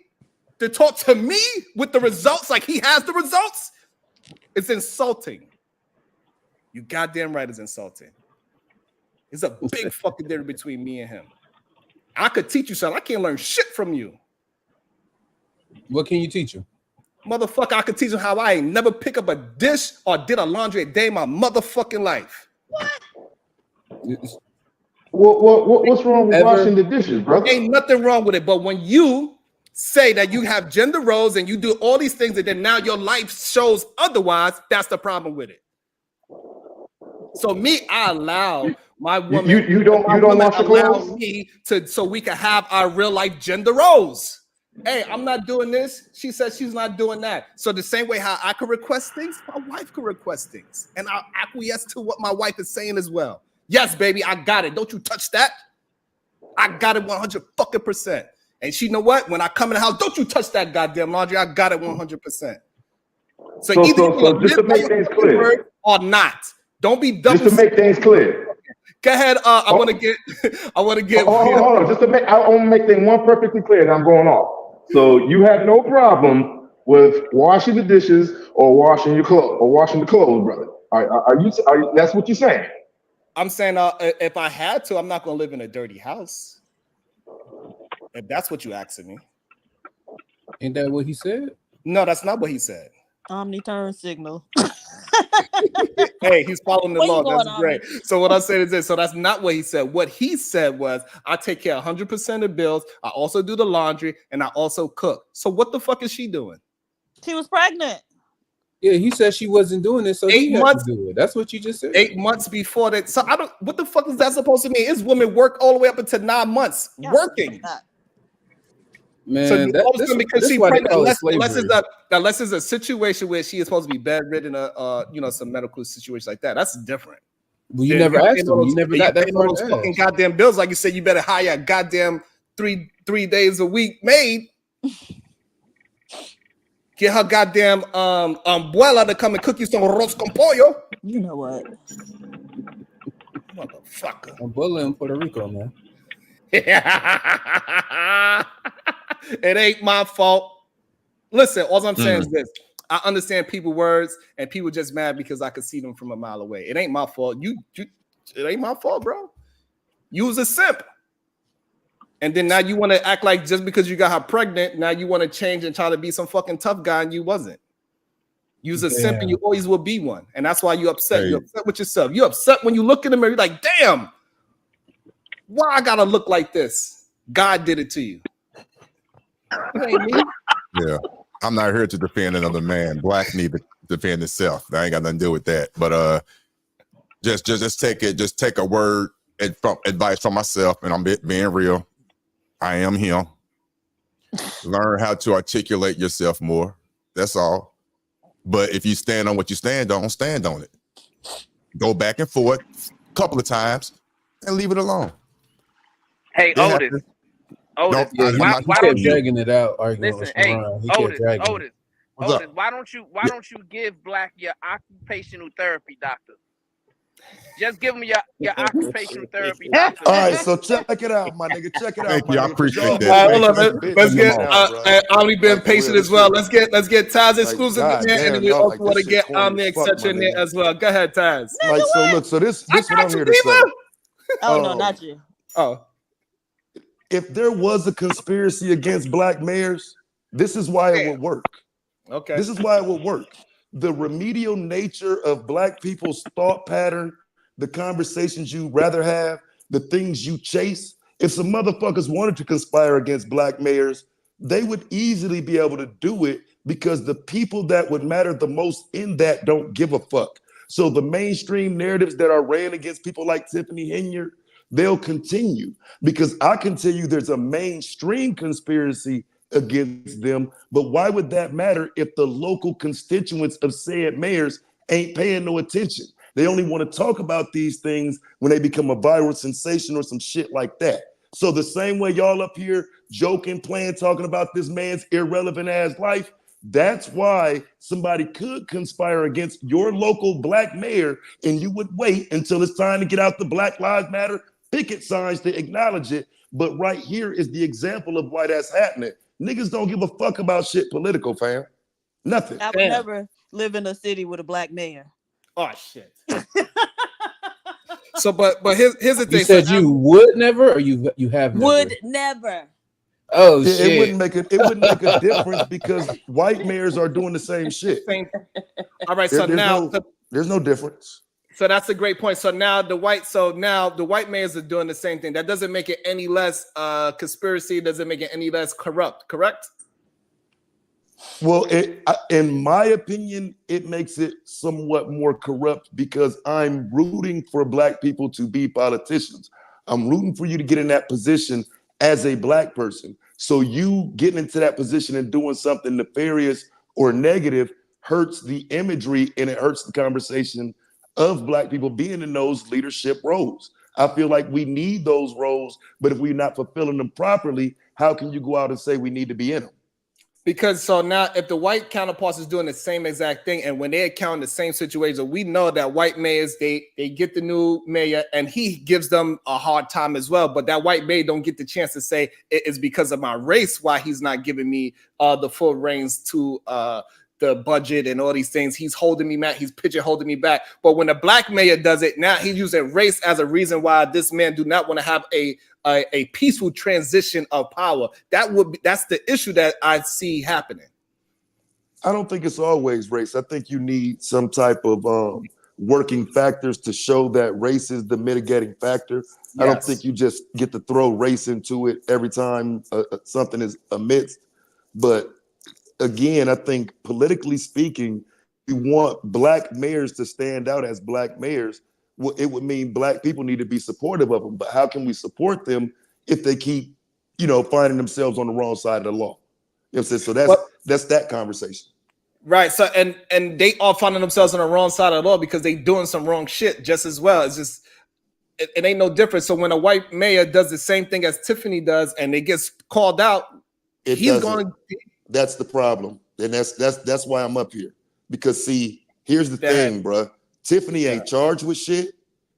to talk to me with the results, like he has the results, it's insulting. You goddamn right, it's insulting. There's a big fucking difference between me and him. I could teach you something. I can't learn shit from you. What can you teach him? Motherfucker, I could teach him how I ain't never pick up a dish or did a laundry a day in my motherfucking life. What's wrong with washing the dishes, brother? Ain't nothing wrong with it. But when you say that you have gender roles and you do all these things and then now your life shows otherwise, that's the problem with it. So me, I allow my woman. You don't wash your clothes? Me to so we can have our real life gender roles. Hey, I'm not doing this. She says she's not doing that. So the same way how I can request things, my wife can request things, and I'll acquiesce to what my wife is saying as well. Yes, baby, I got it. Don't you touch that. I got it 100%. And she know what? When I come in the house, don't you touch that goddamn laundry. I got it 100%. So either so just to make things clear, or not. Don't be double. Just to make things clear. Go ahead. I want to get. Hold on. Just to make. I want to make things one perfectly clear. And I'm going off. So you have no problem with washing the dishes or washing your clothes or washing the clothes, brother. Are you? That's what you're saying? I'm saying if I had to, I'm not going to live in a dirty house. If that's what you asking me. Ain't that what he said? No, that's not what he said. Omni turn signal. Hey, he's following the law. That's going, great. So what I'm saying is this. So that's not what he said. What he said was, I take care of 100% of bills. I also do the laundry and I also cook. So what the fuck is she doing? She was pregnant. Yeah, he said she wasn't doing it, so 8 months to do it. That's what you just said. 8 months before that. So I don't. What the fuck is that supposed to mean? Is women work all the way up until 9 months working? Man, so because she's pregnant, unless it's a situation where she is supposed to be bedridden, some medical situation like that. That's different. Well, you never asked them. You never got that far those to fucking ask. goddamn bills. Like you said, you better hire a goddamn three days a week maid. Get her goddamn abuela to come and cook you some arroz con pollo. You know what? Motherfucker. Abuela in Puerto Rico, man. It ain't my fault. Listen, all I'm saying is this. I understand people's words, and people just mad because I could see them from a mile away. It ain't my fault. It ain't my fault, bro. You was a simp. And then now you want to act like just because you got her pregnant, now you want to change and try to be some fucking tough guy, and you wasn't. You was a simp, and you always will be one. And that's why you upset. You're upset with yourself. You're upset when you look in the mirror, you're like, damn, why I gotta look like this? God did it to you. It ain't me. Yeah. I'm not here to defend another man. Black need to defend itself. I ain't got nothing to do with that. But just take a word from advice from myself, and I'm being real. I am him. Learn how to articulate yourself more. That's all. But if you stand on what you stand on it. Go back and forth a couple of times and leave it alone. Hey, Otis. Otis, why don't you dragging it out? Listen, hey, Otis, why don't you give Black your occupational therapy doctor? Just give him your occupational therapy doctor. All right, so check it out, my nigga. Check it out. Thank you. I appreciate All that. right, hold on. Let's get Omni been patient as well. Let's get Taz exclusive in there, and then we also want to get Omni etc. in there as well. Go ahead, Taz. Like, so look, so this what I'm here to say. Oh no, not you. Oh. If there was a conspiracy against Black mayors, this is why it would work. Okay. This is why it would work. The remedial nature of Black people's thought pattern, the conversations you rather have, the things you chase. If some motherfuckers wanted to conspire against Black mayors, they would easily be able to do it because the people that would matter the most in that don't give a fuck. So the mainstream narratives that are ran against people like Tiffany Henyard, they'll continue because I can tell you there's a mainstream conspiracy against them, but why would that matter if the local constituents of said mayors ain't paying no attention? They only want to talk about these things when they become a viral sensation or some shit like that. So the same way y'all up here joking, playing, talking about this man's irrelevant ass life, that's why somebody could conspire against your local Black mayor and you would wait until it's time to get out the Black Lives Matter picket signs to acknowledge it. But right here is the example of why that's happening. Niggas don't give a fuck about shit political, fam. Nothing. I would never live in a city with a Black mayor. Oh shit. So, but here's the thing. You said you would never, or you have never? Would never. Oh shit! It wouldn't make a difference because white mayors are doing the same shit. All right, so there's no difference. So that's a great point. So now the white mayors are doing the same thing. That doesn't make it any less conspiracy. Doesn't make it any less corrupt. Correct? Well, in my opinion, it makes it somewhat more corrupt because I'm rooting for Black people to be politicians. I'm rooting for you to get in that position as a Black person. So you getting into that position and doing something nefarious or negative hurts the imagery and it hurts the conversation of Black people being in those leadership roles. I feel like we need those roles, but if we're not fulfilling them properly, how can you go out and say we need to be in them? Because so now if the white counterparts is doing the same exact thing, and when they account the same situation, we know that white mayors, they get the new mayor and he gives them a hard time as well. But that white mayor don't get the chance to say it is because of my race why he's not giving me the full reins to the budget and all these things. He's holding me back. He's holding me back. But when a Black mayor does it, now he's using race as a reason why this man do not want to have a peaceful transition of power. That's the issue that I see happening. I don't think it's always race. I think you need some type of working factors to show that race is the mitigating factor. Yes. I don't think you just get to throw race into it every time something is amidst. But again, I think politically speaking, you want Black mayors to stand out as Black mayors. Well, it would mean Black people need to be supportive of them. But how can we support them if they keep, finding themselves on the wrong side of the law? You know what I'm saying? So that's that conversation. Right. So and they all finding themselves on the wrong side of the law because they doing some wrong shit just as well. It's just it ain't no different. So when a white mayor does the same thing as Tiffany does and it gets called out, he's going to. That's the problem, and that's why I'm up here. Because see, here's the thing, bruh. Tiffany ain't charged with shit.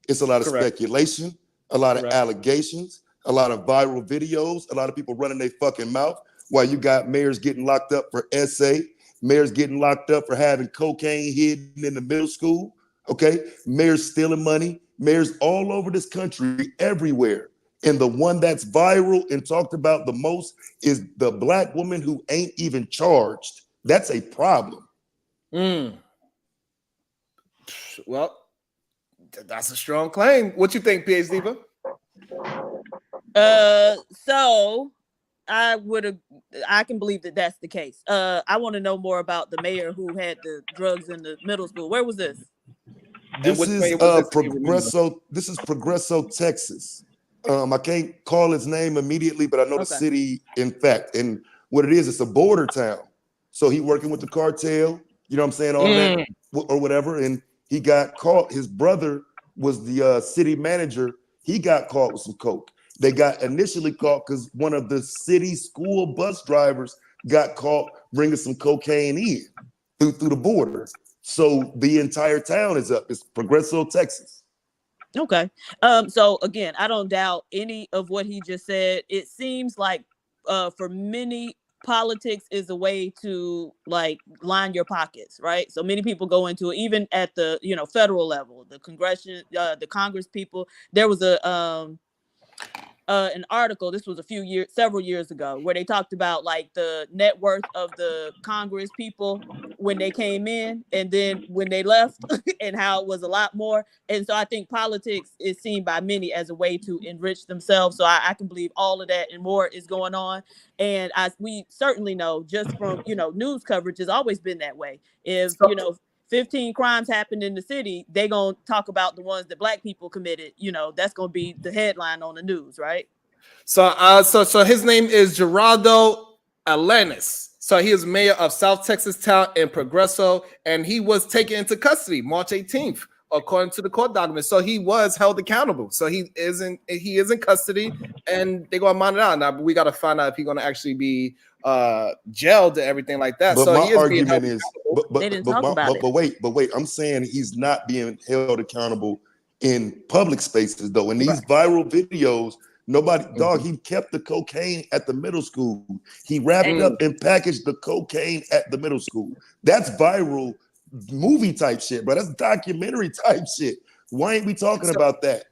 It's a lot of speculation, a lot of allegations, a lot of viral videos, a lot of people running their fucking mouth. While you got mayors getting locked up for SA, mayors getting locked up for having cocaine hidden in the middle school. Okay, mayors stealing money, mayors all over this country, everywhere. And the one that's viral and talked about the most is the black woman who ain't even charged. That's a problem. Well, that's a strong claim. What you think, PhD Diva? So I can believe that that's the case. I want to know more about the mayor who had the drugs in the middle school. Where was this? This is Progresso. This is Progresso, Texas. I can't call his name immediately, but I know the city, in fact. And what it is, it's a border town. So he working with the cartel, you know what I'm saying, all that or whatever. And he got caught. His brother was the city manager. He got caught with some coke. They got initially caught because one of the city school bus drivers got caught bringing some cocaine in through the border. So the entire town is up. It's Progresso, Texas. Okay. So again, I don't doubt any of what he just said. It seems like for many, politics is a way to like line your pockets, right? So many people go into it, even at the federal level, the the Congress people. There was an article, this was several years ago, where they talked about like the net worth of the Congress people when they came in and then when they left and how it was a lot more. And so I think politics is seen by many as a way to enrich themselves. So I can believe all of that and more is going on. And we certainly know just from, news coverage has always been that way. If, 15 crimes happened in the city, they gonna talk about the ones that black people committed. That's gonna be the headline on the news, right? So his name is Geraldo Alanis. So he is mayor of South Texas town in Progresso, and he was taken into custody March 18th, according to the court documents. So he was held accountable. So he is in custody, and they're gonna monitor out now. But we got to find out if he's gonna actually be jailed and everything like that. But so my he is argument is, they didn't talk about it. But wait, I'm saying he's not being held accountable in public spaces though. In these viral videos, nobody, dog, he kept the cocaine at the middle school. He wrapped up and packaged the cocaine at the middle school. That's viral movie type shit, bro. That's documentary type shit. Why ain't we talking about that?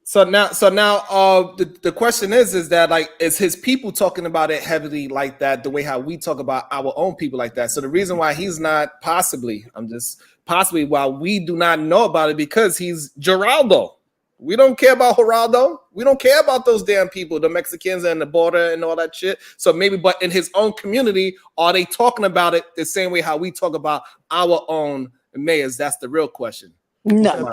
So now, the question is that like, is his people talking about it heavily like that, the way how we talk about our own people like that? So the reason why he's not possibly why we do not know about it because he's Geraldo. We don't care about Geraldo. We don't care about those damn people, the Mexicans and the border and all that shit. So maybe, but in his own community, are they talking about it the same way how we talk about our own mayors? That's the real question. No,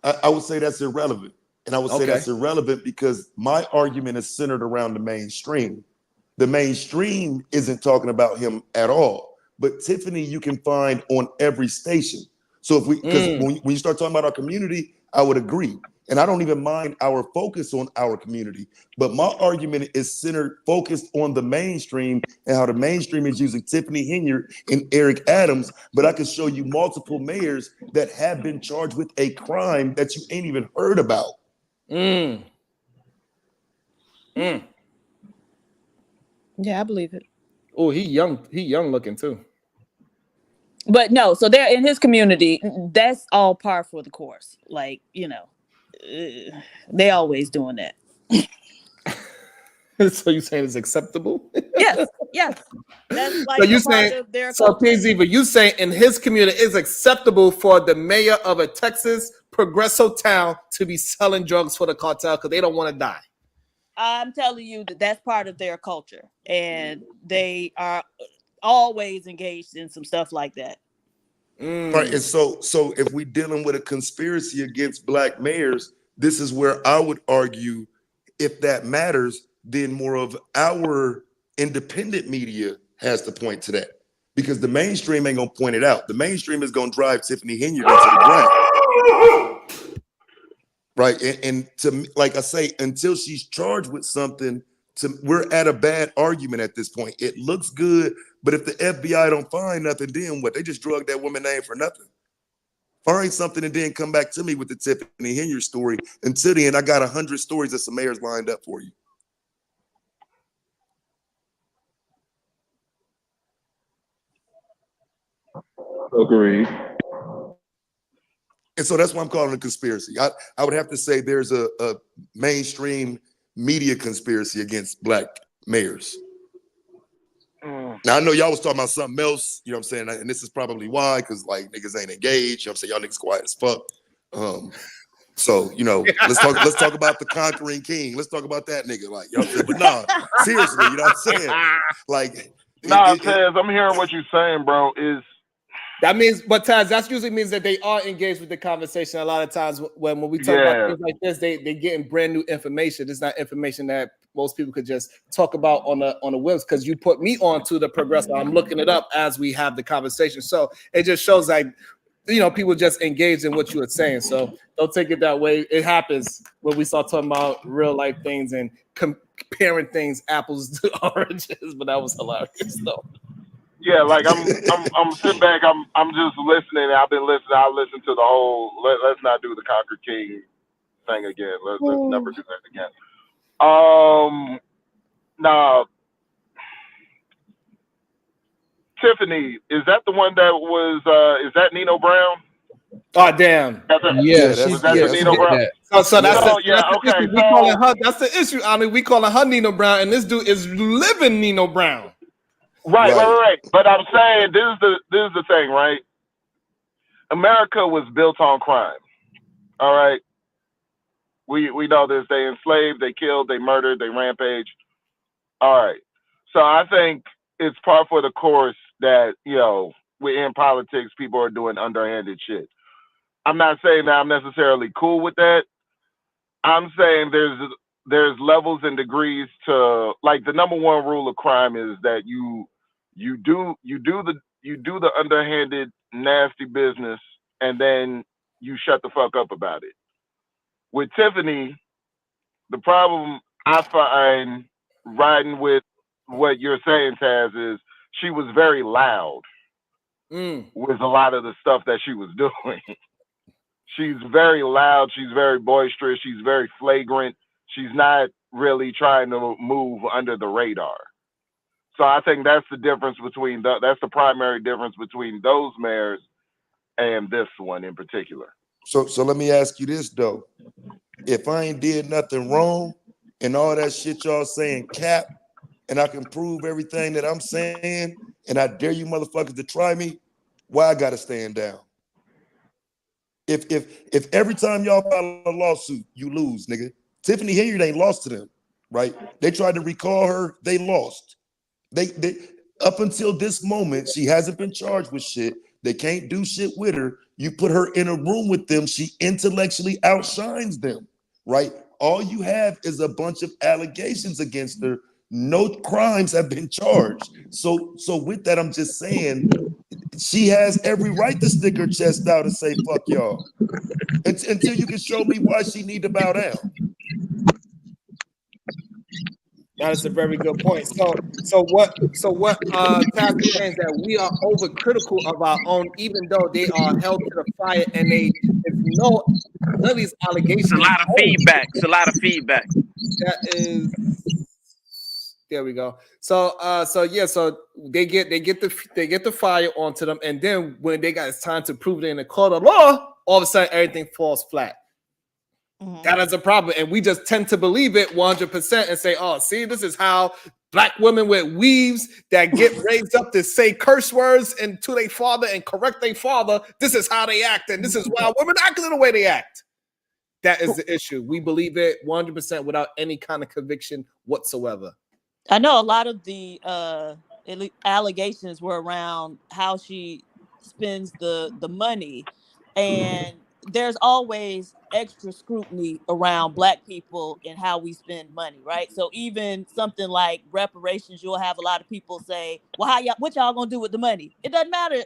I would say that's irrelevant. And I would say that's irrelevant because my argument is centered around the mainstream. The mainstream isn't talking about him at all. But Tiffany, you can find on every station. So because when you start talking about our community, I would agree. And I don't even mind our focus on our community. But my argument is focused on the mainstream and how the mainstream is using Tiffany Henyard and Eric Adams. But I can show you multiple mayors that have been charged with a crime that you ain't even heard about. Yeah, I believe it. Oh, he young looking too. But no, so they're in his community. That's all par for the course. Like, they always doing that. So you saying it's acceptable? Yes. That's like so you part saying of their so culture. PZ, but you saying in his community it's acceptable for the mayor of a Texas Progresso town to be selling drugs for the cartel because they don't want to die. I'm telling you that's part of their culture, and they are always engaged in some stuff like that. Right, and so if we're dealing with a conspiracy against black mayors, this is where I would argue, if that matters, then more of our independent media has to point to that. because the mainstream ain't gonna point it out. The mainstream is gonna drive Tiffany Henyard into the ground. Right. And to, like I say, until she's charged with something, we're at a bad argument at this point. It looks good, but if the FBI don't find nothing, then what? They just drug that woman name for nothing. Find something and then come back to me with the Tiffany Henyard story. Until then, I got 100 stories of some mayors lined up for you. Agreed. And so that's why I'm calling it a conspiracy. I would have to say there's a mainstream media conspiracy against black mayors. Now, I know y'all was talking about something else, you know what I'm saying? And this is probably why, because like niggas ain't engaged, you know what I'm saying? Y'all niggas quiet as fuck. So, you know, let's talk about the conquering king. Let's talk about that nigga. Like, you know what I'm saying? But nah, seriously, you know what I'm saying? Like, Taz, I'm hearing what you're saying, bro. That means, but Taz, that usually means that they are engaged with the conversation. A lot of times when we talk about things like this, they getting brand new information. It's not information that most people could just talk about on a whims, because you put me on to the progressive. I'm looking it up as we have the conversation. So it just shows like, you know, people just engaged in what you were saying. So don't take it that way. It happens when we start talking about real life things and comparing things, apples to oranges. But that was hilarious though. Yeah, like I'm sitting back. I'm just listening. I've been listening. I listened to the whole. Let's not do the Conquer King thing again. Let's never do that again. Now, Tiffany, is that the one that was? Is that Nino Brown? Oh damn! She's Nino Brown. So that's the okay. issue. We calling her. That's the issue. I mean, we calling her Nino Brown, and this dude is living Nino Brown. Right. But I'm saying this is the thing, right? America was built on crime. All right. We know this. They enslaved, they killed, they murdered, they rampaged. All right. So I think it's par for the course that, you know, in politics, people are doing underhanded shit. I'm not saying that I'm necessarily cool with that. I'm saying there's levels and degrees to, like, the number one rule of crime is that you do the underhanded nasty business and then you shut the fuck up about it. With Tiffany, the problem I find riding with what you're saying, Taz, is she was very loud with a lot of the stuff that she was doing. She's very loud. She's very boisterous. She's very flagrant. She's not really trying to move under the radar. So I think that's the difference between that's the primary difference between those mayors and this one in particular. So let me ask you this though. If I ain't did nothing wrong and all that shit y'all saying cap, and I can prove everything that I'm saying, and I dare you motherfuckers to try me, why I gotta stand down? If every time y'all file a lawsuit, you lose, nigga. Tiffany Henyard ain't lost to them, right? They tried to recall her, they lost. They up until this moment, she hasn't been charged with shit. They can't do shit with her. You put her in a room with them, she intellectually outshines them, right? All you have is a bunch of allegations against her. No crimes have been charged. So with that, I'm just saying she has every right to stick her chest out and say, fuck y'all. Until you can show me why she need to bow down. That is a very good point. So what Taz is saying is that we are overcritical of our own, even though they are held to the fire and none of these allegations. It's a lot of feedback. It's a lot of feedback. That is. There we go. So they get the fire onto them, and then when they got it's time to prove it in the court of law, all of a sudden everything falls flat. That is a problem, and we just tend to believe it 100% and say, "Oh, see, this is how black women with weaves that get raised up to say curse words and to their father and correct their father. This is how they act, and this is why women act in the way they act." That is the issue. We believe it 100% without any kind of conviction whatsoever. I know a lot of the allegations were around how she spends the money, and there's always extra scrutiny around Black people and how we spend money, right? So even something like reparations, you'll have a lot of people say, well, what y'all gonna do with the money? It doesn't matter,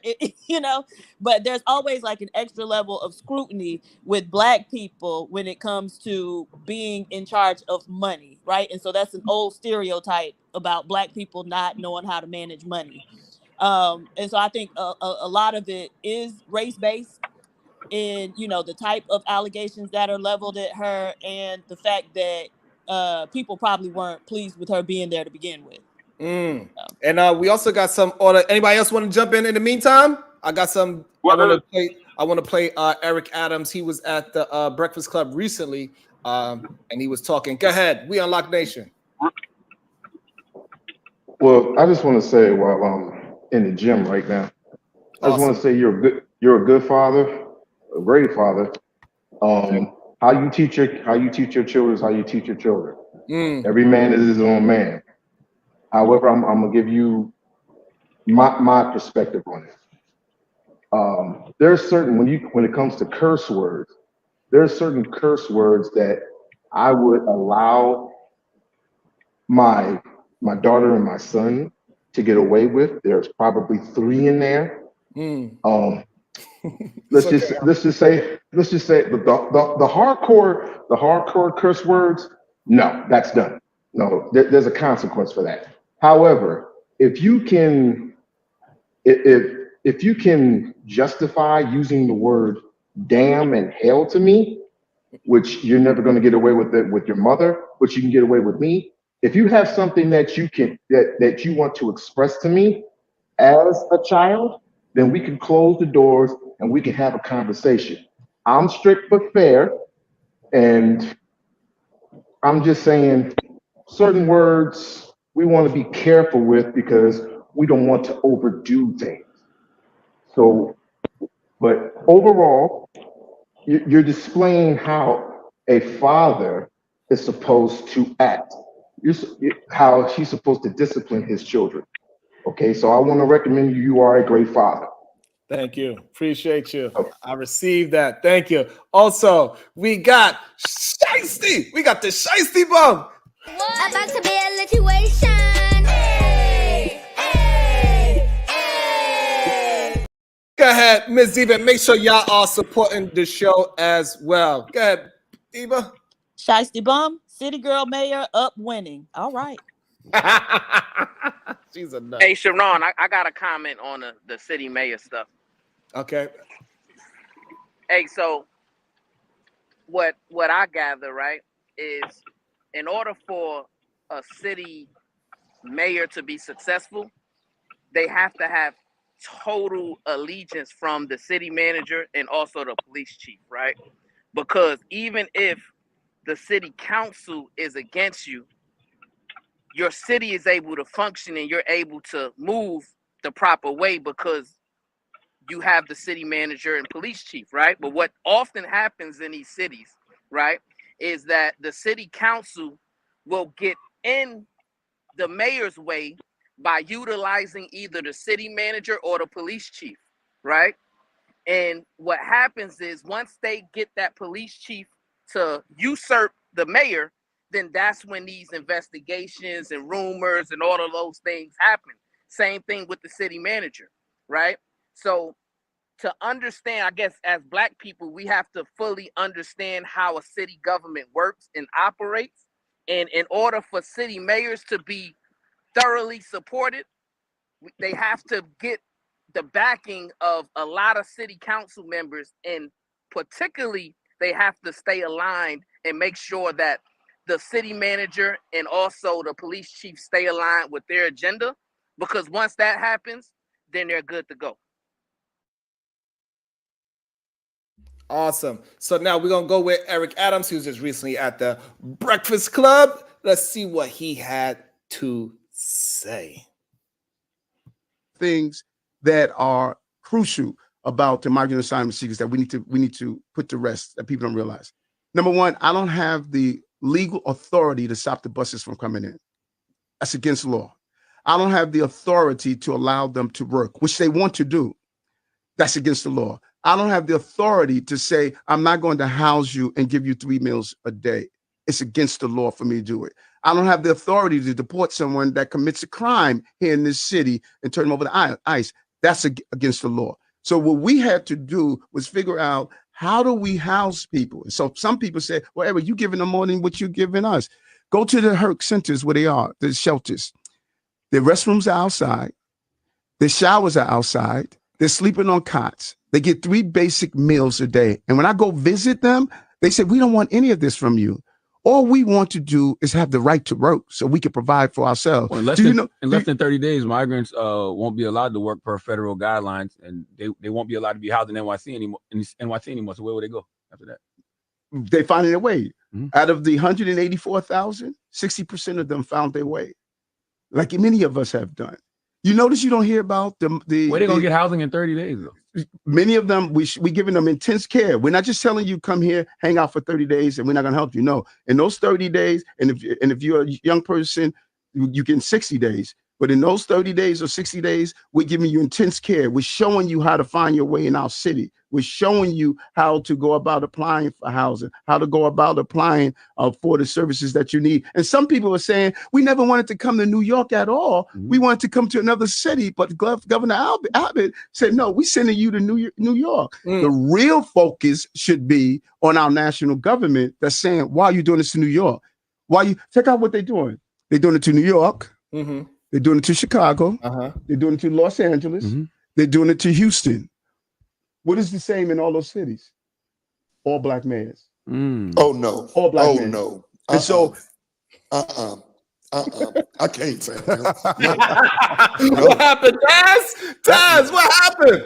you know, but there's always like an extra level of scrutiny with Black people when it comes to being in charge of money, right? And so that's an old stereotype about Black people not knowing how to manage money. And so I think a lot of it is race-based in, you know, the type of allegations that are leveled at her and the fact that people probably weren't pleased with her being there to begin with. And we also got some order. Anybody else want to jump in the meantime? I got some. I want to play Eric Adams. He was at the Breakfast Club recently, and he was talking. Go ahead. We Unlock Nation. Well, I just want to say while I'm in the gym right now, I just want to say you're a good father, a great father. How you teach your children is how you teach your children. Every man is his own man. However, I'm gonna give you my perspective on it. There's certain when it comes to curse words, there's certain curse words that I would allow my daughter and my son to get away with. There's probably 3 in there. Let's just say the hardcore curse words. No, that's done. No, there's a consequence for that. However, if you can justify using the word damn and hell to me, which you're never going to get away with it with your mother, but you can get away with me. If you have something that you want to express to me as a child, then we can close the doors and we can have a conversation. I'm strict but fair, and I'm just saying certain words we want to be careful with because we don't want to overdo things. So, but overall, you're displaying how a father is supposed to act, how he's supposed to discipline his children. Okay, so I want to recommend you. You are a great father. Thank you. Appreciate you. I received that. Thank you. Also, we got Shiesty. We got the Shiesty bum. About to be a situation. Hey, hey, hey. Go ahead, Ms. Diva. Make sure y'all are supporting the show as well. Go ahead, Diva. Shiesty bum, city girl mayor up winning. All right. She's a nut. Hey, Sharon, I got a comment on the city mayor stuff. Okay. Hey, so what I gather, right, is in order for a city mayor to be successful, they have to have total allegiance from the city manager and also the police chief, right? Because even if the city council is against you, your city is able to function and you're able to move the proper way because you have the city manager and police chief, right? But what often happens in these cities, right, is that the city council will get in the mayor's way by utilizing either the city manager or the police chief, right? And what happens is once they get that police chief to usurp the mayor, then that's when these investigations and rumors and all of those things happen. Same thing with the city manager, right? So to understand, I guess as Black people, we have to fully understand how a city government works and operates. And in order for city mayors to be thoroughly supported, they have to get the backing of a lot of city council members, and particularly they have to stay aligned and make sure that the city manager and also the police chief stay aligned with their agenda, because once that happens, then they're good to go. Awesome. So now we're going to go with Eric Adams, who's just recently at the Breakfast Club. Let's see what he had to say. Things that are crucial about the marginal assignment seekers that we need to put to rest that people don't realize. Number one, I don't have the legal authority to stop the buses from coming in. That's against the law. I don't have the authority to allow them to work, which they want to do. That's against the law. I don't have the authority to say, I'm not going to house you and give you 3 meals a day. It's against the law for me to do it. I don't have the authority to deport someone that commits a crime here in this city and turn them over to ICE. That's against the law. So what we had to do was figure out, how do we house people? And so some people say, well, Eric, you're giving them more than what you're giving us. Go to the HERC centers where they are, the shelters. Their restrooms are outside. Their showers are outside. They're sleeping on cots. They get 3 basic meals a day. And when I go visit them, they say, we don't want any of this from you. All we want to do is have the right to work so we can provide for ourselves. Well, in less than 30 days, migrants won't be allowed to work per federal guidelines, and they won't be allowed to be housed in NYC anymore. So where will they go after that? They finding their way. Out of the 184,000, 60% of them found their way, like many of us have done. You notice you don't hear about the where they gonna get housing in 30 days though? Many of them, we giving them intense care. We're not just telling you come here, hang out for 30 days, and we're not gonna help you. No, in those 30 days, and if you're a young person, you get 60 days. But in those 30 days or 60 days, we're giving you intense care. We're showing you how to find your way in our city. We're showing you how to go about applying for housing, how to go about applying for the services that you need. And some people are saying, we never wanted to come to New York at all. We wanted to come to another city. But Governor Abbott said, no, we're sending you to New York. The real focus should be on our national government that's saying, why are you doing this to New York? Check out what they're doing. They're doing it to New York. They're doing it to Chicago. They're doing it to Los Angeles. They're doing it to Houston. What is the same in all those cities? All black mayors. Oh no. All black mayors. No. And so, I can't say What happened, Taz? What happened?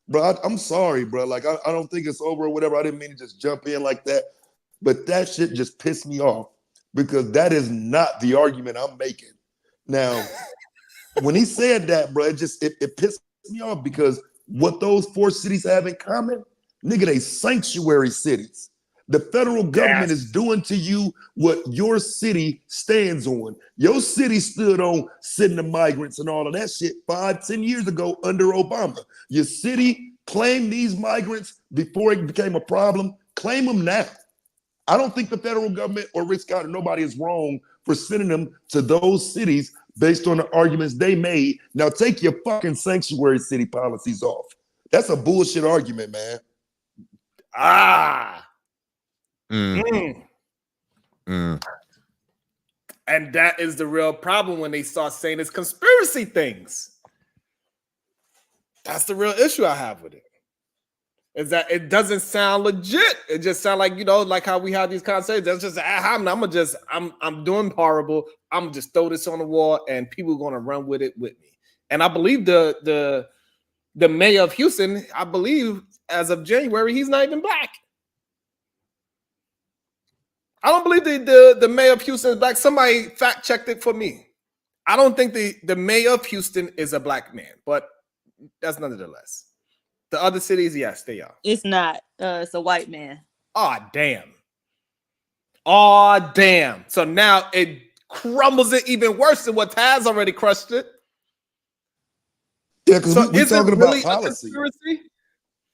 Bro, I'm sorry, bro. Like, I don't think it's over or whatever. I didn't mean to just jump in like that. But that shit just pissed me off because that is not the argument I'm making. Now, when he said that, bro, it pissed me off because what those 4 cities have in common, nigga, they sanctuary cities. The federal government is doing to you what your city stands on. Your city stood on sending the migrants and all of that shit 5-10 years ago under Obama. Your city claimed these migrants before it became a problem. Claim them now. I don't think the federal government or Rick Scott or nobody is wrong for sending them to those cities based on the arguments they made. Now take your fucking sanctuary city policies off. That's a bullshit argument, man. And that is the real problem when they start saying it's conspiracy things. That's the real issue I have with it. Is that it doesn't sound legit. It just sounds like, like how we have these conversations. That's just I'm doing horrible. I'm gonna just throw this on the wall and people are gonna run with it with me. And I believe the mayor of Houston, I believe as of January, he's not even black. I don't believe the mayor of Houston is black. Somebody fact checked it for me. I don't think the mayor of Houston is a black man, but that's nonetheless. The other cities, yes, they are. It's not. It's a white man. Oh, damn. Oh, damn. So now it crumbles it even worse than what Taz already crushed it. Yeah, because so we're talking really about policy.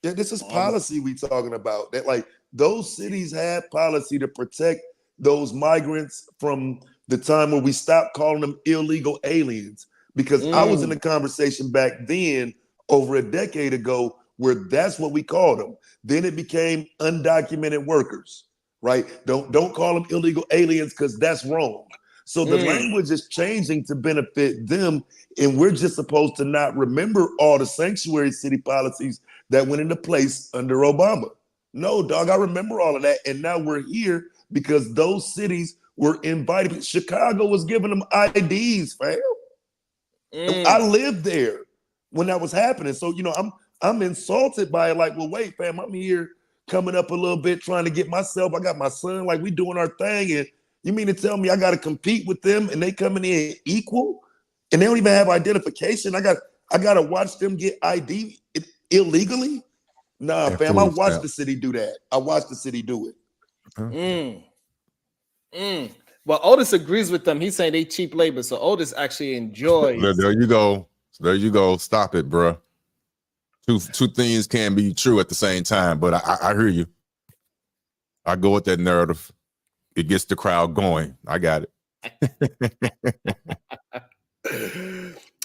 Yeah, this is policy we talking about. That like those cities had policy to protect those migrants from the time where we stopped calling them illegal aliens. Because I was in a conversation back then over a decade ago where that's what we called them. Then it became undocumented workers, right? Don't call them illegal aliens because that's wrong. So the language is changing to benefit them, and we're just supposed to not remember all the sanctuary city policies that went into place under Obama. No, dog, I remember all of that, and now we're here because those cities were invited. Chicago was giving them IDs, fam. I lived there when that was happening. So, I'm insulted by it. Like, well, wait, fam, I'm here coming up a little bit, trying to get myself. I got my son, like we doing our thing. And you mean to tell me I got to compete with them and they coming in equal and they don't even have identification? I got to watch them get ID illegally? Nah, fam, I watched the city do that. I watched the city do it. Well, Otis agrees with them. He's saying they cheap labor. So Otis actually enjoys. There you go. There you go. Stop it, bro. Two things can be true at the same time, but I hear you. I go with that narrative. It gets the crowd going. I got it.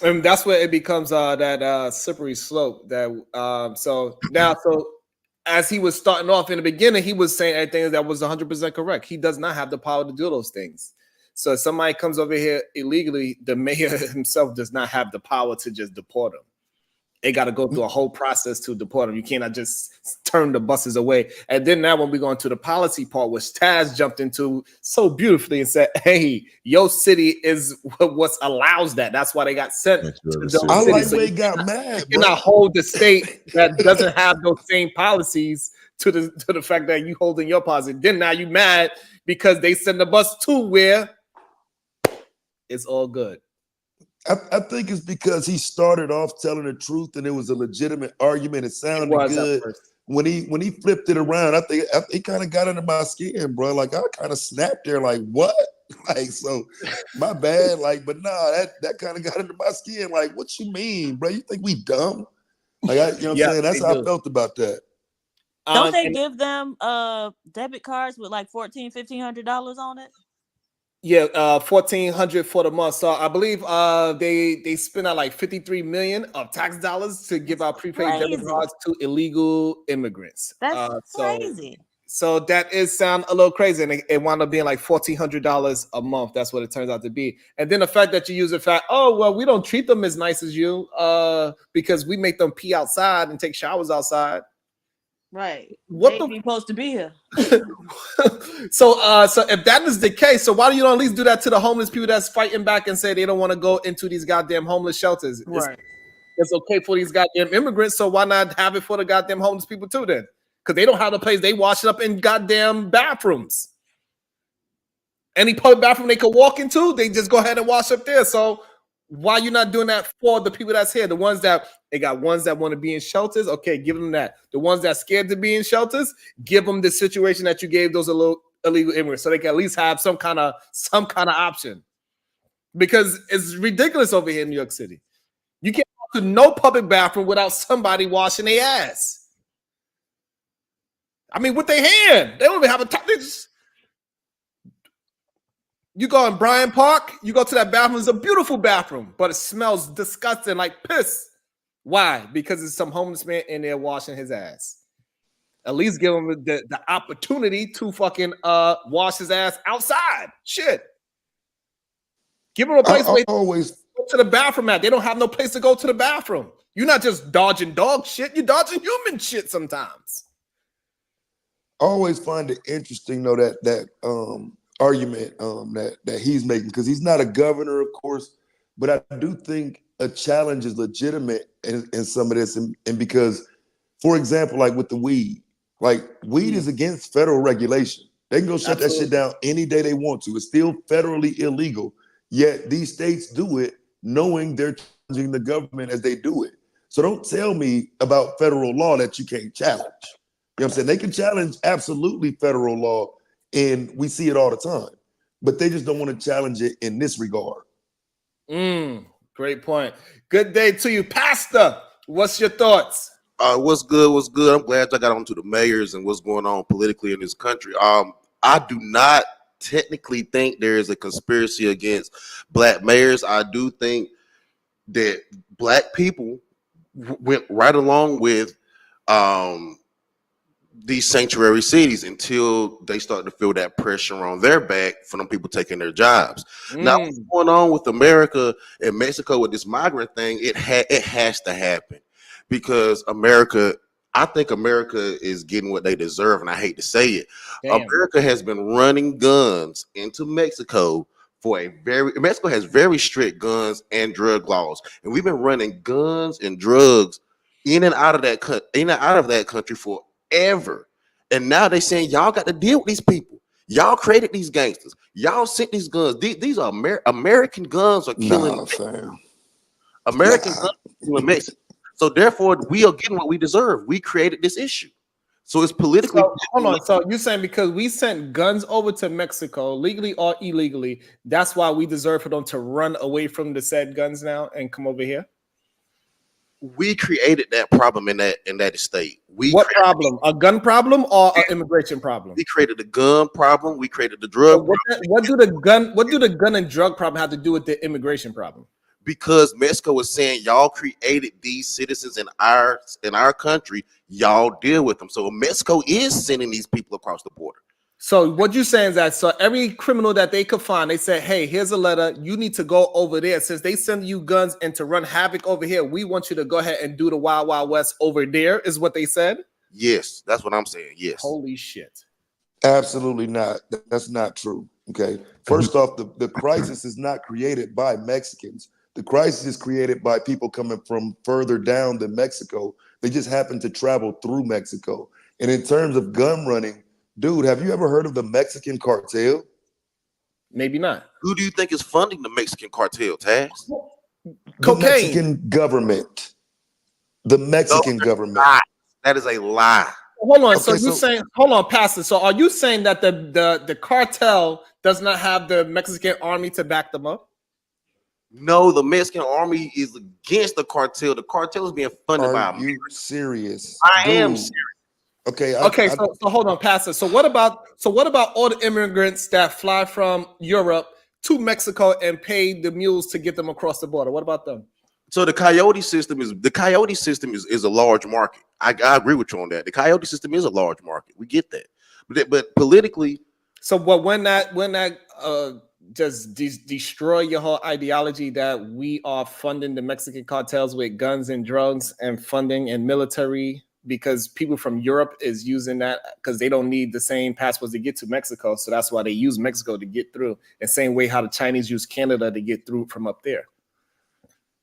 And that's where it becomes that slippery slope. That so as he was starting off in the beginning, he was saying everything that was 100% correct. He does not have the power to do those things. So if somebody comes over here illegally, the mayor himself does not have the power to just deport them. They got to go through a whole process to deport them. You cannot just turn the buses away. And then now when we go into the policy part, which Taz jumped into so beautifully and said, hey, your city is what allows that. That's why they got sent to those I cities. like So where he got mad, you cannot hold the state that doesn't have those same policies to the fact that you holding your policy. Then now you mad because they send the bus to where it's all good. I think it's because he started off telling the truth and it was a legitimate argument. It sounded good. When he flipped it around, I think it kind of got under my skin, bro. Like I kind of snapped there, like what? Like so, my bad. Like, but nah, that kind of got under my skin. Like, what you mean, bro? You think we dumb? Like, you know what I'm saying? That's how I felt about that. Don't they give them debit cards with like $1,400-$1,500 on it? Yeah, $1,400 for the month. So I believe they spent out like 53 million of tax dollars to give out prepaid debit cards to illegal immigrants. That's crazy. So that is sound a little crazy, and it wound up being like $1,400 a month. That's what it turns out to be. And then the fact that you use the fact, oh well, we don't treat them as nice as you, because we make them pee outside and take showers outside. Right. What they supposed to be here? So if that is the case, so why do you don't at least do that to the homeless people that's fighting back and say they don't want to go into these goddamn homeless shelters? Right. It's okay for these goddamn immigrants, so why not have it for the goddamn homeless people too then? Because they don't have the place. They wash it up in goddamn bathrooms. Any public bathroom they could walk into, they just go ahead and wash up there. So why you not doing that for the people that's here? The ones that they got ones that want to be in shelters. Okay, give them that. The ones that scared to be in shelters, give them the situation that you gave those illegal immigrants, so they can at least have some kind of option. Because it's ridiculous over here in New York City. You can't go to no public bathroom without somebody washing their ass. I mean, with their hand, they don't even have a top. You go in Bryant Park, you go to that bathroom, it's a beautiful bathroom, but it smells disgusting like piss. Why? Because there's some homeless man in there washing his ass. At least give him the opportunity to fucking wash his ass outside. Shit. Give him a place where always go to the bathroom at. They don't have no place to go to the bathroom. You're not just dodging dog shit, you're dodging human shit sometimes. I always find it interesting though that argument that he's making, because he's not a governor, of course, but I do think a challenge is legitimate in some of this, and because, for example, like with the weed, like weed is against federal regulation. They can go shut that shit down any day they want to. It's still federally illegal, yet these states do it knowing they're challenging the government as they do it. So don't tell me about federal law that you can't challenge. You know what I'm saying? They can challenge absolutely federal law, and we see it all the time, but they just don't want to challenge it in this regard. Great point. Good day to you, Pastor. What's your thoughts? What's good? What's good? I'm glad I got onto the mayors and what's going on politically in this country. I do not technically think there is a conspiracy against black mayors. I do think that black people went right along with these sanctuary cities until they start to feel that pressure on their back from them people taking their jobs. Now, what's going on with America and Mexico with this migrant thing? It has to happen, because I think America is getting what they deserve, and I hate to say it. Damn. America has been running guns into Mexico Mexico has very strict guns and drug laws, and we've been running guns and drugs in and out of that country forever. And now they're saying y'all got to deal with these people. Y'all created these gangsters. Y'all sent these guns. These are American guns are killing American guns are killing Mexico. So therefore, we are getting what we deserve. We created this issue. So it's politically. So, hold on. So you're saying because we sent guns over to Mexico, legally or illegally, that's why we deserve for them to run away from the said guns now and come over here? We created that problem in that state. What problem? A gun problem or an immigration problem? We created the gun problem. We created the drug problem. What do the gun and drug problem have to do with the immigration problem? Because Mexico is saying y'all created these citizens in our country, y'all deal with them. So Mexico is sending these people across the border. So what you're saying is that so every criminal that they could find, they said, hey, here's a letter. You need to go over there. Since they send you guns and to run havoc over here, we want you to go ahead and do the Wild Wild West over there, is what they said? Yes, that's what I'm saying. Yes. Holy shit. Absolutely not. That's not true. Okay. First off, the crisis is not created by Mexicans. The crisis is created by people coming from further down than Mexico. They just happen to travel through Mexico. And in terms of gun running, dude, have you ever heard of the Mexican cartel? Maybe not. Who do you think is funding the Mexican cartel, Taz? The Mexican government. The Mexican government. That is a lie. Hold on. Okay, So you're saying, hold on, Pastor. So are you saying that the cartel does not have the Mexican army to back them up? No, the Mexican army is against the cartel. The cartel is being funded by America. Are you serious? I am serious. Okay. So hold on, Pastor. So what about all the immigrants that fly from Europe to Mexico and pay the mules to get them across the border? What about them? So the coyote system is a large market. I agree with you on that. The coyote system is a large market. We get that, but politically. So, but when that just destroy your whole ideology that we are funding the Mexican cartels with guns and drugs and funding and military because people from Europe is using that because they don't need the same passports to get to Mexico. So that's why they use Mexico to get through. The same way how the Chinese use Canada to get through from up there.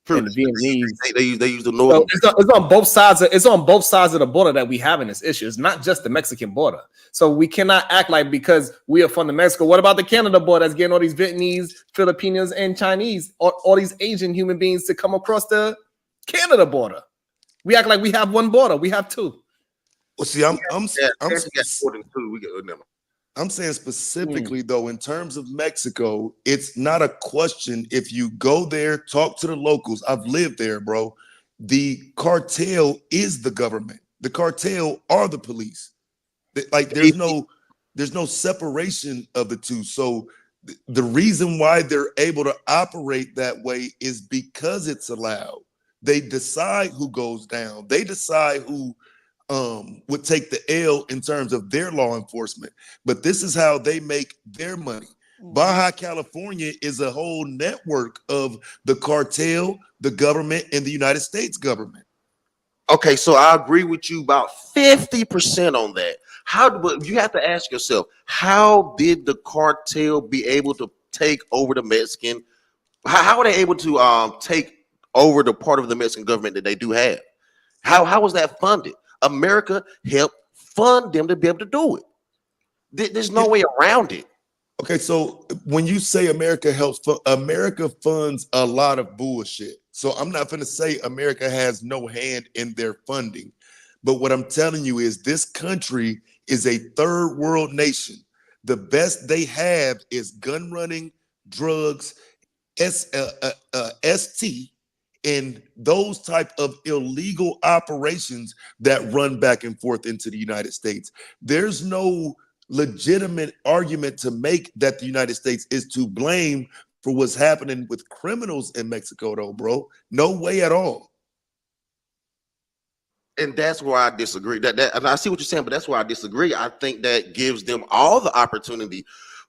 And the Vietnamese, they use the northern. So it's on both sides. It's on both sides of the border that we having this issue. It's not just the Mexican border. So we cannot act like because we are funding Mexico. What about the Canada border that's getting all these Vietnamese, Filipinos, and Chinese, all these Asian human beings to come across the Canada border? We act like we have one border. We have two. Well, see, I'm saying specifically, though, in terms of Mexico, it's not a question. If you go there, talk to the locals. I've lived there, bro. The cartel is the government. The cartel are the police. Like there's no separation of the two. So the reason why they're able to operate that way is because it's allowed. They decide who goes down. They decide who would take the L in terms of their law enforcement. But this is how they make their money. Baja California is a whole network of the cartel, the government, and the United States government. Okay, so I agree with you about 50% on that. But you have to ask yourself, how did the cartel be able to take over the Mexican? How are they able to take over the part of the Mexican government that they do have? How was that funded? America helped fund them to be able to do it. There's no way around it. Okay, so when you say America helps, America funds a lot of bullshit. So I'm not going to say America has no hand in their funding. But what I'm telling you is this country is a third world nation. The best they have is gun running, drugs, ST, and those type of illegal operations that run back and forth into the United States. There's no legitimate argument to make that the United States is to blame for what's happening with criminals in Mexico, though, bro. No way at all. And that's where I disagree. And I see what you're saying, but that's where I disagree. I think that gives them all the opportunity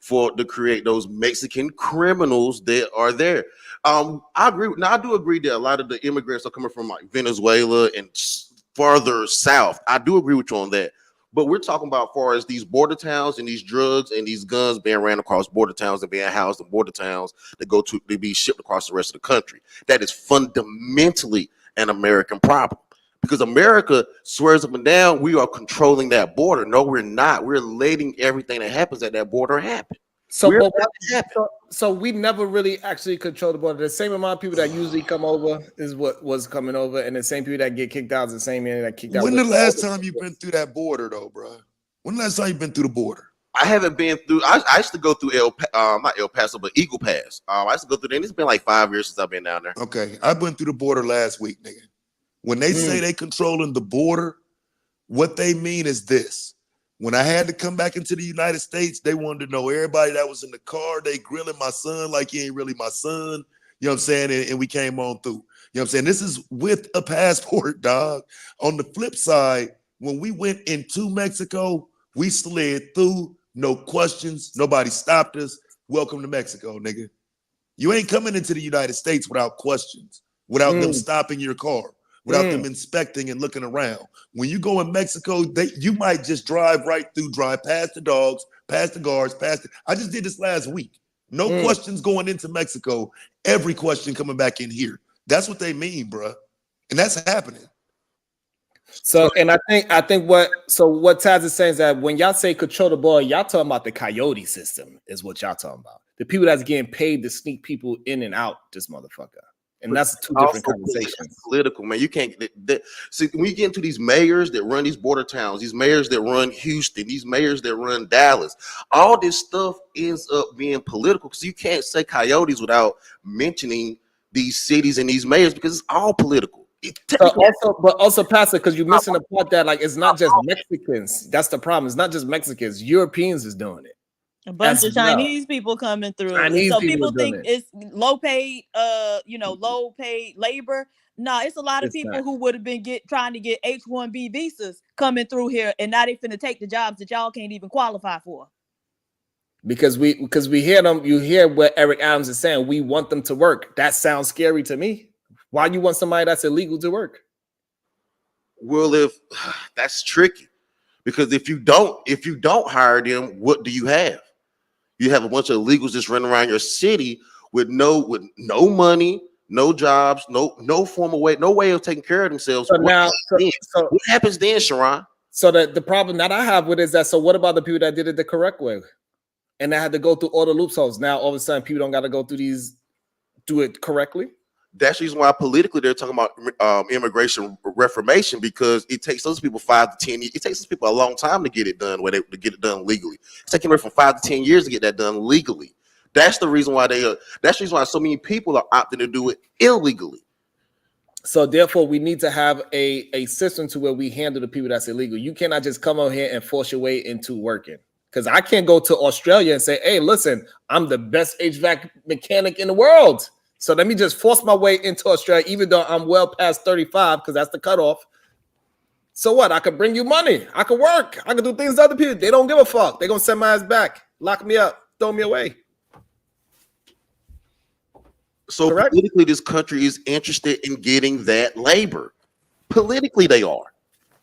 to create those Mexican criminals that are there. I agree. Now I do agree that a lot of the immigrants are coming from like Venezuela and farther south. I do agree with you on that. But we're talking about far as these border towns and these drugs and these guns being ran across border towns and being housed in border towns to be shipped across the rest of the country. That is fundamentally an American problem. Because America swears up and down we are controlling that border. No, we're not. We're letting everything that happens at that border happen. So we never really actually control the border. The same amount of people that usually come over is what was coming over, and the same people that get kicked out is the same man that kicked out. When the last time you've been through that border, though, bro? When the last time you've been through the border? I haven't been through. I used to go through not El Paso, but Eagle Pass. I used to go through there. And it's been like 5 years since I've been down there. Okay, I went through the border last week, nigga. When they say they controlling the border, what they mean is this. When I had to come back into the United States, they wanted to know everybody that was in the car. They grilling my son like he ain't really my son. You know what I'm saying? And we came on through. You know what I'm saying? This is with a passport, dog. On the flip side, when we went into Mexico, we slid through, no questions. Nobody stopped us. Welcome to Mexico, nigga. You ain't coming into the United States without questions, without them stopping your car, without them inspecting and looking around. When you go in Mexico, you might just drive right through, drive past the dogs, past the guards, I just did this last week. No questions going into Mexico. Every question coming back in here. That's what they mean, bruh. And that's happening. So, and I think what Taz is saying is that when y'all say control the border, y'all talking about the coyote system is what y'all talking about. The people that's getting paid to sneak people in and out this motherfucker. And that's two different conversations. Political, man. You can't see when you get into these mayors that run these border towns, these mayors that run Houston, these mayors that run Dallas. All this stuff ends up being political because you can't say coyotes without mentioning these cities and these mayors because it's all political. But also, Pastor, because you're missing the part that like it's not just Mexicans. That's the problem. It's not just Mexicans. Europeans is doing it. A bunch of Chinese people coming through. So people think it's low paid, low paid labor. No, it's a lot of people who would have been trying to get H-1B visas coming through here, and now they finna take the jobs that y'all can't even qualify for. Because we hear them. You hear what Eric Adams is saying. We want them to work. That sounds scary to me. Why you want somebody that's illegal to work? Well, if that's tricky, because if you don't hire them, what do you have? You have a bunch of illegals just running around your city with no money, no jobs, no formal way, no way of taking care of themselves. So what happens then, Sharon? So the problem that I have with it is that, so what about the people that did it the correct way? And they had to go through all the loopholes. Now all of a sudden people don't got to go through do it correctly. That's the reason why politically they're talking about immigration reformation, because it takes those people 5 to 10 years. It takes those people a long time to get it done, to get it done legally. It's taking from 5 to 10 years to get that done legally. That's the reason why that's the reason why so many people are opting to do it illegally. So therefore, we need to have a system to where we handle the people that's illegal. You cannot just come over here and force your way into working. Because I can't go to Australia and say, hey, listen, I'm the best HVAC mechanic in the world. So let me just force my way into Australia, even though I'm well past 35, because that's the cutoff. So what? I could bring you money. I could work. I could do things to other people. They don't give a fuck. They're going to send my ass back, lock me up, throw me away. So politically, this country is interested in getting that labor. Politically, they are.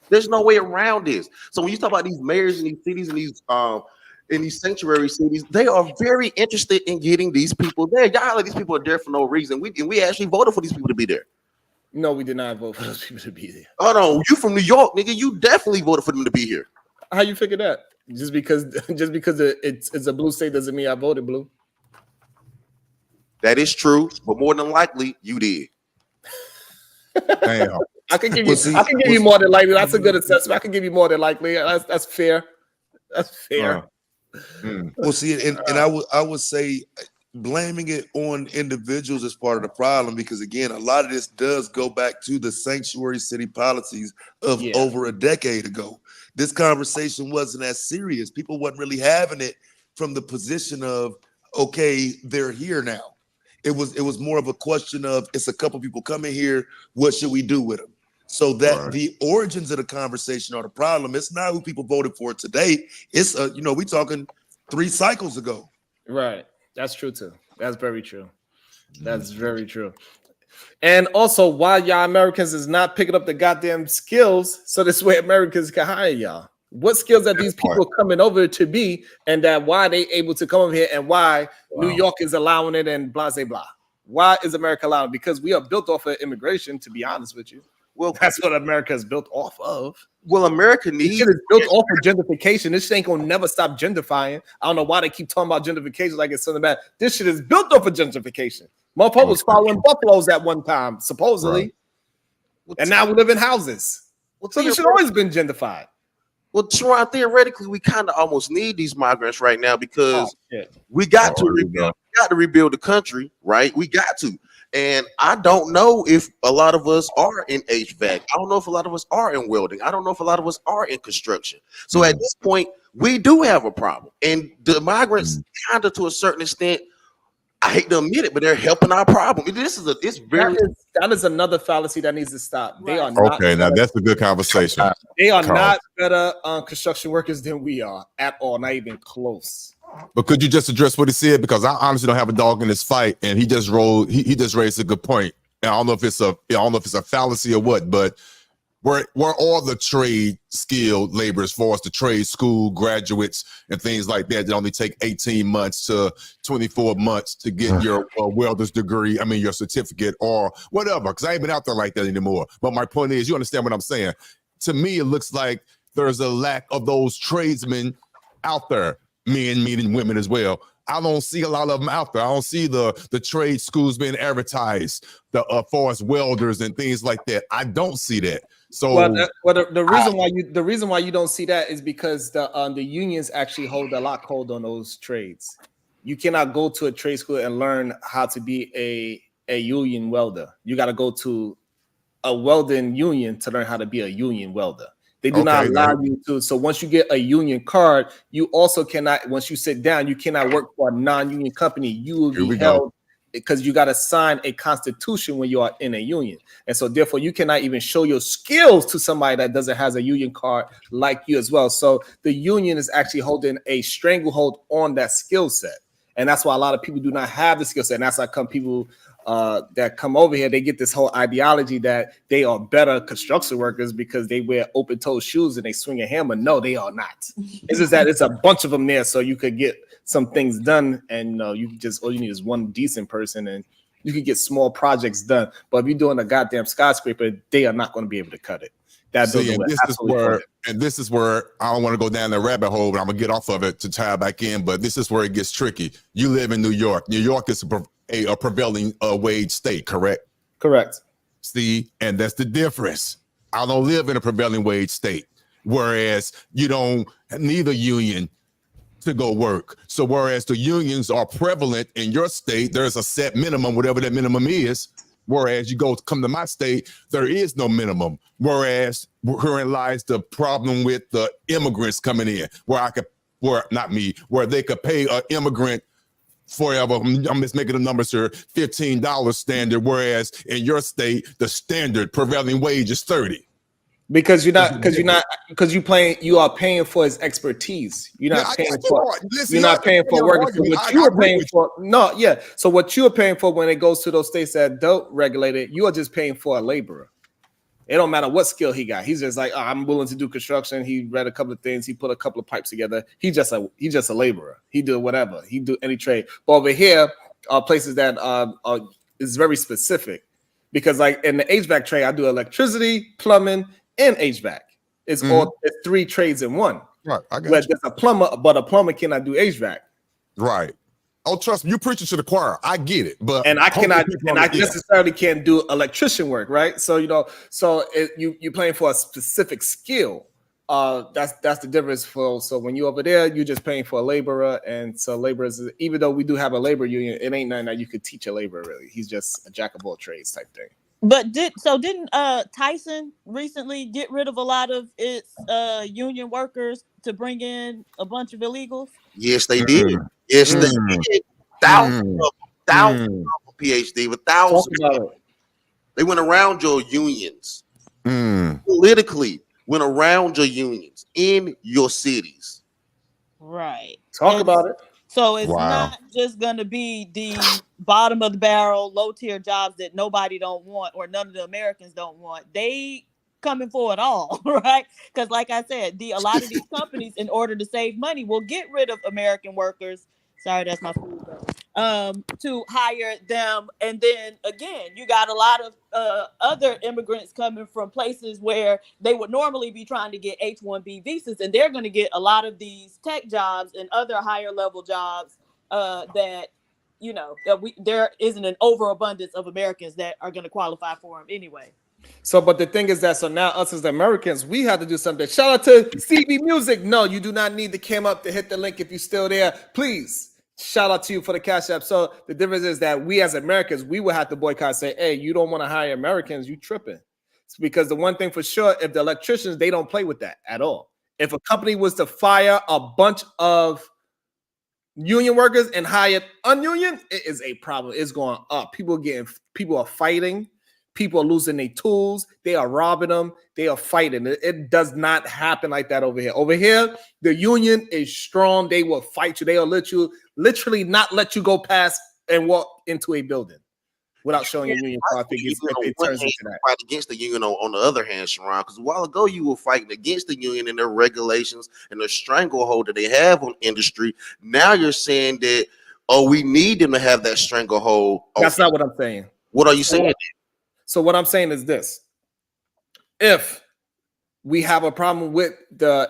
There's no way around this. So when you talk about these mayors in these cities and these sanctuary cities, they are very interested in getting these people there. Y'all like these people are there for no reason. We actually voted for these people to be there. No, we did not vote for those people to be there. Oh no, you from New York, nigga. You definitely voted for them to be here. How you figure that? Just because it's a blue state doesn't mean I voted blue. That is true, but more than likely you did. Damn. I can give you more than likely. That's a good assessment. I can give you more than likely. That's fair. That's fair. Well, see, and I would say blaming it on individuals is part of the problem, because again, a lot of this does go back to the sanctuary city policies of over a decade ago. This conversation wasn't as serious. People wasn't really having it from the position of, okay, they're here now. It was more of a question of, it's a couple people coming here. What should we do with them? So that the origins of the conversation are the problem. It's not who people voted for today. It's we talking 3 cycles ago. Right. That's true too. That's very true. That's very true. And also, why y'all Americans is not picking up the goddamn skills so this way Americans can hire y'all. What skills are these people coming over to be, and that why they able to come over here, and why New York is allowing it, and blah, blah, blah. Why is America allowing? Because we are built off of immigration, to be honest with you. Well, that's what America is built off of. Well, America needs it is built off of gentrification. This shit ain't gonna never stop gentrifying. I don't know why they keep talking about gentrification like it's something bad. This shit is built off of gentrification. Motherfuckers was following buffaloes at one time, supposedly, and now we live in houses. So this shit always been gentrified. Well, Teron, theoretically, we kind of almost need these migrants right now, because we got to rebuild the country, right? We got to. And I don't know if a lot of us are in HVAC. I don't know if a lot of us are in welding. I don't know if a lot of us are in construction. So at this point, we do have a problem. And the migrants, kind of to a certain extent, I hate to admit it, but they're helping our problem. It's very that is another fallacy that needs to stop. They are not okay. Now that's a good conversation. They are Carl. not better construction workers than we are at all, not even close. But could you just address what he said? Because I honestly don't have a dog in this fight, and he just raised a good point. And I don't know if it's a fallacy or what, but where all the trade skilled labor, as far as the trade school graduates and things like that only take 18 months to 24 months to get your welder's degree, your certificate or whatever, because I ain't been out there like that anymore. But my point is, you understand what I'm saying? To me, it looks like there's a lack of those tradesmen out there, men, meaning women as well. I don't see a lot of them out there. I don't see the trade schools being advertised, as far as welders and things like that. I don't see that. So the reason why you don't see that is because the unions actually hold a lockhold on those trades. You cannot go to a trade school and learn how to be a union welder. You got to go to a welding union to learn how to be a union welder. They do not allow you to. So once you get a union card, you also cannot, once you sit down, you cannot work for a non-union company. You will be held because you got to sign a constitution when you are in a union. And so therefore you cannot even show your skills to somebody that doesn't have a union card like you as well. So the union is actually holding a stranglehold on that skill set. And that's why a lot of people do not have the skill set. And that's why people that come over here, they get this whole ideology that they are better construction workers because they wear open-toed shoes and they swing a hammer. No, they are not. It's just that it's a bunch of them there so you could get some things done, and you just all you need is one decent person and you can get small projects done. But if you're doing a goddamn skyscraper, they are not going to be able to cut it. This is where I don't want to go down the rabbit hole, but I'm gonna get off of it to tie back in. But this is where it gets tricky. You live in New York. New York is a prevailing wage state, correct? Correct. See, and that's the difference. I don't live in a prevailing wage state, whereas you don't need a union to go work. So whereas the unions are prevalent in your state, there's a set minimum, whatever that minimum is. Whereas you come to my state, there is no minimum. Whereas herein lies the problem with the immigrants coming in, where they could pay an immigrant forever. I'm just making the numbers here, $15 standard. Whereas in your state, the standard prevailing wage is $30. Because you are paying for his expertise. You're not paying for workers. So what you are paying for, So what you are paying for when it goes to those states that don't regulate it, you are just paying for a laborer. It don't matter what skill he got. He's just like, I'm willing to do construction. He read a couple of things. He put a couple of pipes together. He's just a laborer. He do whatever. He do any trade. But over here are places that is very specific, because like in the HVAC trade, I do electricity, plumbing, and HVAC. It's three trades in one. Right. I got There's a plumber, but a plumber cannot do HVAC. Right. Oh, trust me, you preaching to the choir. I get it, but I necessarily can't do electrician work, right? So you're paying for a specific skill. That's the difference. So when you're over there, you're just paying for a laborer, and so laborers, even though we do have a labor union, it ain't nothing that you could teach a laborer really. He's just a jack of all trades type thing. But didn't Tyson recently get rid of a lot of its union workers to bring in a bunch of illegals? Yes, they did. Yes, they did. Thousands of PhD with thousands. They went around your unions. Politically went around your unions in your cities. Right. Talk about it. So it's not just going to be the bottom of the barrel, low tier jobs that nobody don't want or none of the Americans don't want. They coming for it all, right? Because like I said, a lot of these companies, in order to save money, will get rid of American workers. Sorry, that's my food. To hire them. And then again, you got a lot of other immigrants coming from places where they would normally be trying to get H-1B visas, and they're going to get a lot of these tech jobs and other higher level jobs that there isn't an overabundance of Americans that are going to qualify for them anyway. So, but the thing is that, so now us as the Americans, we have to do something. Shout out to CB Music. No, you do not need to come up to hit the link if you're still there. Please Shout out to you for the Cash App. So the difference is that we as Americans, we would have to boycott, say, hey, you don't want to hire Americans, you tripping. It's because the one thing for sure, if the electricians, they don't play with that at all. If a company was to fire a bunch of union workers and hire ununion, it is a problem. It's going up. People are fighting. People are losing their tools. They are robbing them. They are fighting. It does not happen like that over here. Over here, the union is strong. They will fight you. They will literally not let you go past and walk into a building without showing your union card. It turns into that. Fight against the union on the other hand, Sharon, because a while ago you were fighting against the union and their regulations and the stranglehold that they have on industry. Now you're saying that, oh, we need them to have that stranglehold. That's not what I'm saying. What are you saying? So what I'm saying is this. If we have a problem with the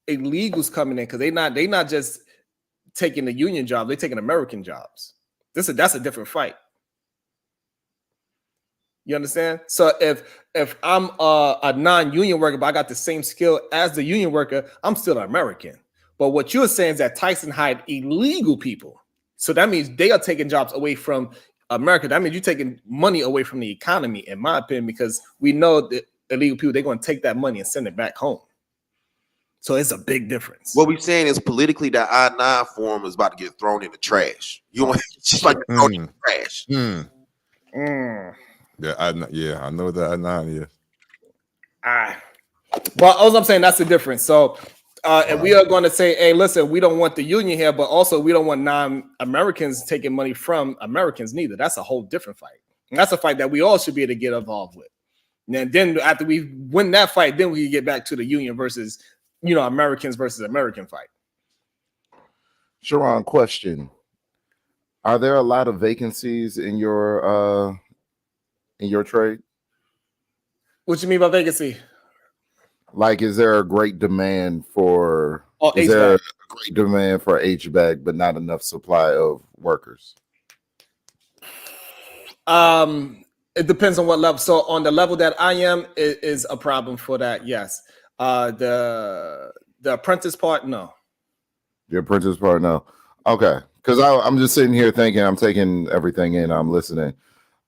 illegals coming in, because they not just taking the union job, they're taking American jobs. That's a different fight. You understand? So if I'm a non-union worker, but I got the same skill as the union worker, I'm still an American. But what you're saying is that Tyson hired illegal people. So that means they are taking jobs away from America. That means you're taking money away from the economy, in my opinion, because we know that illegal people, they're going to take that money and send it back home. So it's a big difference. What we're saying is politically that I-9 form is about to get thrown in the trash. You don't just like thrown in the trash. Yeah, I know that I-9 is. Well, all I'm saying, that's the difference. So and we are going to say, hey, listen, we don't want the union here, but also we don't want non-Americans taking money from Americans neither. That's a whole different fight. And that's a fight that we all should be able to get involved with. And then after we win that fight, then we get back to the union versus, Americans versus American fight. Sharon, question. Are there a lot of vacancies in your trade? What you mean by vacancy? Like, is there a great demand for HVAC. There a great demand for HVAC, but not enough supply of workers? It depends on what level. So on the level that I am, it is a problem for that. Yes. The apprentice part, no. The apprentice part, no. Okay, because I'm just sitting here thinking, I'm taking everything in, I'm listening.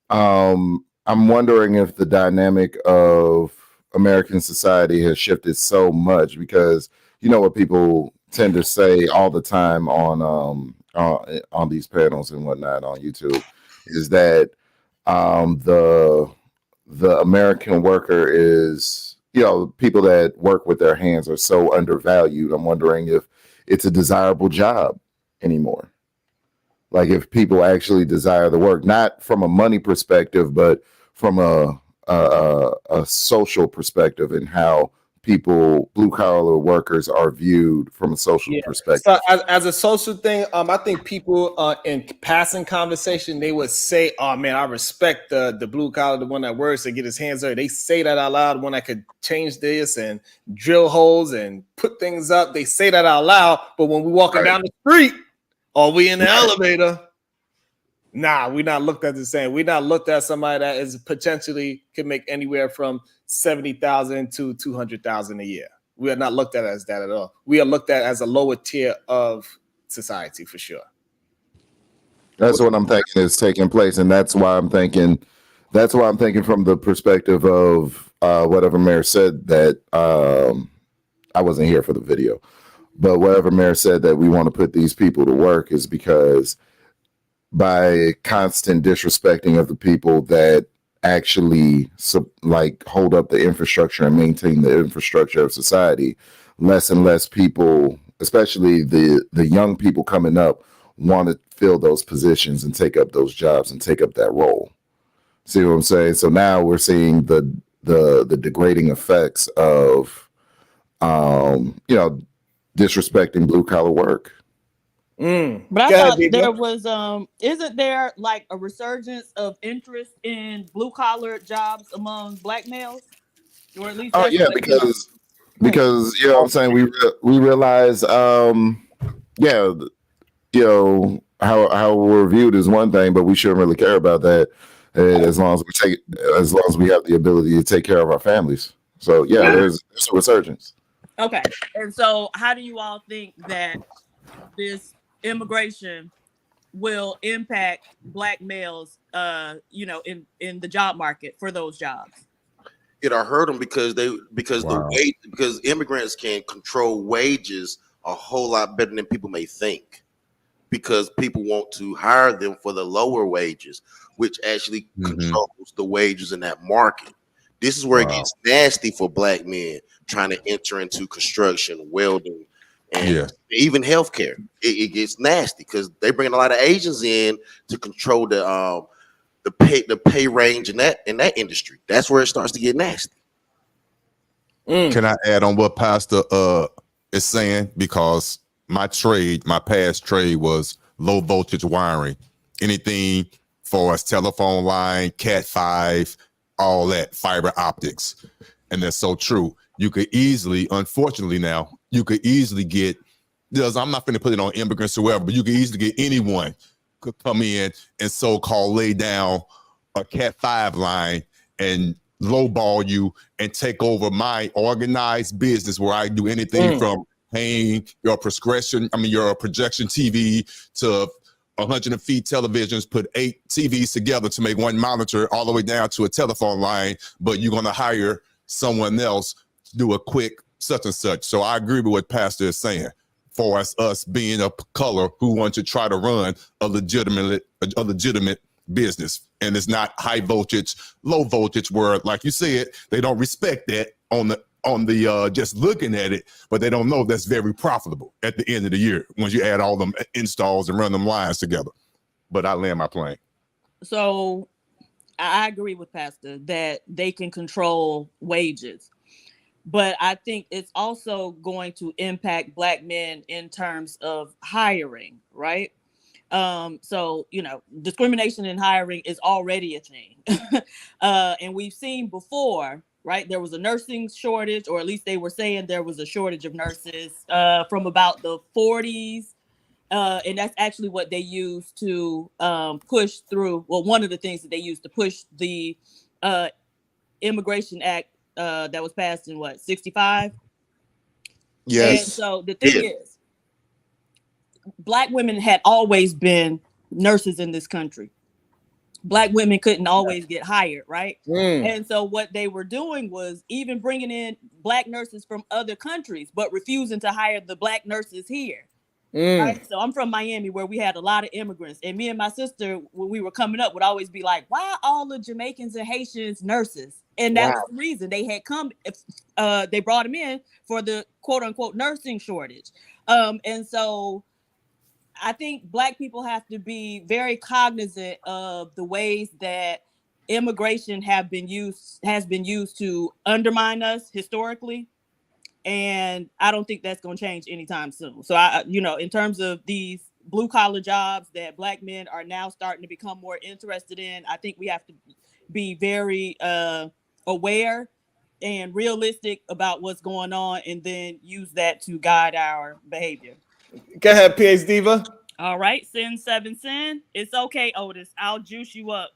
I'm wondering if the dynamic of American society has shifted so much, because you know what people tend to say all the time on these panels and whatnot on YouTube is that the American worker is, people that work with their hands are so undervalued. I'm wondering if it's a desirable job anymore. Like if people actually desire the work, not from a money perspective, but from a social perspective, and how people, blue collar workers, are viewed from a social perspective. So as a social thing, I think people in passing conversation, they would say, "Oh man, I respect the blue collar, the one that works and get his hands dirty." They say that out loud. One that could change this and drill holes and put things up. They say that out loud. But when we walking down the street, or we in the elevator, nah, we're not looked at the same. We're not looked at somebody that is potentially could make anywhere from 70,000 to 200,000 a year. We are not looked at as that at all. We are looked at as a lower tier of society for sure. That's what I'm thinking is taking place, and that's why I'm thinking from the perspective of whatever Mayor said, that I wasn't here for the video, but whatever Mayor said, that we want to put these people to work is because by constant disrespecting of the people that actually hold up the infrastructure and maintain the infrastructure of society, less and less people, especially the young people coming up, want to fill those positions and take up those jobs and take up that role. See what I'm saying? So now we're seeing the degrading effects of disrespecting blue collar work. But I thought there was isn't there like a resurgence of interest in blue collar jobs among black males, or at least because you know what I'm saying, we realize how we're viewed is one thing, but we shouldn't really care about that as long as we have the ability to take care of our families. So there's a resurgence. Okay, and so how do you all think that this immigration will impact Black males, in the job market for those jobs? It'll hurt them because because immigrants can control wages a whole lot better than people may think. Because people want to hire them for the lower wages, which actually controls the wages in that market. This is where it gets nasty for Black men trying to enter into construction, welding, and even healthcare. It gets nasty because they bring a lot of Asians in to control the pay range in that industry. That's where it starts to get nasty. Can I add on what Pastor is saying? Because my past trade was low voltage wiring. Anything for us, telephone line, Cat 5, all that, fiber optics. And that's so true. You could easily, unfortunately now, get, I'm not going to put it on immigrants or whoever, but you could easily get anyone could come in and so-called lay down a Cat 5 line and lowball you and take over my organized business where I do anything from paying your projection TV to 100 feet televisions, put 8 TVs together to make one monitor all the way down to a telephone line, but you're going to hire someone else to do a quick such and such. So I agree with what Pastor is saying. For us being a color who want to try to run a legitimate business, and it's not high voltage, low voltage, where, like you said, they don't respect that on the just looking at it, but they don't know that's very profitable at the end of the year once you add all them installs and run them lines together. But I land my plane. So I agree with Pastor that they can control wages, but I think it's also going to impact Black men in terms of hiring, right? So, discrimination in hiring is already a thing. And we've seen before, right? There was a nursing shortage, or at least they were saying there was a shortage of nurses from about the 40s. And that's actually what they used to push through. Well, one of the things that they used to push the Immigration Act that was passed in 65? Yes. And so the thing is, Black women had always been nurses in this country. Black women couldn't always get hired, right? And so what they were doing was even bringing in Black nurses from other countries, but refusing to hire the Black nurses here. Right? So I'm from Miami, where we had a lot of immigrants, and me and my sister, when we were coming up, would always be like, why all the Jamaicans and Haitians nurses? And that was the reason they had come. They brought them in for the quote unquote nursing shortage. And so I think Black people have to be very cognizant of the ways that immigration has been used to undermine us historically. And I don't think that's going to change anytime soon. So in terms of these blue collar jobs that Black men are now starting to become more interested in, I think we have to be very aware and realistic about what's going on, and then use that to guide our behavior. Go ahead, PH Diva. All right, Sin 7 Sin. It's okay, Otis. I'll juice you up.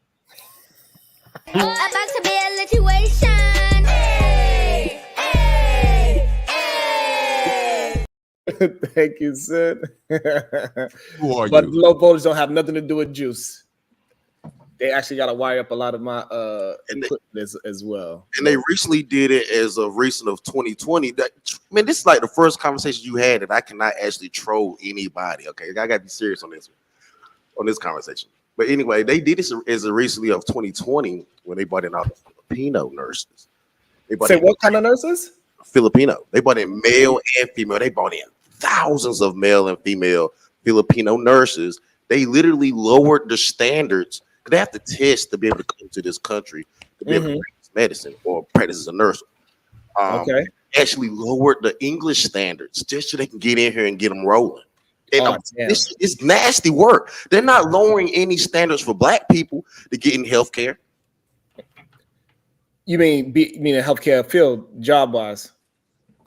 About to be a situation. Hey, hey, hey. Thank you, Sid. Who are but you? Low voltage don't have nothing to do with juice. They actually got to wire up a lot of my equipment as well. And they recently did it as of recent of 2020. This is like the first conversation you had that I cannot actually troll anybody. Okay, I gotta be serious on this conversation. But anyway, they did this as of recently of 2020 when they brought in all the Filipino nurses. Say what kind of nurses? Filipino. They brought in male and female. They brought in thousands of male and female Filipino nurses. They literally lowered the standards. They have to test to be able to come to this country to be able to practice medicine or practice as a nurse. Actually lowered the English standards just so they can get in here and get them rolling. And it's nasty work. They're not lowering any standards for Black people to get in healthcare. You mean a healthcare field, job wise?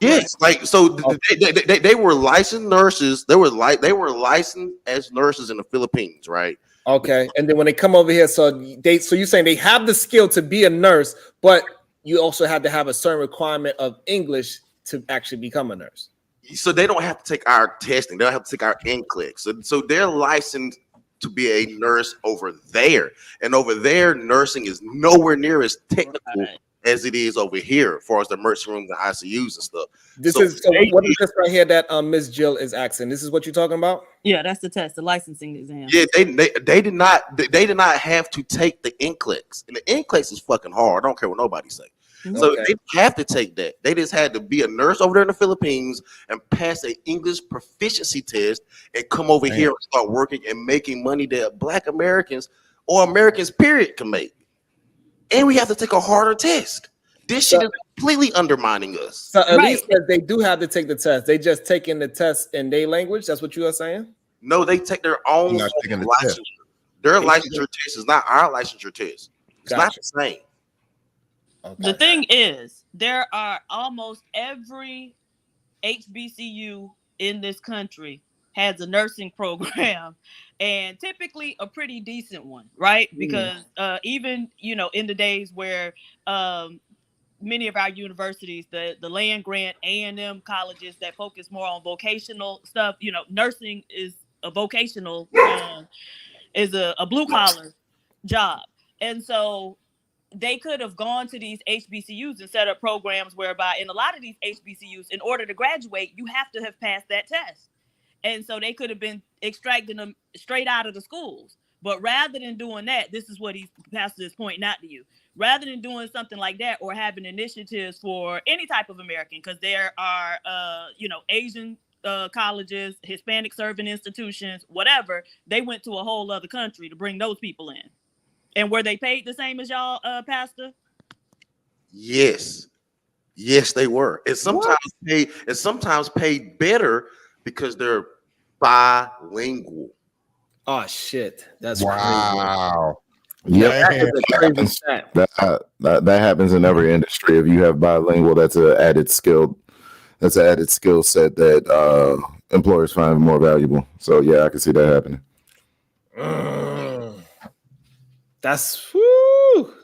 Yes, like so they were licensed nurses. They were licensed as nurses in the Philippines, right? Okay, and then when they come over here, so you're saying they have the skill to be a nurse, but you also had to have a certain requirement of English to actually become a nurse. So they don't have to take our testing. They don't have to take our NCLEX. So they're licensed to be a nurse over there. And over there, nursing is nowhere near as technical as it is over here, as far as the emergency rooms and ICUs and stuff. What is this right here that Miss Jill is asking? This is what you're talking about? Yeah, that's the test, the licensing exam. Yeah, they did not have to take the NCLEX. And the NCLEX is fucking hard. I don't care what nobody say. So they didn't have to take that. They just had to be a nurse over there in the Philippines and pass an English proficiency test and come over here and start working and making money that Black Americans or Americans period can make. And we have to take a harder test. This shit is completely undermining us. So at least they do have to take the test. They just taking the test in their language. That's what you are saying? No, they take their own licensure. Their licensure test is not our licensure test. It's not the same. The thing is, there are almost every HBCU in this country has a nursing program, and typically a pretty decent one, right? Because even, you know, in the days where many of our universities, the land grant A&M colleges that focus more on vocational stuff, you know, nursing is a vocational, is a blue collar job. And so they could have gone to these HBCUs and set up programs whereby in a lot of these HBCUs, in order to graduate, you have to have passed that test. And so they could have been extracting them straight out of the schools. But rather than doing that, this is what Pastor is pointing out to you. Rather than doing something like that or having initiatives for any type of American, because there are, you know, Asian colleges, Hispanic serving institutions, whatever, they went to a whole other country to bring those people in. And were they paid the same as y'all, Pastor? Yes, they were. And sometimes paid better because they're bilingual. Oh shit, that's wow. Yeah, that happens in every industry. If you have bilingual, that's an added skill. That's an added skill set that employers find more valuable. So yeah, I can see that happening. That's whoo.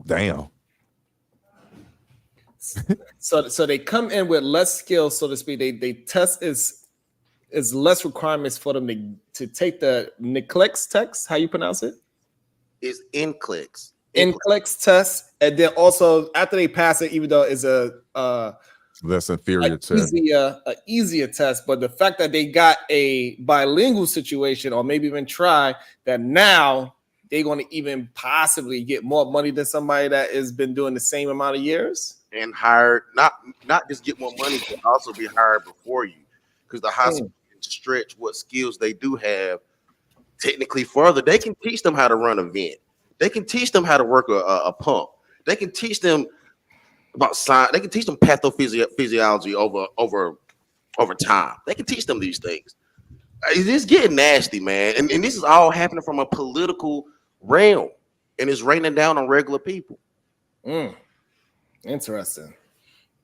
Damn. So they come in with less skills, so to speak. They test is less requirements for them to take the NCLEX test. How you pronounce it? It's NCLEX. NCLEX test, and then also after they pass it, even though it's a less inferior test, easier test, but the fact that they got a bilingual situation, or maybe even try that, now they're going to even possibly get more money than somebody that has been doing the same amount of years and hired, not just get more money, but also be hired before you, because the hospital can stretch what skills they do have technically further. They can teach them how to run a vent. They can teach them how to work a pump. They can teach them about science. They can teach them pathophysiology over time. They can teach them these things. It's getting nasty, man. And this is all happening from a political realm, and it's raining down on regular people. Interesting.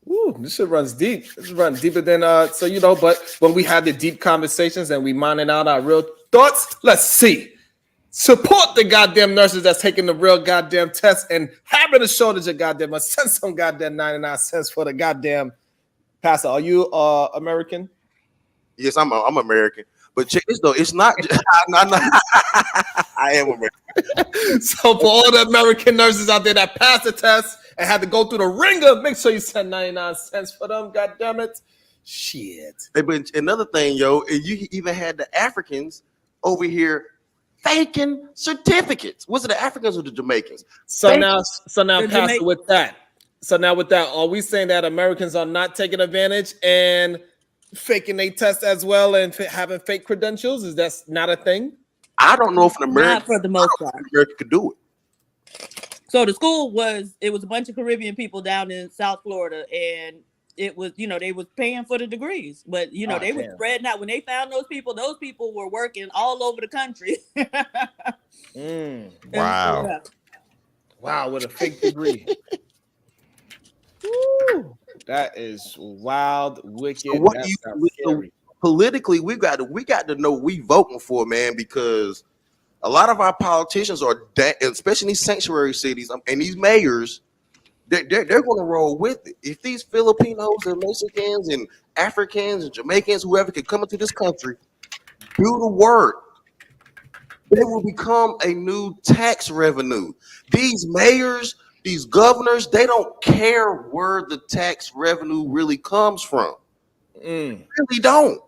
Ooh, this shit runs deep. This runs deeper than so, you know, but when we have the deep conversations and we mining out our real thoughts, let's see. Support the goddamn nurses that's taking the real goddamn test and having a shortage of goddamn, send some goddamn 99 cents for the goddamn pastor. Are you American? Yes, I'm American. But check this though, it's not. I am American. So for all the American nurses out there that passed the test and had to go through the ringer, make sure you send 99 cents for them. God damn it, shit. Hey, but another thing, yo, you even had the Africans over here faking certificates. Was it the Africans or the Jamaicans? So now, Pastor, with that, are we saying that Americans are not taking advantage and faking a test as well and having fake credentials? Is that not a thing? I don't know if an American, not for the most part, American could do it. So the school was a bunch of Caribbean people down in South Florida, and it was, you know, they was paying for the degrees, but you know, they were spreading out. When they found those people were working all over the country. Wow. Wow, with a fake degree. Woo, that is wild, wicked. So politically, we got to know what we voting for, man, because a lot of our politicians are, especially in these sanctuary cities and these mayors, They're going to roll with it. If these Filipinos and Mexicans and Africans and Jamaicans, whoever can come into this country, do the work, they will become a new tax revenue. These mayors, these governors, they don't care where the tax revenue really comes from. Really don't.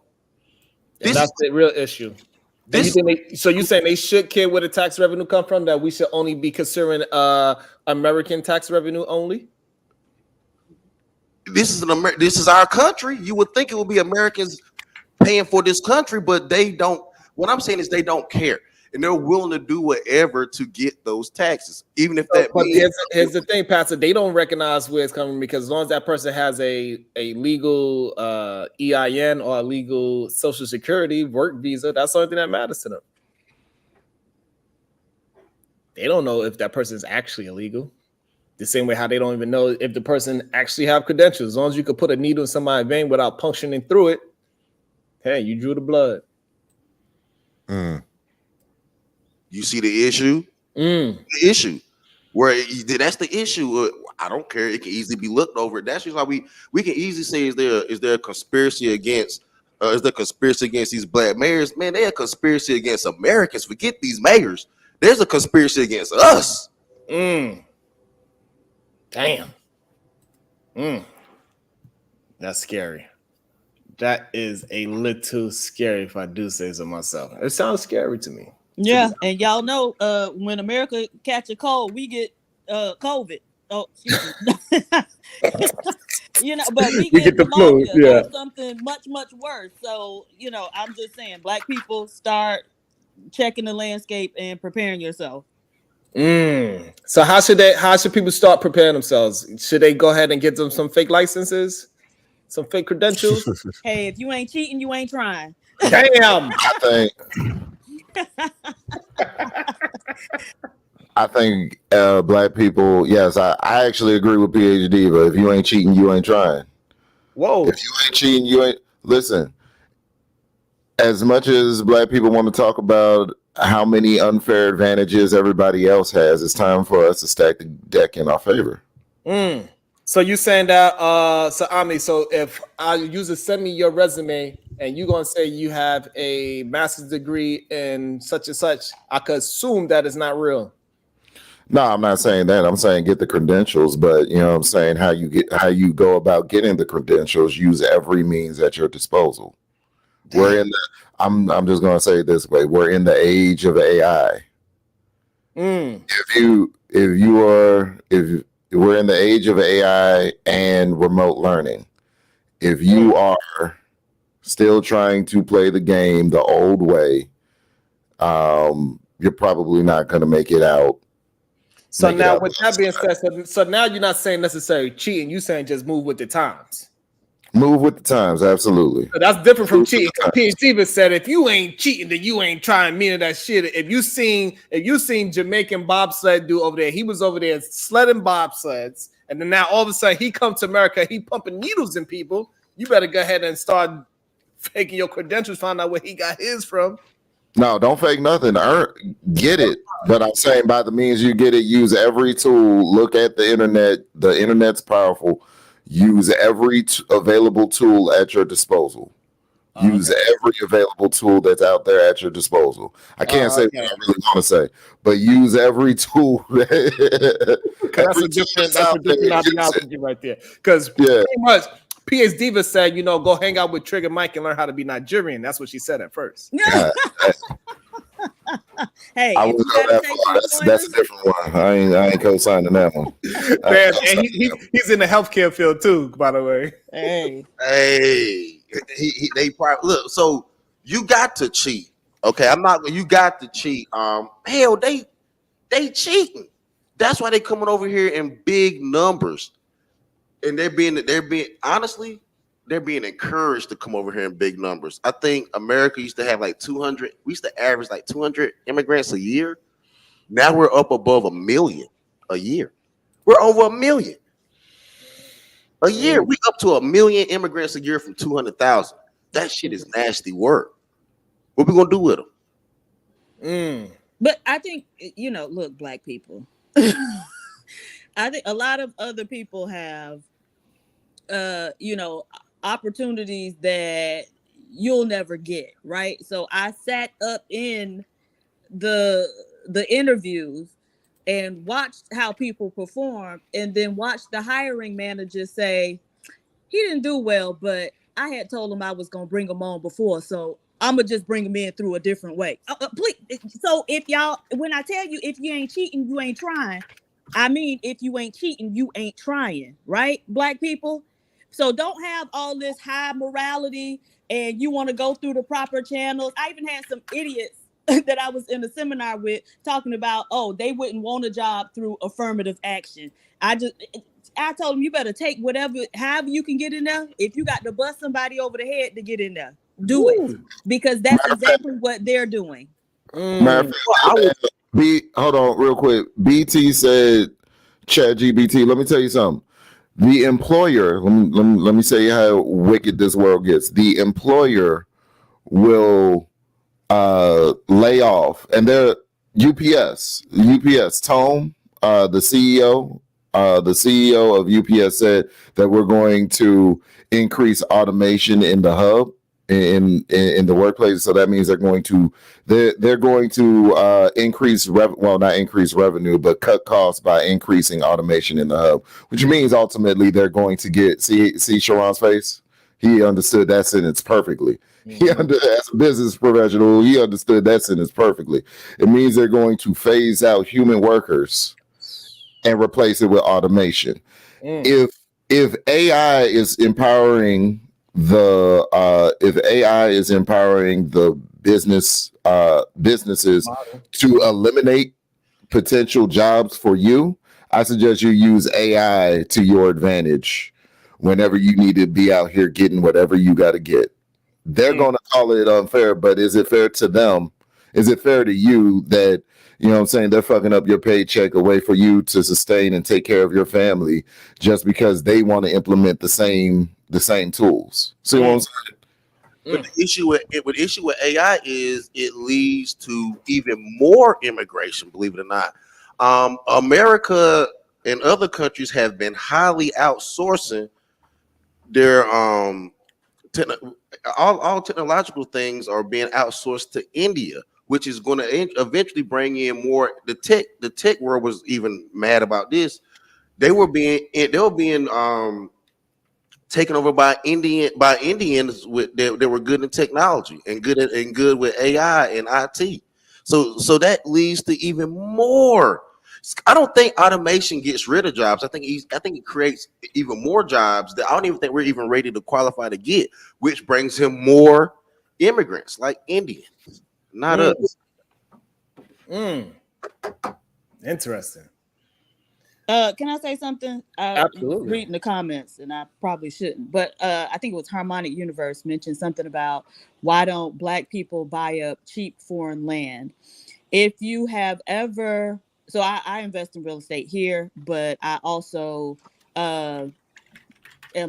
And that's the real issue. So you saying they should care where the tax revenue come from? That we should only be considering American tax revenue only? This is our country. You would think it would be Americans paying for this country, but they don't. What I'm saying is they don't care, and they're willing to do whatever to get those taxes, even if that. But here's the thing, Pastor. They don't recognize where it's coming because as long as that person has a legal EIN or a legal Social Security work visa, that's the only thing that matters to them. They don't know if that person is actually illegal. The same way how they don't even know if the person actually have credentials. As long as you could put a needle in somebody's vein without puncturing through it, hey, you drew the blood. You see the issue? The issue where that's the issue. I don't care. It can easily be looked over. That's just why we can easily say is there a conspiracy against these black mayors? Man, they're a conspiracy against Americans. Forget these mayors. There's a conspiracy against us. Damn. That's scary. That is a little scary if I do say so myself. It sounds scary to me. Yeah, and y'all know when America catch a cold, we get COVID. Oh, excuse me. You know, but we get the flu, or something much worse. So, you know, I'm just saying, black people, start checking the landscape and preparing yourself. So how should people start preparing themselves? Should they go ahead and get them some fake licenses, some fake credentials? Hey, if you ain't cheating, you ain't trying. Damn. I think black people, yes, I actually agree with PhD, but if you ain't cheating, you ain't trying. Whoa. If you ain't cheating, you ain't. Listen, as much as black people want to talk about how many unfair advantages everybody else has, it's time for us to stack the deck in our favor. So you saying that, so Ami, so if I send me your resume and you're going to say you have a master's degree in such and such, I could assume that it's not real. No, I'm not saying that. I'm saying get the credentials, but you know what I'm saying, how you go about getting the credentials, use every means at your disposal. We're in the I'm just gonna say it this way, we're in the age of AI. If we're in the age of AI and remote learning, if you are still trying to play the game the old way, you're probably not gonna make it out. So now, with that being said, so now you're not saying necessarily cheating. You're saying just move with the times. Move with the times, absolutely. So that's different from cheating. PhD even said, if you ain't cheating, then you ain't trying. Meaning that shit. If you seen Jamaican bobsled dude over there, he was over there sledding bobsleds, and then now all of a sudden he comes to America, he pumping needles in people. You better go ahead and start faking your credentials, find out where he got his from. No, don't fake nothing. Get it. But I'm saying by the means you get it, use every tool. Look at the internet. The internet's powerful. Use every available tool at your disposal. Use every available tool that's out there at your disposal. I can't say what I really want to say, but use every tool. That's a different ideology right there. Because pretty much P.S. Diva said, go hang out with Trigger Mike and learn how to be Nigerian. That's what she said at first. Hey, I wouldn't go that far. That's a different one. I ain't co-signing that one. Man, and he's in the healthcare field too, by the way. Hey, they probably look. So you got to cheat. Okay, you got to cheat. Hell, they cheating. That's why they coming over here in big numbers, and they're being honestly. They're being encouraged to come over here in big numbers. I think America used to have like 200. We used to average like 200 immigrants a year. Now we're up above 1 million a year. We're over 1 million a year. We up to 1 million immigrants a year from 200,000. That shit is nasty work. What we gonna do with them? But I think look, black people. I think a lot of other people have, opportunities that you'll never get, right? So I sat up in the interviews and watched how people performed, and then watched the hiring manager say he didn't do well, but I had told him I was gonna bring him on before, so I'm gonna just bring him in through a different way. Please, so if y'all, when I tell you if you ain't cheating, you ain't trying, I mean if you ain't cheating, you ain't trying, right, Black people? So don't have all this high morality and you want to go through the proper channels. I even had some idiots that I was in a seminar with talking about, oh, they wouldn't want a job through affirmative action. I told them, you better take however you can get in there. If you got to bust somebody over the head to get in there, do it, because that's exactly what they're doing. Matter of fact, hold on real quick. BT said, Chat GBT, let me tell you something. The employer, let me say how wicked this world gets. The employer will lay off, and they're UPS, Tom, the CEO of UPS said that we're going to increase automation in the hub in the workplace. So that means they're going to increase not increase revenue, but cut costs by increasing automation in the hub, which means ultimately they're going to get see Sharon's face. He understood that sentence perfectly. As a business professional, he understood that sentence perfectly. It means they're going to phase out human workers and replace it with automation. If AI is empowering the businesses to eliminate potential jobs for you, I suggest you use AI to your advantage whenever you need to be out here getting whatever you got to get. They're going to call it unfair, but is it fair to them? Is it fair to you that, you know what I'm saying, they're fucking up your paycheck away for you to sustain and take care of your family just because they want to implement the same tools? See what I'm saying? But the issue with AI is it leads to even more immigration, believe it or not. America and other countries have been highly outsourcing their all technological things are being outsourced to India, which is going to eventually bring in more. The tech world was even mad about this. They were being taken over by Indians that were good in technology and good with AI and IT. So that leads to even more. I don't think automation gets rid of jobs. I think it creates even more jobs that I don't even think we're even ready to qualify to get, which brings him more immigrants like Indians, not us. Interesting. Can I say something? Absolutely. Reading the comments, and I probably shouldn't, but I think it was Harmonic Universe mentioned something about why don't Black people buy up cheap foreign land? If you have ever, so I invest in real estate here, but I also am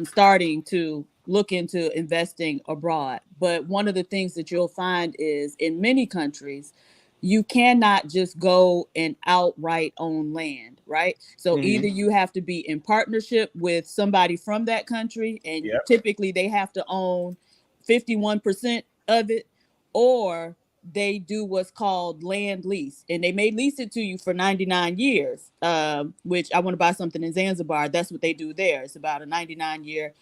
starting to look into investing abroad. But one of the things that you'll find is in many countries, you cannot just go and outright own land, right? So either you have to be in partnership with somebody from that country, and typically they have to own 51% of it, or they do what's called land lease, and they may lease it to you for 99 years, which I want to buy something in Zanzibar. That's what they do there. It's about a 99-year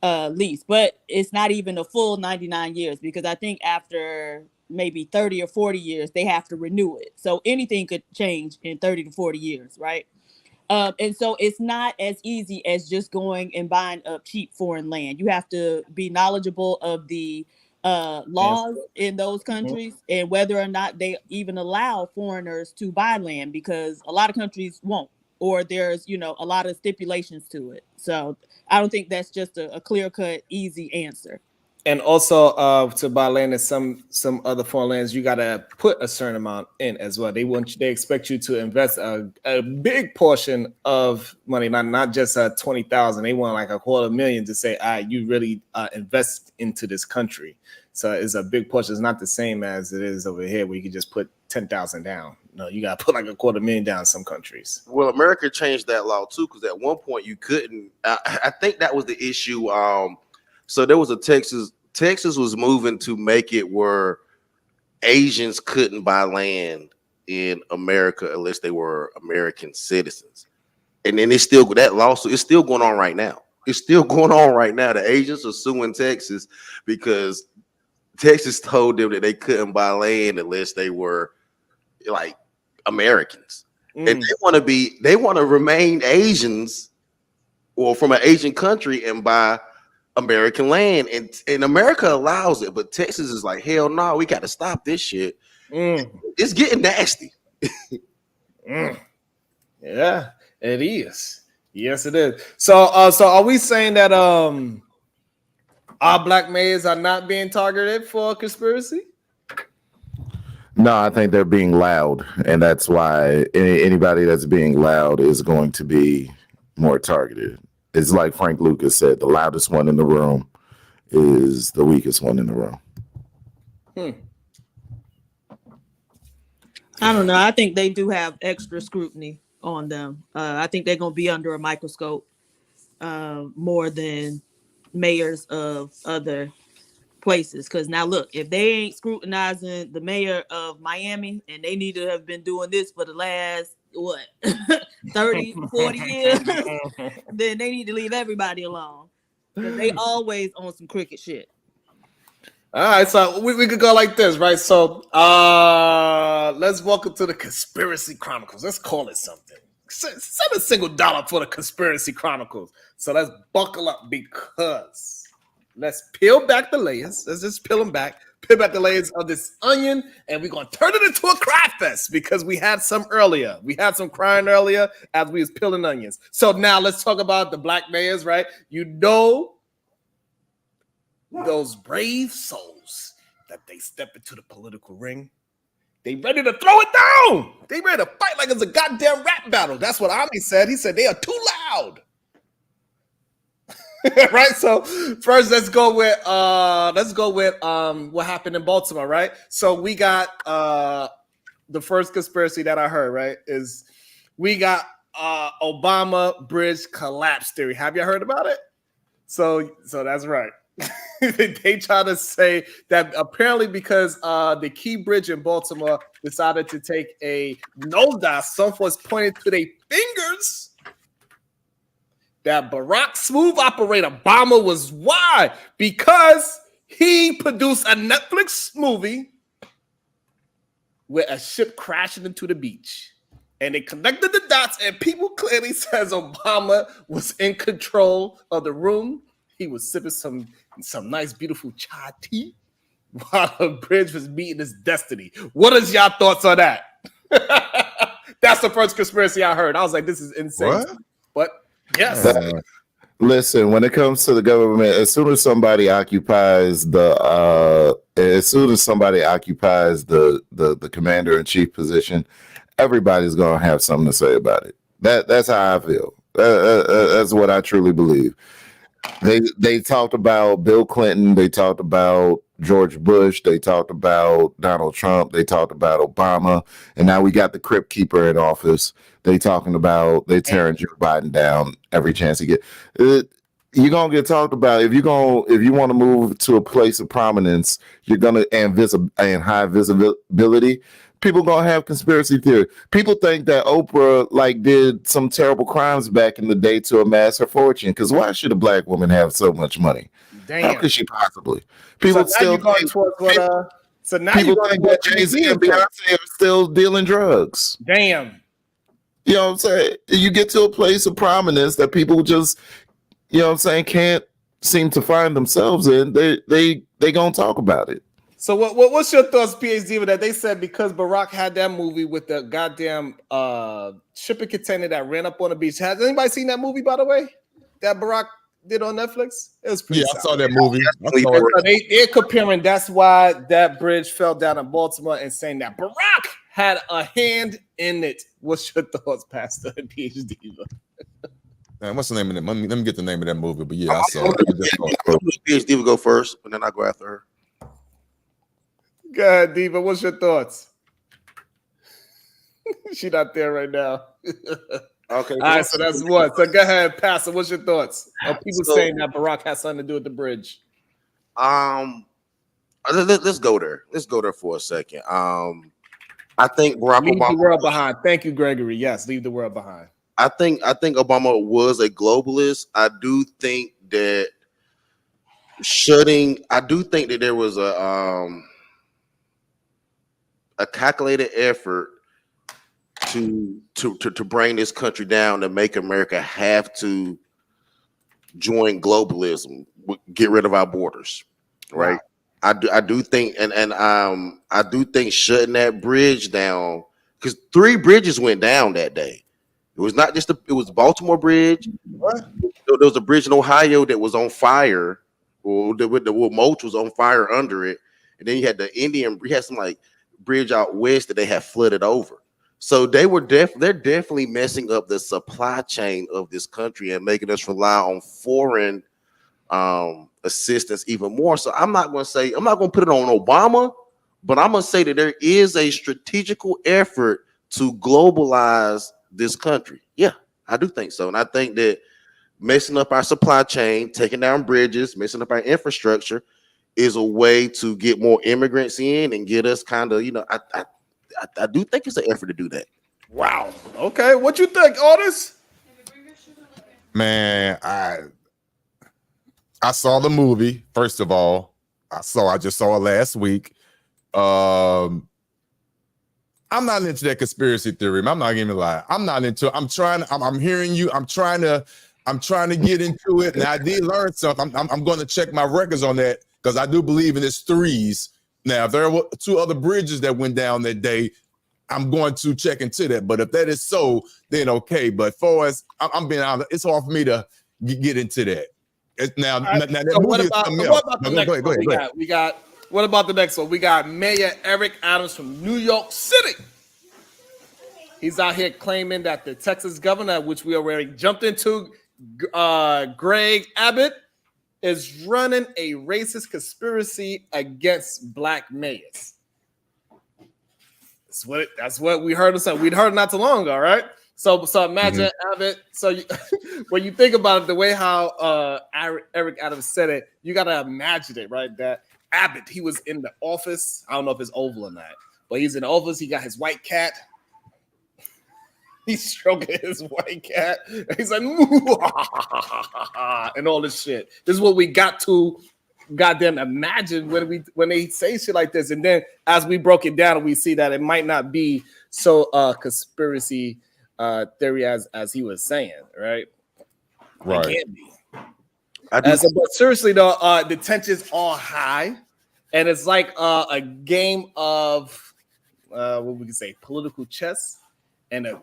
lease, but it's not even a full 99 years, because I think after maybe 30 or 40 years, they have to renew it. So anything could change in 30 to 40 years, right? And so it's not as easy as just going and buying up cheap foreign land. You have to be knowledgeable of the laws in those countries and whether or not they even allow foreigners to buy land, because a lot of countries won't, or there's, a lot of stipulations to it. So I don't think that's just a clear-cut, easy answer. And also, to buy land in some other foreign lands, you gotta put a certain amount in as well. They expect you to invest a big portion of money, not just 20,000. They want like $250,000 to say, you really invest into this country. So it's a big portion. It's not the same as it is over here, where you can just put 10,000 down. No, you gotta put like $250,000 down in some countries. Well, America changed that law too, because at one point you couldn't. I think that was the issue. So there was a Texas was moving to make it where Asians couldn't buy land in America unless they were American citizens. And then that lawsuit is still going on right now. It's still going on right now. The Asians are suing Texas because Texas told them that they couldn't buy land unless they were like Americans. And they want to remain Asians or from an Asian country and buy American land, and America allows it, but Texas is like, hell no, we got to stop this shit. It's getting nasty. Yeah, it is. Yes, it is. So are we saying that our black mayors are not being targeted for conspiracy? No, I think they're being loud, and that's why anybody that's being loud is going to be more targeted. It's like Frank Lucas said, the loudest one in the room is the weakest one in the room. I don't know. I think they do have extra scrutiny on them. I think they're going to be under a microscope more than mayors of other places. Because now, look, if they ain't scrutinizing the mayor of Miami, and they need to have been doing this for the last, 30, 40 years, then they need to leave everybody alone. Because they always on some cricket shit. All right, so we could go like this, right? So let's welcome to the Conspiracy Chronicles. Let's call it something. Send a single dollar for the Conspiracy Chronicles. So let's buckle up, because let's peel back the layers. Let's just peel them back. Peel back the layers of this onion, and we're going to turn it into a cry fest, because we had some earlier. We had some crying earlier as we was peeling onions. So now let's talk about the black mayors, right? You know, those brave souls that they step into the political ring, they ready to throw it down. They ready to fight like it's a goddamn rap battle. That's what Ami said. He said they are too loud. Right? So first, let's go with what happened in Baltimore, right? So we got the first conspiracy that I heard, right, is we got Obama bridge collapse theory. Have you heard about it? So that's right. They try to say that apparently because the Key Bridge in Baltimore decided to take a nosedive, some was pointed to their fingers, that Barack Smooth Operator Obama was why? Because he produced a Netflix movie with a ship crashing into the beach. And they connected the dots, and people clearly says Obama was in control of the room. He was sipping some nice, beautiful chai tea while the bridge was meeting his destiny. What is y'all thoughts on that? That's the first conspiracy I heard. I was like, this is insane. What? But yes. Listen, when it comes to the government, as soon as somebody occupies the commander-in-chief position, everybody's gonna have something to say about it. That's how I feel. That's what I truly believe. They talked about Bill Clinton, they talked about George Bush, they talked about Donald Trump, they talked about Obama, and now we got the Crypt Keeper in office. They tearing Joe Biden down every chance he get. You're gonna get talked about if you want to move to a place of prominence. You're gonna and high visibility. People gonna have conspiracy theory. People think that Oprah did some terrible crimes back in the day to amass her fortune. Because why should a black woman have so much money? Damn. How could she possibly? People think that Jay-Z and Beyonce are still dealing drugs. Damn. You know what I'm saying? You get to a place of prominence that people just, can't seem to find themselves in. They gonna talk about it. So what's your thoughts, PhD, with that? They said because Barack had that movie with the goddamn shipping container that ran up on the beach. Has anybody seen that movie, by the way? That Barack did on Netflix? It was pretty. Yeah, I saw that movie. They're comparing. That's why that bridge fell down in Baltimore, and saying that Barack had a hand in it. What's your thoughts, Pastor and PhD? Man, what's the name of it? Let me get the name of that movie. But yeah, I saw it. PhD would go first, and then I go after her. Go ahead, Diva. What's your thoughts? She's not there right now. Okay. All right, so that's what. So go ahead, Pastor. What's your thoughts? Are people saying that Barack has something to do with the bridge? Let's go there. Let's go there for a second. I think Barack leave Obama. The world behind. Thank you, Gregory. Yes, leave the world behind. I think Obama was a globalist. I do think that there was a calculated effort to bring this country down, to make America have to join globalism, get rid of our borders, right? Wow. I do think, and I do think shutting that bridge down, because 3 bridges went down that day. It was not just it was Baltimore Bridge. What? There was a bridge in Ohio that was on fire, or the mulch was on fire under it, and then you had you had some like bridge out west that they had flooded over. So they're definitely messing up the supply chain of this country and making us rely on foreign assistance even more. So I'm not going to put it on Obama, but I'm going to say that there is a strategical effort to globalize this country. Yeah, I do think so. And I think that messing up our supply chain, taking down bridges, messing up our infrastructure is a way to get more immigrants in and get us kind of, I do think it's an effort to do that. Wow. Okay. What you think, Otis? Man, I saw the movie. First of all, I just saw it last week. I'm not into that conspiracy theory. I'm not gonna lie. I'm hearing you. I'm trying to get into it. And I did learn something. I'm going to check my records on that, because I do believe in its 3s. Now, if there were 2 other bridges that went down that day, I'm going to check into that. But if that is so, then okay. But far as I'm being honest, it's hard for me to get into that. Now that so movie what is about coming the out. next one? Go ahead. We got what about the next one? We got Mayor Eric Adams from New York City. He's out here claiming that the Texas governor, which we already jumped into, Greg Abbott, is running a racist conspiracy against black mayors. That's what we heard. We'd heard not too long ago, right? So imagine Abbott. So when you think about it, the way how Eric Adams said it, you got to imagine it, right? That Abbott, he was in the office. I don't know if it's oval or not, but he's in the office. He got his white cat. He's stroking his white cat. He's like, and all this shit. This is what we got to goddamn imagine when they say shit like this. And then as we broke it down, we see that it might not be so conspiracy theory as he was saying, right? Right. It can't be. But seriously though, the tensions are high, and it's like a game of what we can say, political chess. And the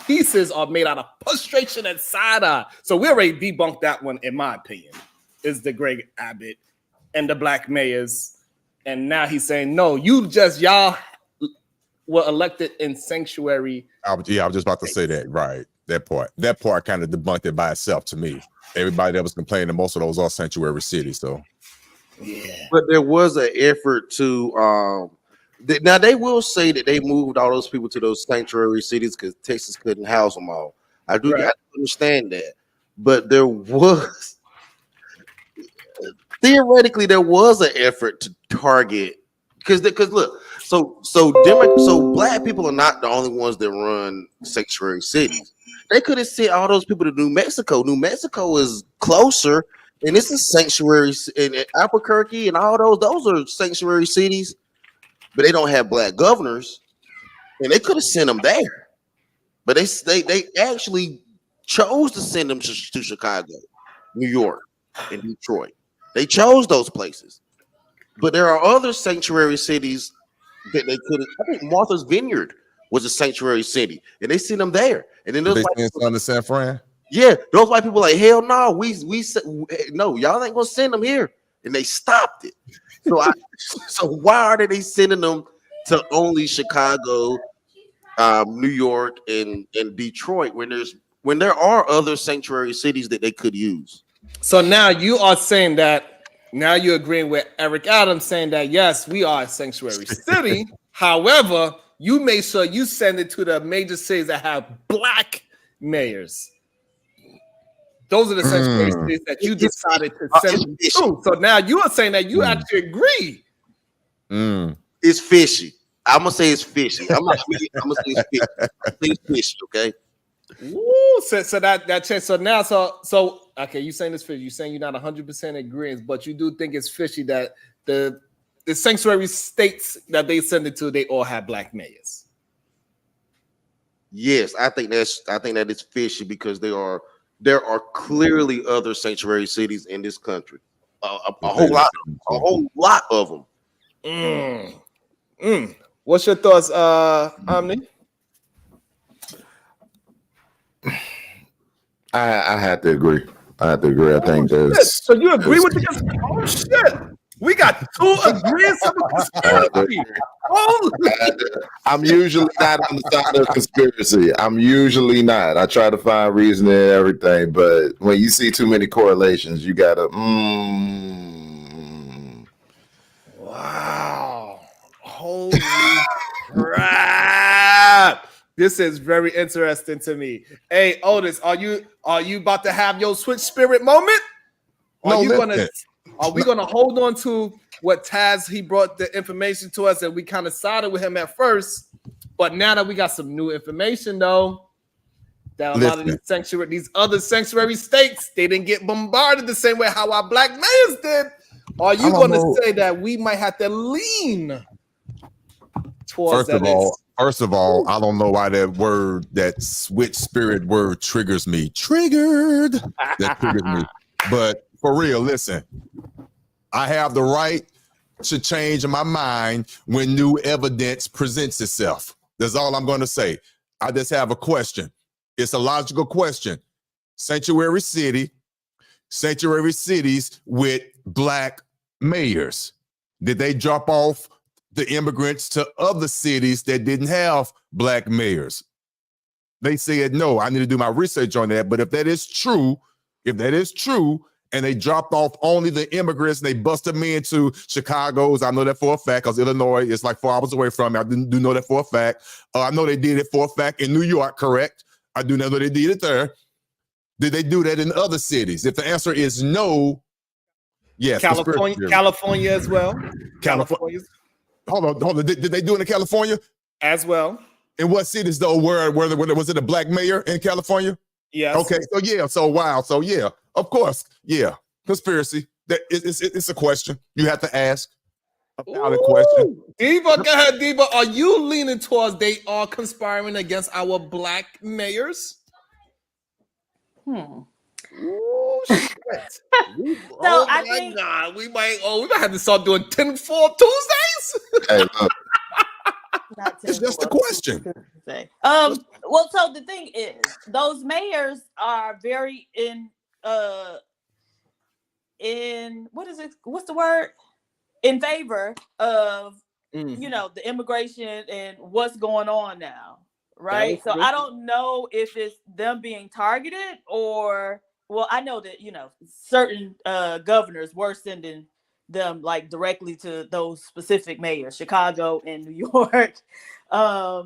pieces are made out of frustration and side-eye. So we already debunked that one, in my opinion, is the Greg Abbott and the black mayors. And now he's saying, no, y'all were elected in sanctuary. I was just about to say that, right. That part kind of debunked it by itself to me. Everybody that was complaining, most of those are sanctuary cities, though. Yeah. But there was an effort to now they will say that they moved all those people to those sanctuary cities because Texas couldn't house them all. I do understand that, but there was theoretically there was an effort to target because look, so black people are not the only ones that run sanctuary cities. They could have sent all those people to New Mexico. New Mexico is closer, and this is sanctuary in Albuquerque and all those are sanctuary cities. But they don't have black governors, and they could have sent them there. But they actually chose to send them to Chicago, New York, and Detroit. They chose those places. But there are other sanctuary cities that they could have. I think Martha's Vineyard was a sanctuary city, and they sent them there. And then they send some to San Fran. Yeah, those white people like, hell no, no, y'all ain't gonna send them here, and they stopped it. So why are they sending them to only Chicago, New York, and Detroit when there are other sanctuary cities that they could use? So now you are saying that now you're agreeing with Eric Adams saying that yes, we are a sanctuary city. However, you make sure you send it to the major cities that have black mayors. Those are the sanctuary cities that you decided to send them to. So now you are saying that you actually agree. It's fishy. I'm gonna say it's fishy. I'm gonna say it's fishy. I think it's fishy. Okay. Woo, so that changed. So now, so okay, you saying it's fishy. You saying you're not 100% agreeing, but you do think it's fishy that the sanctuary states that they send it to, they all have black mayors. Yes, I think that it's fishy because there are clearly other sanctuary cities in this country. A whole lot of them. What's your thoughts, Omni? I have to agree. I think there's. So you agree with the? Oh shit! We got two agreements of a conspiracy. I'm usually not on the side of conspiracy. I'm usually not. I try to find reason in everything, but when you see too many correlations, you gotta. Wow! Holy crap! This is very interesting to me. Hey, Otis, are you about to have your switch spirit moment? Are we gonna hold on to what Taz he brought the information to us and we kind of sided with him at first, but now that we got some new information though, that a lot of these other sanctuary states they didn't get bombarded the same way how our black mayors did. Are you going to say that we might have to lean towards First of all, I don't know why that switch spirit word triggers me. Triggered. That triggers me. But for real, listen, I have the right to change my mind when new evidence presents itself. That's all I'm going to say. I just have a question. It's a logical question. Sanctuary cities with black mayors. Did they drop off the immigrants to other cities that didn't have black mayors? They said, no, I need to do my research on that. But if that is true, and they dropped off only the immigrants, and they busted me into Chicago's, I know that for a fact, because Illinois is like 4 hours away from me. I do know that for a fact. I know they did it for a fact in New York, correct? I do know that they did it there. Did they do that in other cities? If the answer is no, yes. California as well. California. Hold on. Did they do it in California as well? In what cities though? Where was it a black mayor in California? Yes. Okay. So yeah. So wow. So yeah. Of course. Yeah. Conspiracy. It's a question you have to ask. A valid question. Diva, go ahead, Diva. Are you leaning towards they are conspiring against our black mayors? Ooh, shit. Oh my God. We might have to start doing 10-4 Tuesdays. Hey, look. It's just a question. Well, so the thing is, those mayors are very in what's the word? In favor of the immigration and what's going on now, right? So I don't know if it's them being targeted or I know that certain governors were sending them like directly to those specific mayors, Chicago and New York. I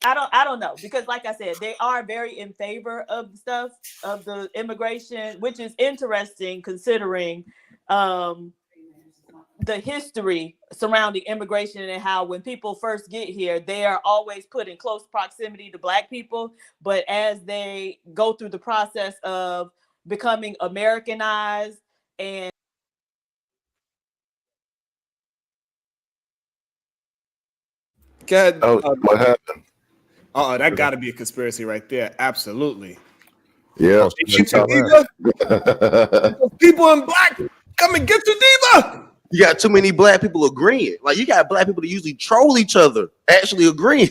don't know, because like I said, they are very in favor of the stuff of the immigration, which is interesting considering the history surrounding immigration and how when people first get here, they are always put in close proximity to black people. But as they go through the process of becoming Americanized and Go ahead. What happened? That got to be a conspiracy right there. Absolutely. Yeah. People in black, come and get you, Diva. You got too many black people agreeing. Like you got black people that usually troll each other, actually agreeing.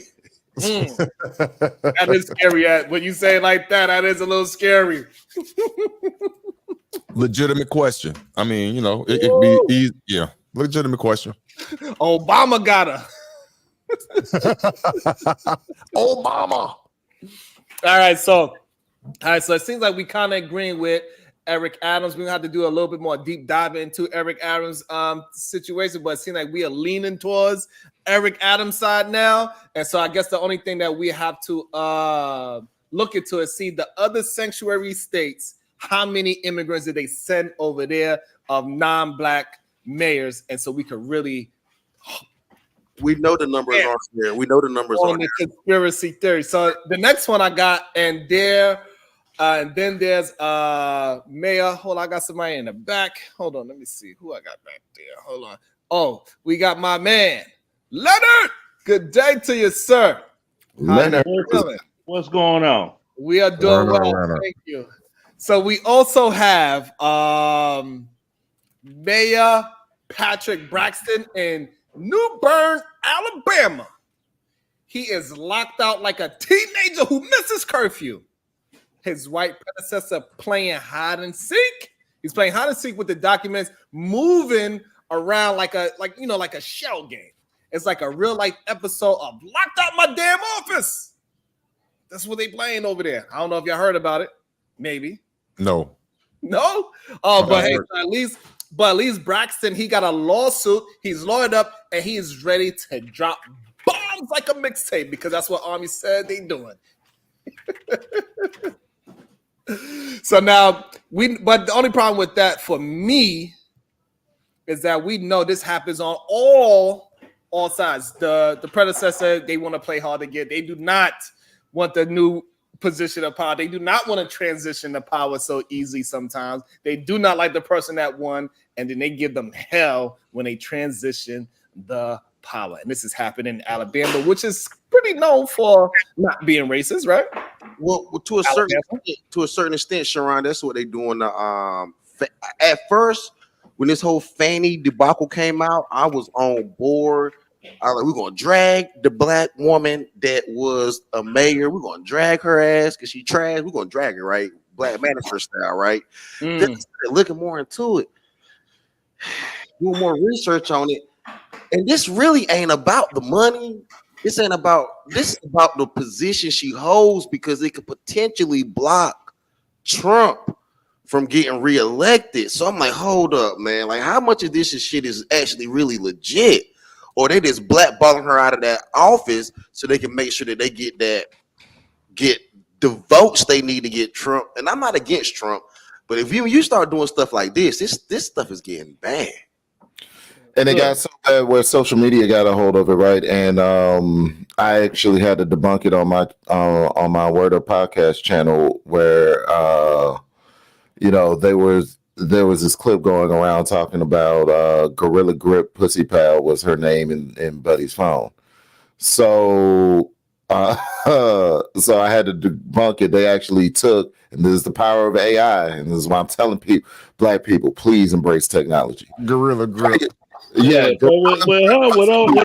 That is scary. When you say it like that, that is a little scary. Legitimate question. I mean, it could be easy. Yeah, legitimate question. Obama got her. Obama. All right, so it seems like we kind of agreeing with Eric Adams. We're gonna have to do a little bit more deep dive into Eric Adams' situation, but it seems like we are leaning towards Eric Adams' side now. And so I guess the only thing that we have to look into is see the other sanctuary states. How many immigrants did they send over there of non-black mayors? And so we could really. We know the numbers aren't there. We know the numbers on the conspiracy theory. So the next one I got, and then there's Mayor. Hold on, I got somebody in the back. Hold on, let me see who I got back there. Hold on. Oh, we got my man Leonard. Good day to you, sir. Leonard, what's going on? We are doing well. Thank you. So we also have Mayor Patrick Braxton in New Bern, Alabama. He is locked out like a teenager who misses curfew. His white predecessor playing hide and seek. He's playing hide and seek with the documents moving around like a shell game. It's like a real life episode of Locked Out My Damn Office. That's what they playing over there. I don't know if y'all heard about it. Maybe. No. No? Oh, but hey, at least Braxton, he got a lawsuit. He's lawyered up and he is ready to drop bombs like a mixtape because that's what Army said they doing. So now but the only problem with that for me is that we know this happens on all sides. The predecessor, they want to play hard to get. They do not want the new position of power. They do not want to transition to power so easily sometimes. They do not like the person that won, and then they give them hell when they transition the power. And this is happening in Alabama, which is pretty known for not being racist, right? Well, to a certain extent, Sharon, that's what they're doing. At first, when this whole Fanny debacle came out, I was on board. I was like, we're gonna drag the black woman that was a mayor. We're gonna drag her ass because she trash. We're gonna drag her, right? Black manager style, right? Then looking more into it, doing more research on it, and this really ain't about the money. This is about the position she holds because it could potentially block Trump from getting reelected. So I'm like, hold up, man. Like, how much of this shit is actually really legit? Or they just blackballing her out of that office so they can make sure that they get the votes they need to get Trump. And I'm not against Trump, but if you start doing stuff like this stuff is getting bad. And it got so bad where social media got a hold of it, right? And I actually had to debunk it on my Word Up podcast channel where there was this clip going around talking about Gorilla Grip Pussy Pal was her name in Buddy's phone. So so I had to debunk it. They actually took, and this is the power of AI, and this is why I'm telling people, black people, please embrace technology. Gorilla Grip. Yeah, with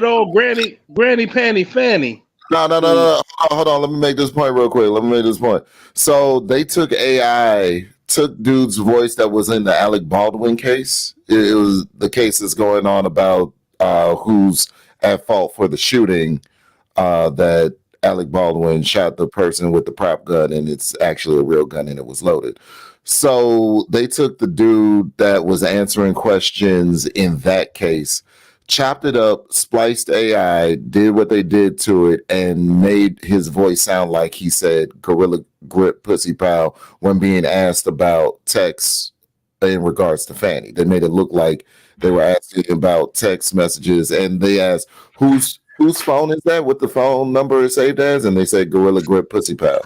old Granny Panty Fanny. No. Hold on. Let me make this point real quick. So they took AI, took dude's voice that was in the Alec Baldwin case. It was the case that's going on about who's at fault for the shooting that Alec Baldwin shot the person with the prop gun, and it's actually a real gun and it was loaded. So they took the dude that was answering questions in that case, chopped it up, spliced AI, did what they did to it, and made his voice sound like he said Gorilla Grip Pussy Pal when being asked about text in regards to Fanny. They made it look like they were asking about text messages, and they asked, whose phone is that? What the phone number is saved as? And they said Gorilla Grip Pussy Pal.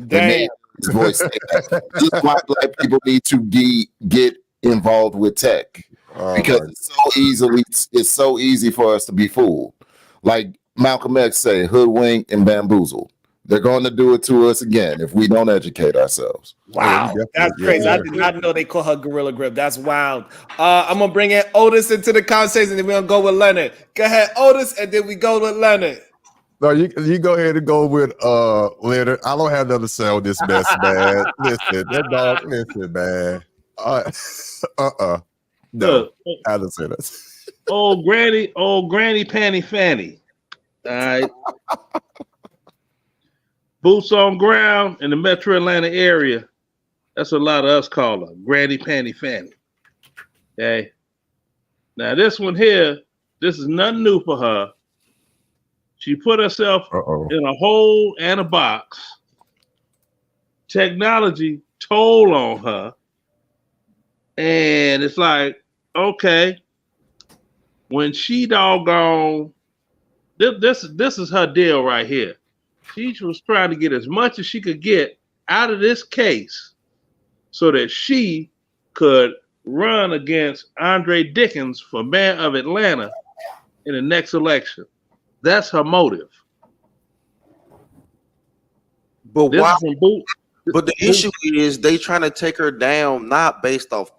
Damn. His voice. Just why black people need to get involved with tech because it's so easy for us to be fooled. Like Malcolm X say, hoodwinked and bamboozled. They're going to do it to us again if we don't educate ourselves. Wow, that's crazy. I did not know they call her Gorilla Grip. That's wild. I'm gonna bring in Otis into the conversation, and then we're gonna go with Leonard. Go ahead, Otis, and then we go with Leonard. No, you go ahead and go with Leonard. I don't have nothing to say on this mess, man. Listen, that dog, listen, man. No, Look, I don't say that. old granny panty fanny. All right. Boots on ground in the metro Atlanta area. That's what a lot of us call her, granny panty fanny. Okay. Now this one here, this is nothing new for her. She put herself in a hole and a box. Technology told on her. And it's like, okay, when she doggone, this is her deal right here. She was trying to get as much as she could get out of this case so that she could run against Andre Dickens for mayor of Atlanta in the next election. That's her motive. But why? But the issue is they trying to take her down, not based off.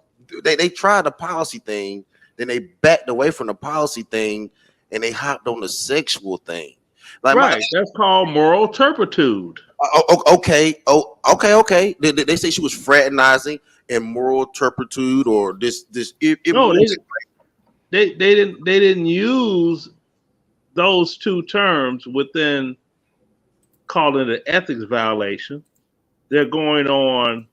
They tried the policy thing, then they backed away from the policy thing, and they hopped on the sexual thing. Like right, that's called moral turpitude. Okay. They say she was fraternizing and moral turpitude, or this. No, they didn't use those two terms within calling it an ethics violation. They're going on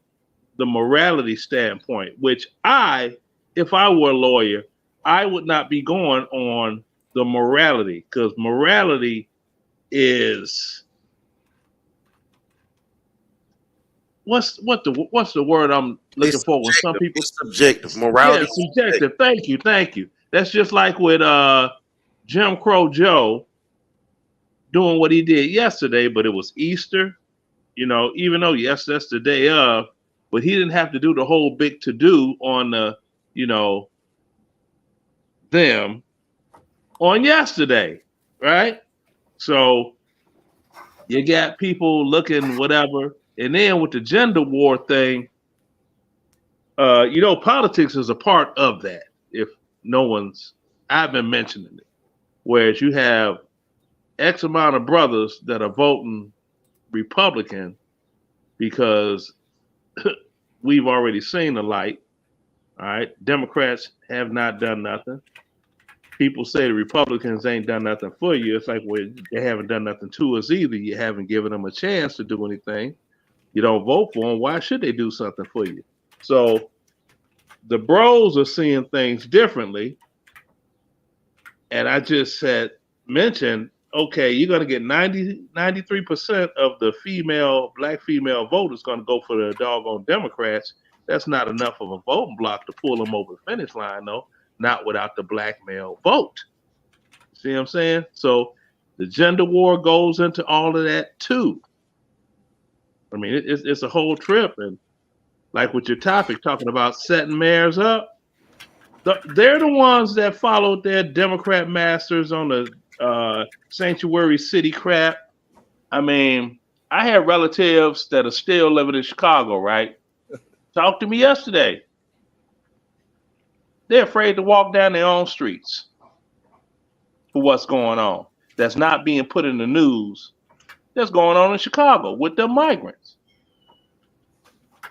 the morality standpoint, which if I were a lawyer, I would not be going on the morality, because morality is what's the word I'm looking for when some people subjective morality. Yeah, subjective. Thank you. That's just like with Jim Crow Joe doing what he did yesterday, but it was Easter, even though yes, that's the day of, but he didn't have to do the whole big to do on the them on yesterday, right? So you got people looking whatever. And then with the gender war thing, politics is a part of that. If I've been mentioning it. Whereas you have X amount of brothers that are voting Republican because we've already seen the light. All right. Democrats have not done nothing. People say the Republicans ain't done nothing for you. It's like, well, they haven't done nothing to us either. You haven't given them a chance to do anything. You don't vote for them. Why should they do something for you? So the bros are seeing things differently. And I just mentioned, okay, you're going to get 93% of the black female voters going to go for the doggone Democrats. That's not enough of a voting block to pull them over the finish line, though. Not without the black male vote. See what I'm saying? So the gender war goes into all of that too. I mean, it's a whole trip. And like with your topic, talking about setting mayors up, they're the ones that followed their Democrat masters on the sanctuary city crap. I mean, I have relatives that are still living in Chicago, right? Talked to me yesterday. They're afraid to walk down their own streets for what's going on. That's not being put in the news. That's going on in Chicago with the migrants.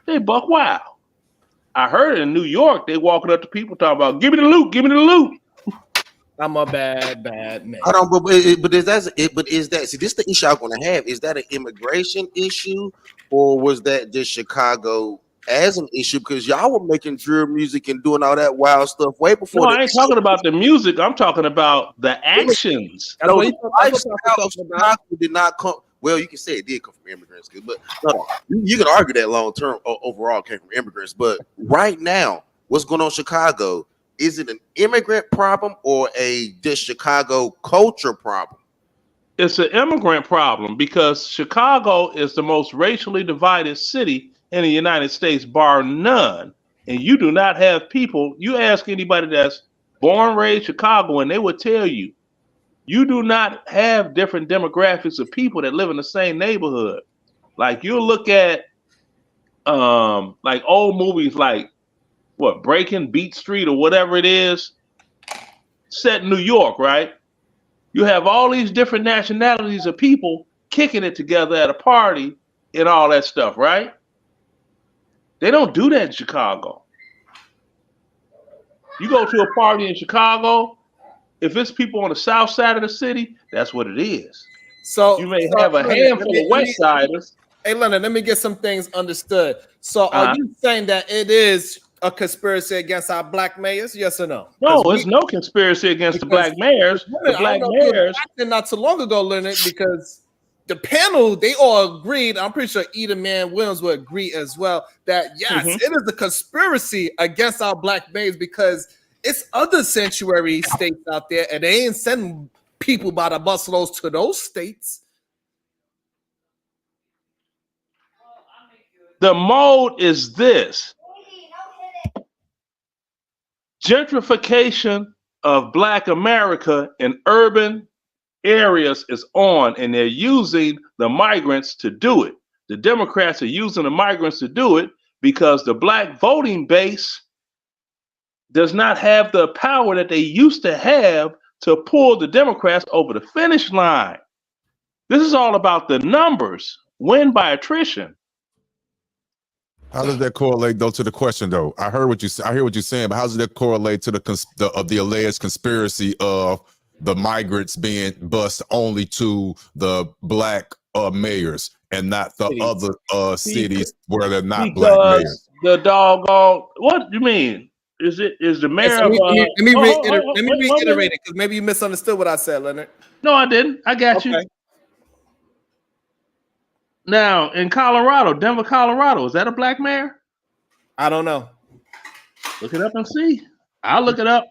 They buck wild. I heard in New York, they walking up to people talking about, give me the loot, give me the loot. I'm a bad man. I don't, but is that see, this the issue I'm gonna have? Is that an immigration issue, or was that just Chicago as an issue? Because y'all were making drill music and doing all that wild stuff way before. No, I ain't talking about the music. I'm talking about the actions. No, the lifestyle of Chicago did not come. Well, you can say it did come from immigrants, but no, you can argue that long term overall came from immigrants. But right now, what's going on in Chicago? Is it an immigrant problem or a just Chicago culture problem? It's an immigrant problem because Chicago is the most racially divided city in the United States, bar none. And you do not have people, you ask anybody that's born, raised Chicago, and they would tell you, you do not have different demographics of people that live in the same neighborhood. Like you'll look at like old movies like Breaking Beat Street or whatever it is, set in New York, right? You have all these different nationalities of people kicking it together at a party and all that stuff, right? They don't do that in Chicago. You go to a party in Chicago, if it's people on the south side of the city, that's what it is. So, You may have a Leonard, handful of West Siders. Hey, Leonard, let me get some things understood. So, are you saying that it is a conspiracy against our black mayors? Yes or no? No, it's no conspiracy against the black mayors. The black mayors. Not too long ago, Leonard, because the panel, they all agreed. I'm pretty sure Man Williams would agree as well that yes, it is a conspiracy against our black mayors because it's other sanctuary states out there, and they ain't sending people by the busloads to those states. The mode is this. Gentrification of Black America in urban areas is on, and they're using the migrants to do it. The Democrats are using the migrants to do it because the black voting base does not have the power that they used to have to pull the Democrats over the finish line. This is all about the numbers, win by attrition. How does that correlate though to the question though? I hear what you're saying, but how does that correlate to the alleged conspiracy of the migrants being bused only to the black mayors and not the other cities where they're not black mayors? The doggone, what do you mean? Is the mayor? Let me reiterate it because maybe you misunderstood what I said, Leonard. No, I didn't. I got you. Now, in Colorado, Denver, Colorado, is that a black mayor? I don't know. Look it up and see. I'll look it up.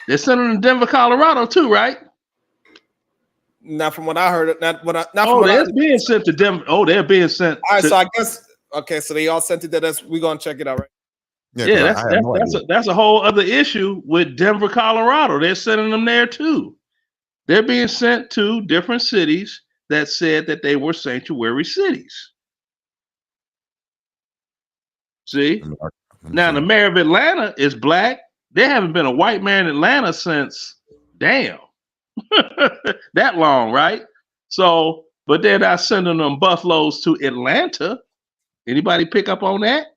They're sending them to Denver, Colorado, too, right? Not from what I heard. They're being sent to Denver. Oh, they're being sent. All right, so I guess so they all sent it to us. We're gonna check it out, right? Yeah, that's a whole other issue with Denver, Colorado. They're sending them there too. They're being sent to different cities that said that they were sanctuary cities. See? Now, the mayor of Atlanta is black. There haven't been a white mayor in Atlanta since, damn, that long, right? So, but they're not sending them buffaloes to Atlanta. Anybody pick up on that?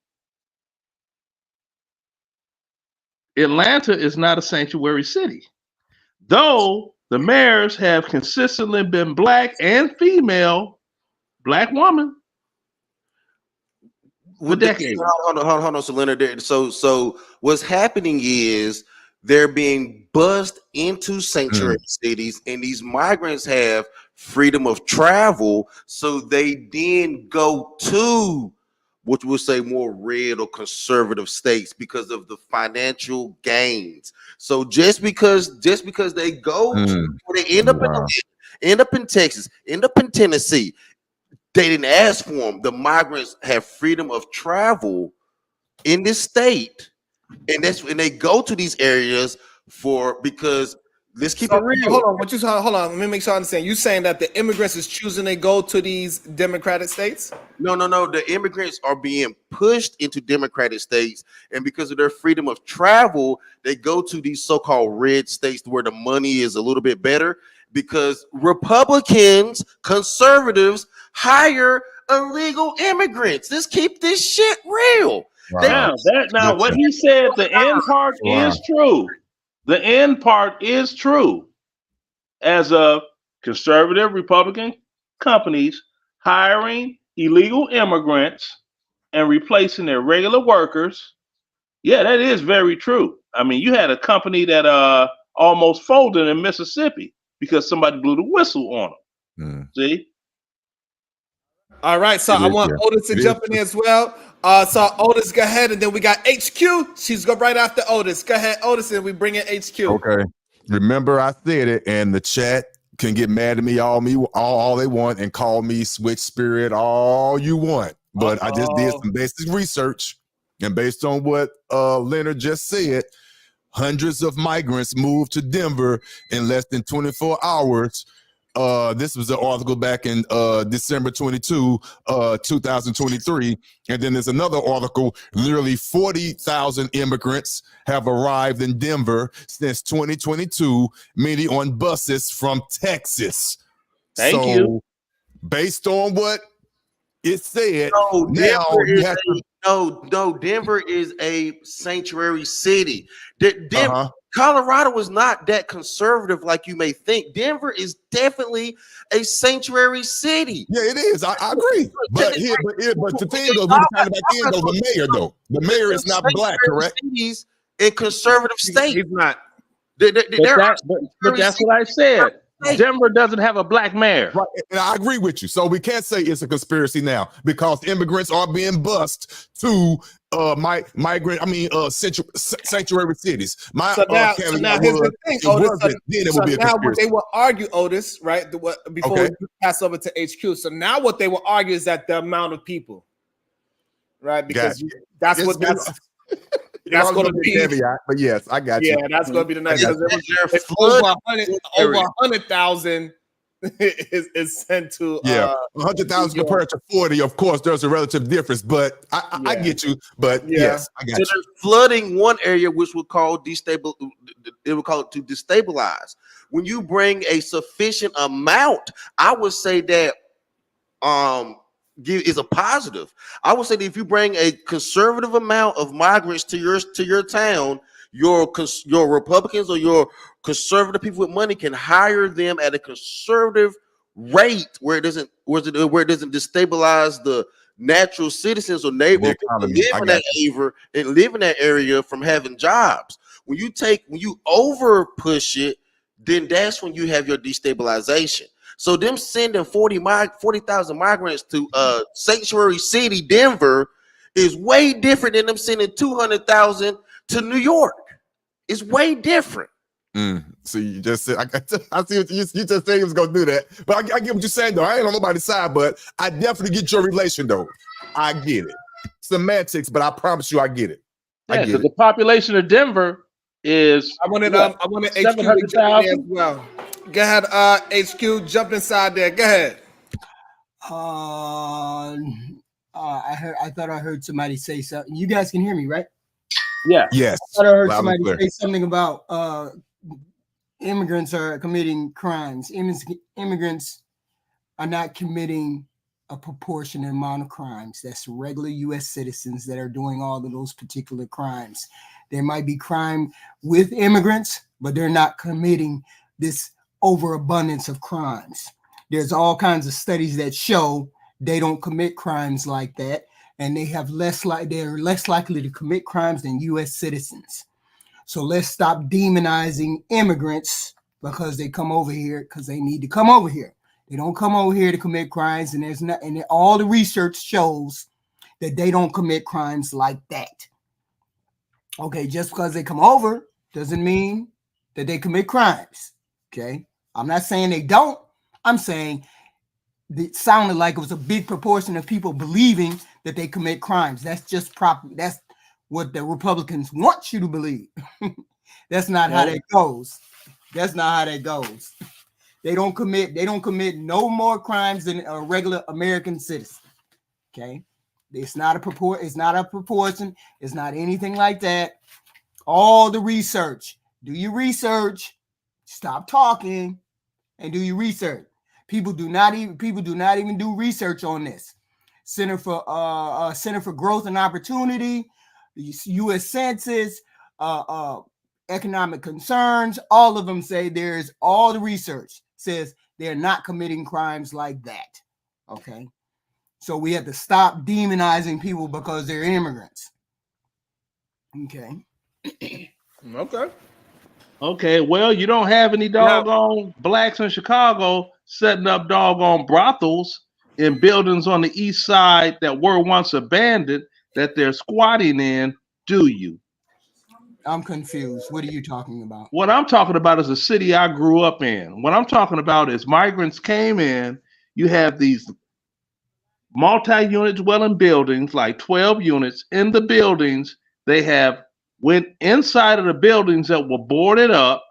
Atlanta is not a sanctuary city. Though the mayors have consistently been black and female, black woman. For decades. Hold on, so Leonard. So what's happening is they're being buzzed into sanctuary cities, and these migrants have freedom of travel, so they then go to what we'll say more red or conservative states because of the financial gains. So just because they go to, they end up in Texas, end up in Tennessee. They didn't ask for them. The migrants have freedom of travel in this state, and that's when they go to these areas because let's keep it real. Hold on. Let me make sure I understand. You saying that the immigrants is choosing to go to these Democratic states? No. The immigrants are being pushed into Democratic states, and because of their freedom of travel, they go to these so-called red states where the money is a little bit better. Because Republicans, conservatives hire illegal immigrants. Let's keep this shit real. Wow. Now what he said, the end part is true. The end part is true. As a conservative Republican companies hiring illegal immigrants and replacing their regular workers. Yeah, that is very true. I mean, you had a company that almost folded in Mississippi because somebody blew the whistle on them. See? All right, so I want Otis to jump in as well. So Otis, go ahead, and then we got HQ. She's go right after Otis. Go ahead, Otis, and we bring in HQ. Okay. Remember, I said it, and the chat can get mad at me all they want and call me switch spirit all you want. But I just did some basic research, and based on what Leonard just said, hundreds of migrants moved to Denver in less than 24 hours This was an article back in December 22, 2023. And then there's another article, literally 40,000 immigrants have arrived in Denver since 2022, many on buses from Texas. Thank you. Based on what it said, No, now Denver you is have to, Denver is a sanctuary city. Colorado is not that conservative like you may think. Denver is definitely a sanctuary city. Yeah, it is. I agree. But the thing though, we were talking about again though, the mayor is not black, correct? Cities in conservative states. He's not. But that's what I said. Denver doesn't have a black mayor. Right, and I agree with you. So we can't say it's a conspiracy now because immigrants are being bused to sanctuary cities. So now here's the thing, Otis. Now what they will argue, Otis, right? Before we pass over to HQ. So now what they will argue is that the amount of people, right? Because that's going to be heavy, but yes, I got you. Yeah, that's going to be the next. Because over 100,000 is sent to 100,000 compared to 40. Of course, there's a relative difference, but I get you. But yes, I got you. They're flooding one area, which would call destabilize. It would call it to destabilize. When you bring a sufficient amount, I would say that is a positive. I would say that if you bring a conservative amount of migrants to your town, your Republicans or your conservative people with money can hire them at a conservative rate where it doesn't destabilize the natural citizens or neighbors live in that area from having jobs. When you over push it, then that's when you have your destabilization. So them sending 40,000 migrants to sanctuary city Denver is way different than them sending 200,000 to New York. It's way different. So you just said, I see what you just saying was gonna do that, but I get what you're saying though. I ain't on nobody's side, but I definitely get your relation though. I get it. Semantics, but I promise you, I get it. Yeah, because the population of Denver is I wanted HQ to jump in there as well. Go ahead, HQ, jump inside there. Go ahead. I thought I heard somebody say something. You guys can hear me, right? Yeah. Yes. I thought I heard somebody say something about immigrants are committing crimes. Immigrants are not committing a proportionate amount of crimes. That's regular U.S. citizens that are doing all of those particular crimes. There might be crime with immigrants, but they're not committing this overabundance of crimes. There's all kinds of studies that show they don't commit crimes like that, and they're less likely to commit crimes than U.S. citizens. So let's stop demonizing immigrants because they come over here because they need to come over here. They don't come over here to commit crimes, and all the research shows that they don't commit crimes like that. Okay, just because they come over doesn't mean that they commit crimes. Okay, I'm not saying they don't. I'm saying it sounded like it was a big proportion of people believing that they commit crimes. That's just proper. That's what the Republicans want you to believe. That's not how that goes. That's not how that goes. They don't commit no more crimes than a regular American citizen. Okay. It's not a proportion. It's not anything like that. All the research. Do your research. Stop talking and do your research. People do not even do research on this. Center for Growth and Opportunity, the U.S. Census, economic concerns, all of them say all the research says they're not committing crimes like that. Okay. So we have to stop demonizing people because they're immigrants. Okay. Okay. Well, you don't have any doggone blacks in Chicago setting up doggone brothels in buildings on the east side that were once abandoned that they're squatting in, do you? I'm confused. What are you talking about? What I'm talking about is a city I grew up in. What I'm talking about is migrants came in. You have these multi-unit dwelling buildings, like 12 units. In the buildings, they have went inside of the buildings that were boarded up.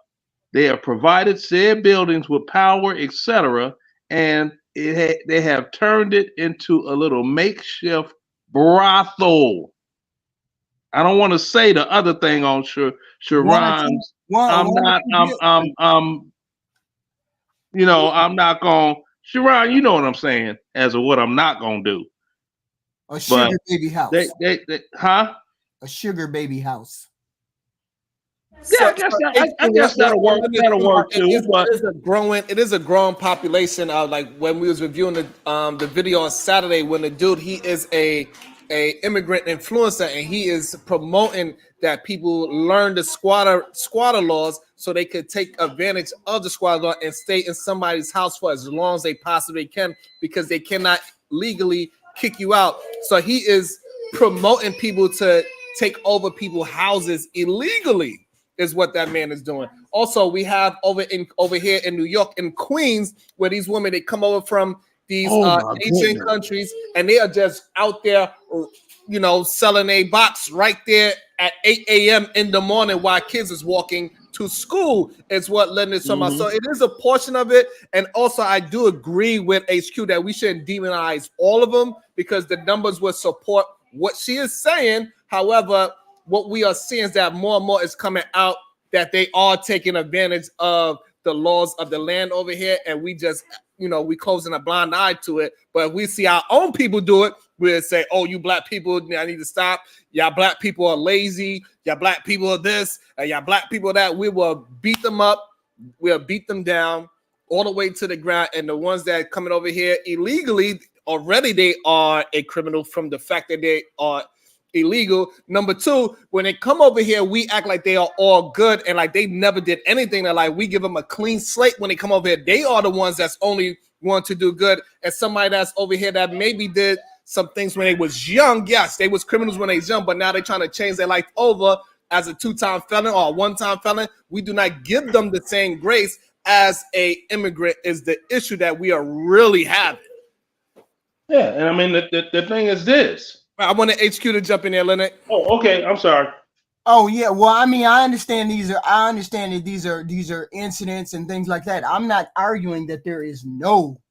They have provided said buildings with power, etc., and they have turned it into a little makeshift brothel. I don't want to say the other thing on Sharon's. I'm not going. Sharon, you know what I'm saying as of what I'm not going to do. A sugar baby house. Huh? A sugar baby house. Yeah, I guess that'll work. That'll work too. It is a growing population. Like when we was reviewing the video on Saturday, when the dude, he is a immigrant influencer, and he is promoting that people learn the squatter laws so they could take advantage of the squatter law and stay in somebody's house for as long as they possibly can, because they cannot legally kick you out. So he is promoting people to take over people's houses illegally, is what that man is doing. Also, we have over here in New York, in Queens, where these women, they come over from these Asian countries, and they are just out there, selling a box right there at 8 a.m. in the morning while kids is walking to school, is what Lennon is talking about. So it is a portion of it. And also, I do agree with HQ that we shouldn't demonize all of them, because the numbers will support what she is saying. However, what we are seeing is that more and more is coming out that they are taking advantage of the laws of the land over here, and we just, we closing a blind eye to it. But if we see our own people do it, we'll say, oh, you black people, I need to stop. Y'all black people are lazy. Y'all black people are this, and y'all black people are that. We will beat them up. We'll beat them down all the way to the ground. And the ones that are coming over here illegally, already they are a criminal from the fact that they are illegal. Number two, when they come over here, we act like they are all good and like they never did anything. That like we give them a clean slate when they come over here. They are the ones that's only want to do good. And somebody that's over here that maybe did some things when they was young, yes, they was criminals when they was young, but now they're trying to change their life over as a 2-time felon or a 1-time felon. We do not give them the same grace as a immigrant, is the issue that we are really having. Yeah, and I mean the thing is this. I want the HQ to jump in there, Leonard. Oh, okay. I'm sorry. Oh yeah, well, I mean, I understand that these are incidents and things like that. I'm not arguing that there is no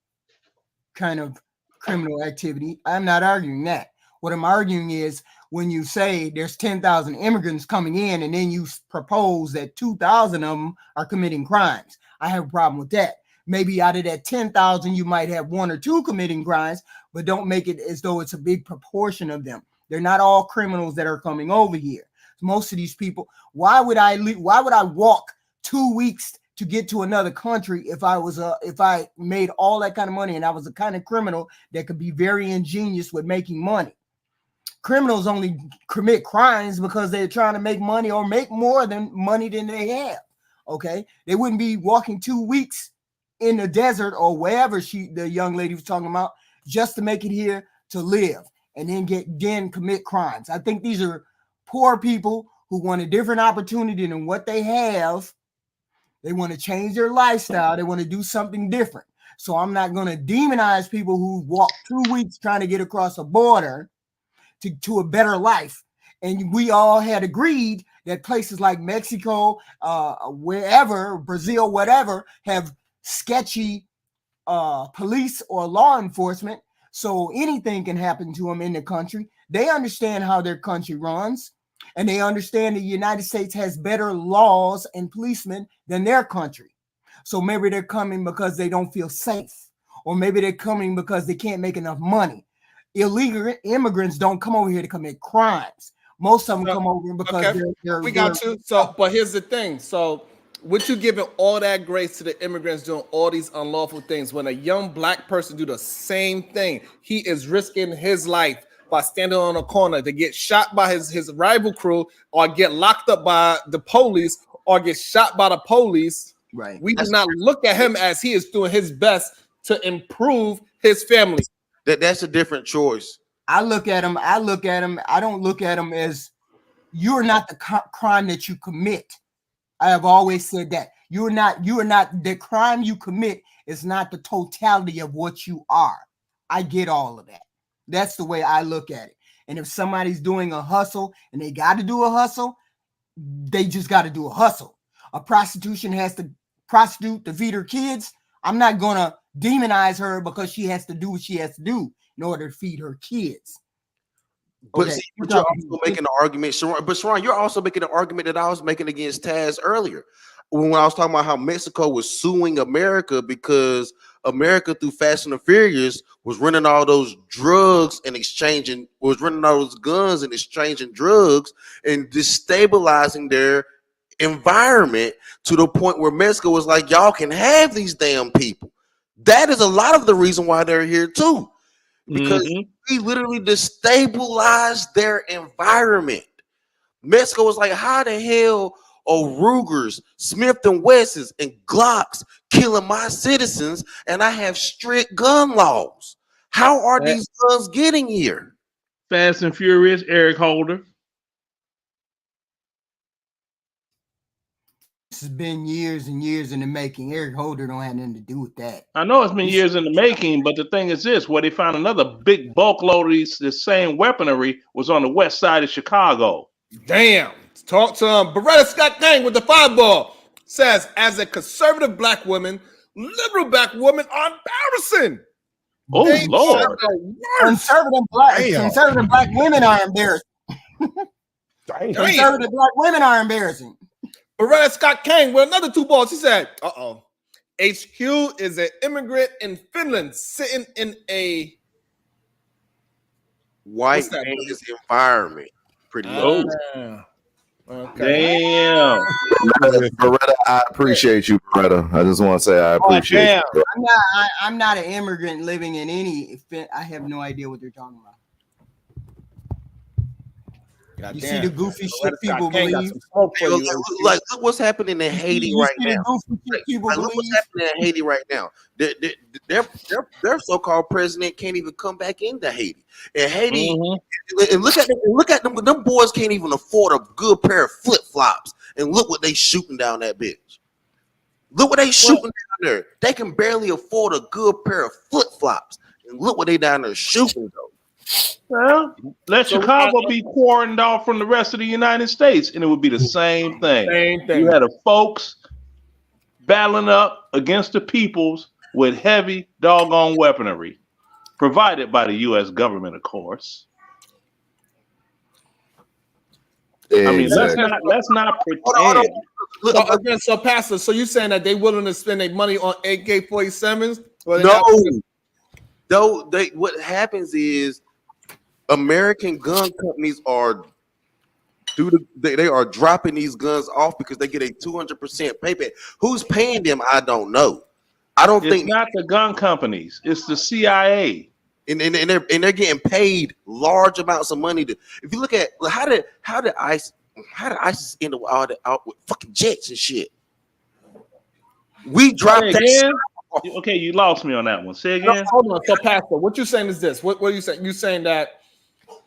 kind of criminal activity. I'm not arguing that. What I'm arguing is when you say there's 10,000 immigrants coming in, and then you propose that 2,000 of them are committing crimes. I have a problem with that. Maybe out of that 10,000, you might have 1 or 2 committing crimes, but don't make it as though it's a big proportion of them. They're not all criminals that are coming over here. Most of these people, why would I walk 2 weeks to get to another country if I made all that kind of money and I was the kind of criminal that could be very ingenious with making money? Criminals only commit crimes because they're trying to make money or make more than money than they have. Okay, they wouldn't be walking 2 weeks in the desert or wherever the young lady was talking about just to make it here to live and then commit crimes. I think these are poor people who want a different opportunity than what they have. They want to change their lifestyle. They want to do something different. So I'm not going to demonize people who walk 2 weeks trying to get across a border to a better life. And we all had agreed that places like Mexico, wherever, Brazil, whatever, have sketchy police or law enforcement. So anything can happen to them in the country. They understand how their country runs, and they understand the United States has better laws and policemen than their country. So maybe they're coming because they don't feel safe, or maybe they're coming because they can't make enough money. Illegal immigrants don't come over here to commit crimes. Most of them come over because they're we got you. So, but here's the thing. So, would you giving all that grace to the immigrants doing all these unlawful things when a young black person do the same thing? He is risking his life by standing on a corner to get shot by his rival crew, or get locked up by the police, or get shot by the police. Right. We do not look at him as he is doing his best to improve his family. That's a different choice. I look at him. I don't look at him as you're not the crime that you commit. I have always said that you are not the crime you commit is not the totality of what you are. I get all of that. That's the way I look at it. And if somebody's doing a hustle and they got to do a hustle, they just got to do a hustle. a prostitution has to prostitute to feed her kids, I'm not gonna demonize her because she has to do what she has to do in order to feed her kids. But Okay, see, but you're also making an argument, Sharon. But Sharon, you're also making an argument that I was making against Taz earlier. When I was talking about how Mexico was suing America because America, through Fast and the Furious, was running all those drugs and running all those guns and exchanging drugs and destabilizing their environment to the point where Mexico was like, y'all can have these damn people. That is a lot of the reason why they're here too. Because we literally destabilized their environment. Mexico was like, how the hell are Rugers, Smith and Wessons, and Glocks killing my citizens, and I have strict gun laws? How are these guns getting here? Fast and Furious, Eric Holder. This has been years and years in the making. Eric Holder don't have nothing to do with that. I know it's been years in the making, but the thing is this: where they found another big bulk load of the same weaponry was on the west side of Chicago. Damn. Talk to Beretta Scott Gang with the 5-ball. Says, as a conservative black woman, liberal black women are embarrassing. Oh, Lord. Conservative black women are embarrassing. Conservative black women are embarrassing. Beretta Scott Kang with another 2 balls. He said, HQ is an immigrant in Finland sitting in a white man's environment. Pretty much. Okay. Damn. Beretta, I appreciate you, Beretta. I just want to say I appreciate you. I'm not an immigrant living in any. I have no idea what they're talking about. You see the goofy shit people believe. Like, look what's happening in Haiti right now. Look what's happening in Haiti right now. Their so-called president can't even come back into Haiti. And Haiti, and look at them. Them boys can't even afford a good pair of flip-flops. And look what they shooting down that bitch. Look what they shooting down there. They can barely afford a good pair of flip-flops. And look what they down there shooting though. Well, let Chicago be quarantined off from the rest of the United States, and it would be the same thing. You had a folks battling up against the peoples with heavy doggone weaponry, provided by the U.S. government, of course. Exactly. I mean, let's not pretend. Look, again, so Pastor, so you saying that they willing to spend their money on AK-47s? No, what happens is American gun companies are they are dropping these guns off because they get a 200% payback. Who's paying them? I don't know. I don't think it's not the gun companies. It's the CIA, and they're getting paid large amounts of money. If you look at how did ISIS end up out with fucking jets and shit? We dropped that again. Okay, you lost me on that one. Say again. Hold on. So, Pastor, what you're saying is this. What are you saying? You're saying that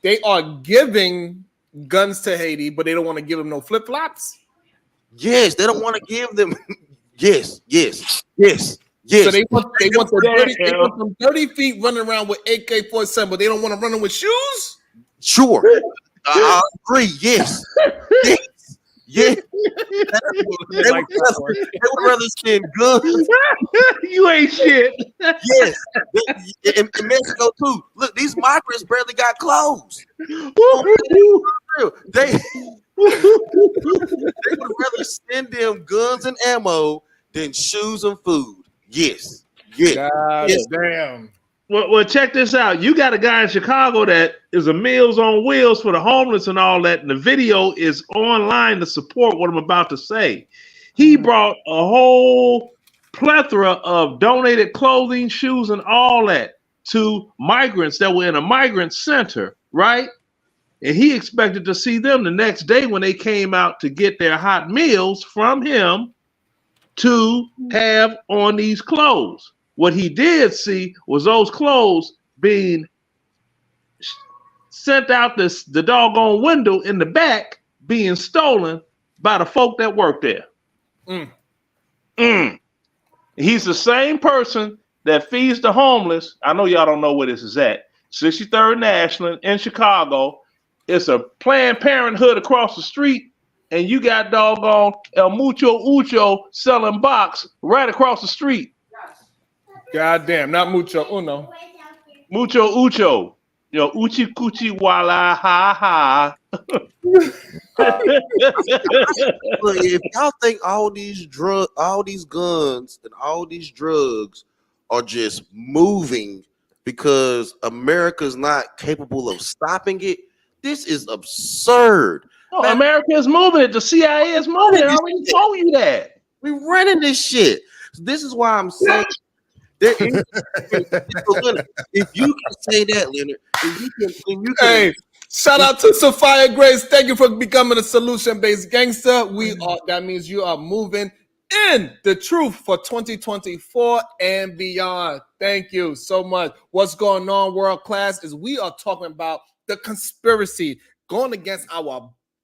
they are giving guns to Haiti, but they don't want to give them no flip-flops? Yes, they don't want to give them. Yes. So they want them 30 feet running around with AK-47, but they don't want to run them with shoes? Sure. I agree. Yes. Yeah. They would rather spend guns. You ain't shit. Yes. In Mexico too. Look, these migrants barely got clothes. They would rather send them guns and ammo than shoes and food. Yes. Yes. Damn. Well, check this out. You got a guy in Chicago that is a Meals on Wheels for the homeless and all that, and the video is online to support what I'm about to say. He brought a whole plethora of donated clothing, shoes, and all that to migrants that were in a migrant center, right? And he expected to see them the next day when they came out to get their hot meals from him to have on these clothes. What he did see was those clothes being sent out the doggone window in the back, being stolen by the folk that work there. He's the same person that feeds the homeless. I know y'all don't know where this is at. 63rd National in Chicago. It's a Planned Parenthood across the street, and you got doggone El Mucho Ucho selling box right across the street. Goddamn, not Mucho Uno. Mucho Ucho. You know, Uchi Coochie Walla Ha Ha. Look, if y'all think all these guns, and all these drugs are just moving because America's not capable of stopping it, this is absurd. No, America is moving it. The CIA is moving it. I already told you that. We running this shit. This is why I'm saying there is. If you can say that, Leonard, if you can Hey, shout out to Sophia Grace. Thank you for becoming a solution-based gangster. That means you are moving in the truth for 2024 and beyond. Thank you so much. What's going on, world class, is we are talking about the conspiracy going against our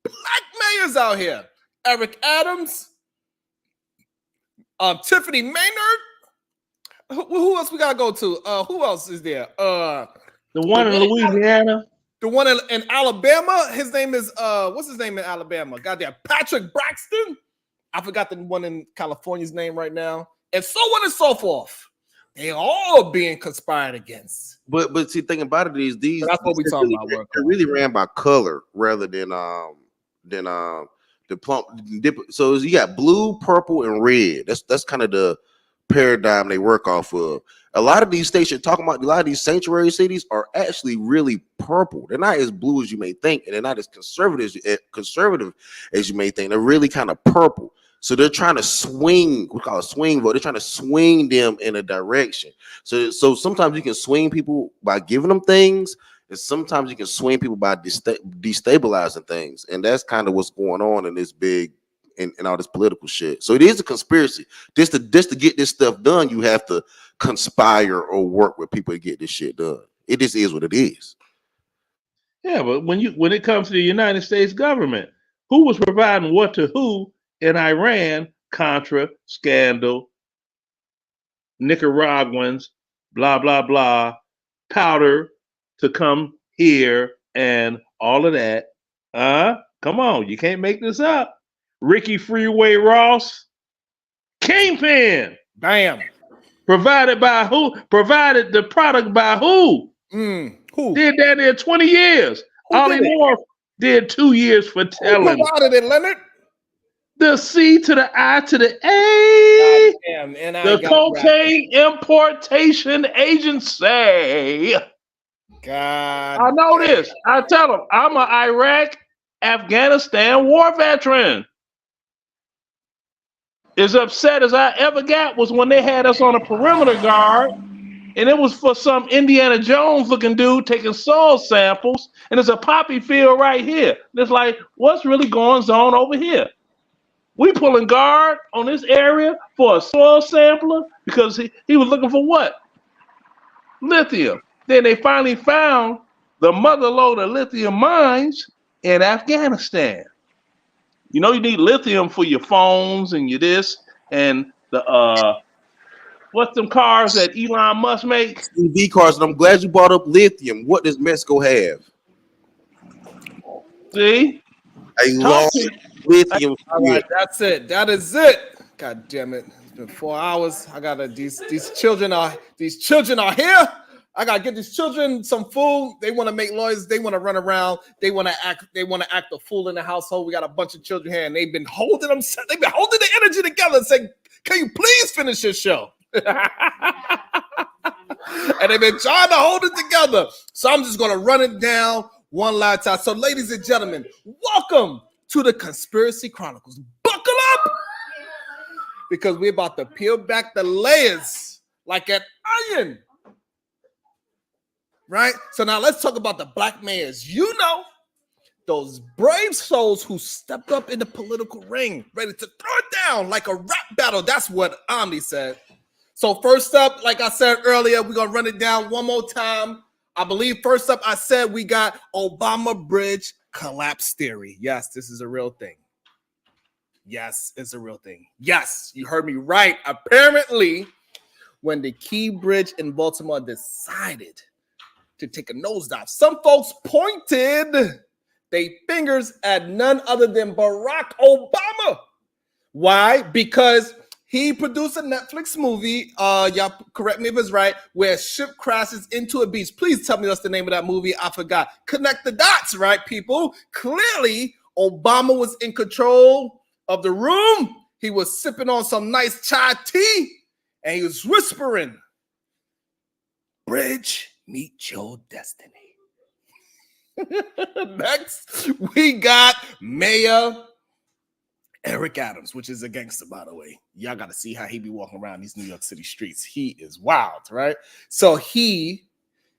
black mayors out here. Eric Adams, Tiffany Maynard. Who else we gotta go to? Who else is there? The one in Louisiana. The one in Alabama. His name is what's his name in Alabama? Goddamn, Patrick Braxton. I forgot the one in California's name right now. And so on and so forth. They all being conspired against. But see, thinking about it is these. So that's what we talking about. They're really ran by color rather than the plump. So you got blue, purple, and red. That's kind of the paradigm they work off of. A lot of these states you're talking about, a lot of these sanctuary cities are actually really purple. They're not as blue as you may think, and they're not as conservative as you may think. They're really kind of purple. So they're trying to swing, we call it swing vote. They're trying to swing them in a direction. So sometimes you can swing people by giving them things, and sometimes you can swing people by destabilizing things. And that's kind of what's going on in this big and all this political shit. So it is a conspiracy. Just to get this stuff done, you have to conspire or work with people to get this shit done. It just is what it is. Yeah, but when it comes to the United States government, who was providing what to who in Iran? Contra, scandal, Nicaraguans, blah, blah, blah, powder to come here and all of that. Come on, you can't make this up. Ricky Freeway Ross, Kingpin. Bam. Provided by who? Provided the product by who? Who? Did that in 20 years. Ollie Moore did 2 years for telling. Who provided it, Leonard? The C to the I to the A. Damn, and the Cocaine Importation Agency. God. I know this. I tell them I'm an Iraq, Afghanistan war veteran. As upset as I ever got was when they had us on a perimeter guard, and it was for some Indiana Jones looking dude taking soil samples, and there's a poppy field right here. And it's like, what's really going on over here? We pulling guard on this area for a soil sampler because he was looking for what? Lithium. Then they finally found the mother lode of lithium mines in Afghanistan. You know, you need lithium for your phones and your this and the what's them cars that Elon Musk make? EV cars, and I'm glad you brought up lithium. What does Mexico have? See? A long lithium. All right, that's it. That is it. God damn it. It's been 4 hours. I gotta these children are here. I gotta get these children some food. They want to make noise. They want to run around. They want to act a fool in the household. We got a bunch of children here, and they've been holding the energy together and saying, "Can you please finish this show?" And they've been trying to hold it together. So I'm just gonna run it down one last time. So, ladies and gentlemen, welcome to the Conspiracy Chronicles. Buckle up, because we're about to peel back the layers like an onion. Right? So now let's talk about the black mayors. You know, those brave souls who stepped up in the political ring, ready to throw it down like a rap battle. That's what Omni said. So first up, like I said earlier, we're going to run it down one more time. I believe first up, I said we got Obama Bridge collapse theory. Yes, this is a real thing. Yes, it's a real thing. Yes, you heard me right. Apparently, when the Key Bridge in Baltimore decided to take a nosedive, some folks pointed they fingers at none other than Barack Obama. Why? Because he produced a Netflix movie, y'all correct me if it's right, where a ship crashes into a beach. Please tell me that's the name of that movie. I forgot. Connect the dots, right, people? Clearly, Obama was in control of the room. He was sipping on some nice chai tea, and he was whispering, "Bridge, meet your destiny." Next, we got Mayor Eric Adams, which is a gangster, by the way. Y'all got to see how he be walking around these New York City streets. He is wild, right? So he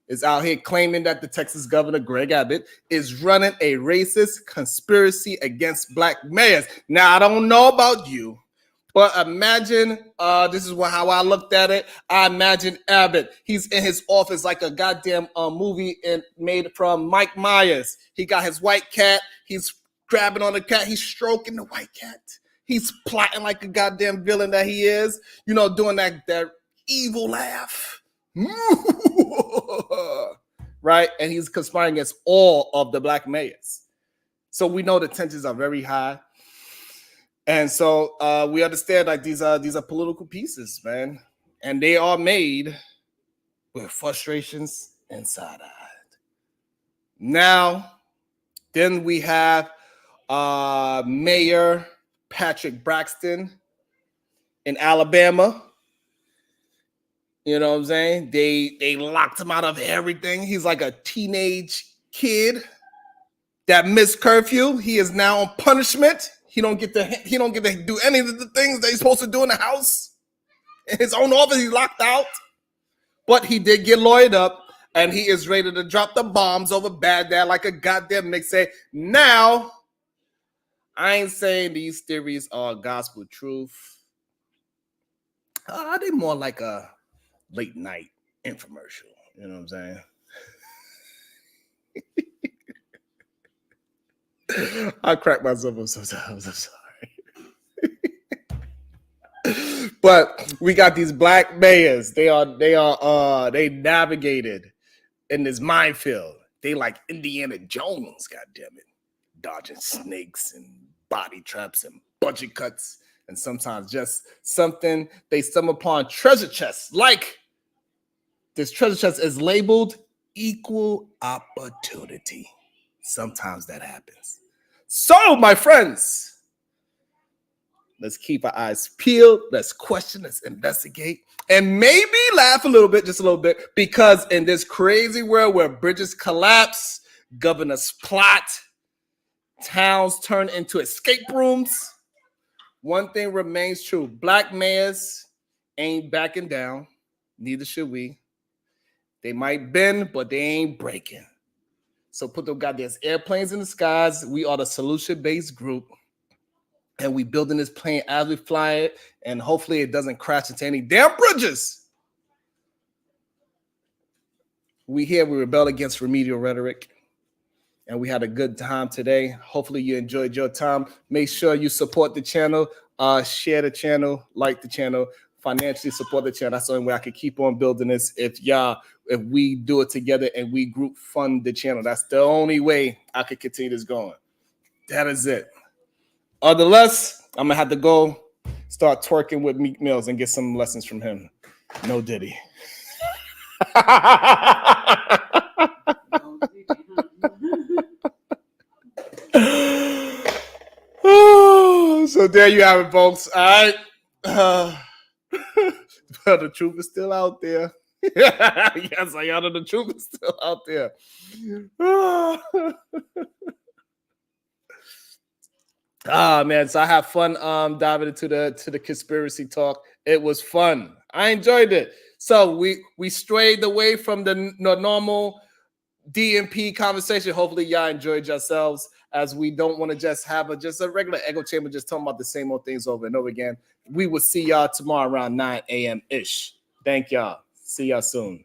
is out here claiming that the Texas governor, Greg Abbott, is running a racist conspiracy against black mayors. Now, I don't know about you, but imagine, this is how I looked at it. I imagine Abbott. He's in his office like a goddamn movie made from Mike Myers. He got his white cat. He's grabbing on the cat. He's stroking the white cat. He's plotting like a goddamn villain that he is. You know, doing that evil laugh. Right? And he's conspiring against all of the black mayors. So we know the tensions are very high. And so we understand like these are political pieces, man. And they are made with frustrations inside out. Now, then we have Mayor Patrick Braxton in Alabama. You know what I'm saying? They locked him out of everything. He's like a teenage kid that missed curfew. He is now on punishment. He don't get to do any of the things that he's supposed to do in the house. In his own office, he's locked out. But he did get lawyered up, and he is ready to drop the bombs over Baghdad like a goddamn mixtape. Now, I ain't saying these theories are gospel truth. They more like a late night infomercial. You know what I'm saying? I crack myself up sometimes. I'm sorry. But we got these black mayors. They navigated in this minefield. They like Indiana Jones, goddamn it, dodging snakes and body traps and budget cuts, and sometimes just something they stumble upon treasure chests. Like this treasure chest is labeled equal opportunity. Sometimes that happens. So, my friends, let's keep our eyes peeled. Let's question, let's investigate, and maybe laugh a little bit, just a little bit, because in this crazy world where bridges collapse, governors plot, towns turn into escape rooms, one thing remains true. Black mayors ain't backing down. Neither should we. They might bend, but they ain't breaking. So put them goddamn airplanes in the skies. We are the solution-based group. And we building this plane as we fly it, and hopefully it doesn't crash into any damn bridges. We rebel against remedial rhetoric, and we had a good time today. Hopefully you enjoyed your time. Make sure you support the channel, share the channel, like the channel, financially support the channel. That's the only way I can keep on building this. If we do it together and we group fund the channel, that's the only way I could continue this going. That is it. Otherwise, I'm gonna have to go start twerking with Meek Mills and get some lessons from him. No Diddy. So there you have it, folks. All right. But the truth is still out there. Yes, I know the truth is still out there. Man, so I have fun diving into the conspiracy talk. It was fun. I enjoyed it. So we strayed away from the normal DMP conversation. Hopefully y'all enjoyed yourselves, as we don't want to just have a regular echo chamber just talking about the same old things over and over again. We will see y'all tomorrow around 9 a.m. ish. Thank y'all. See y'all soon.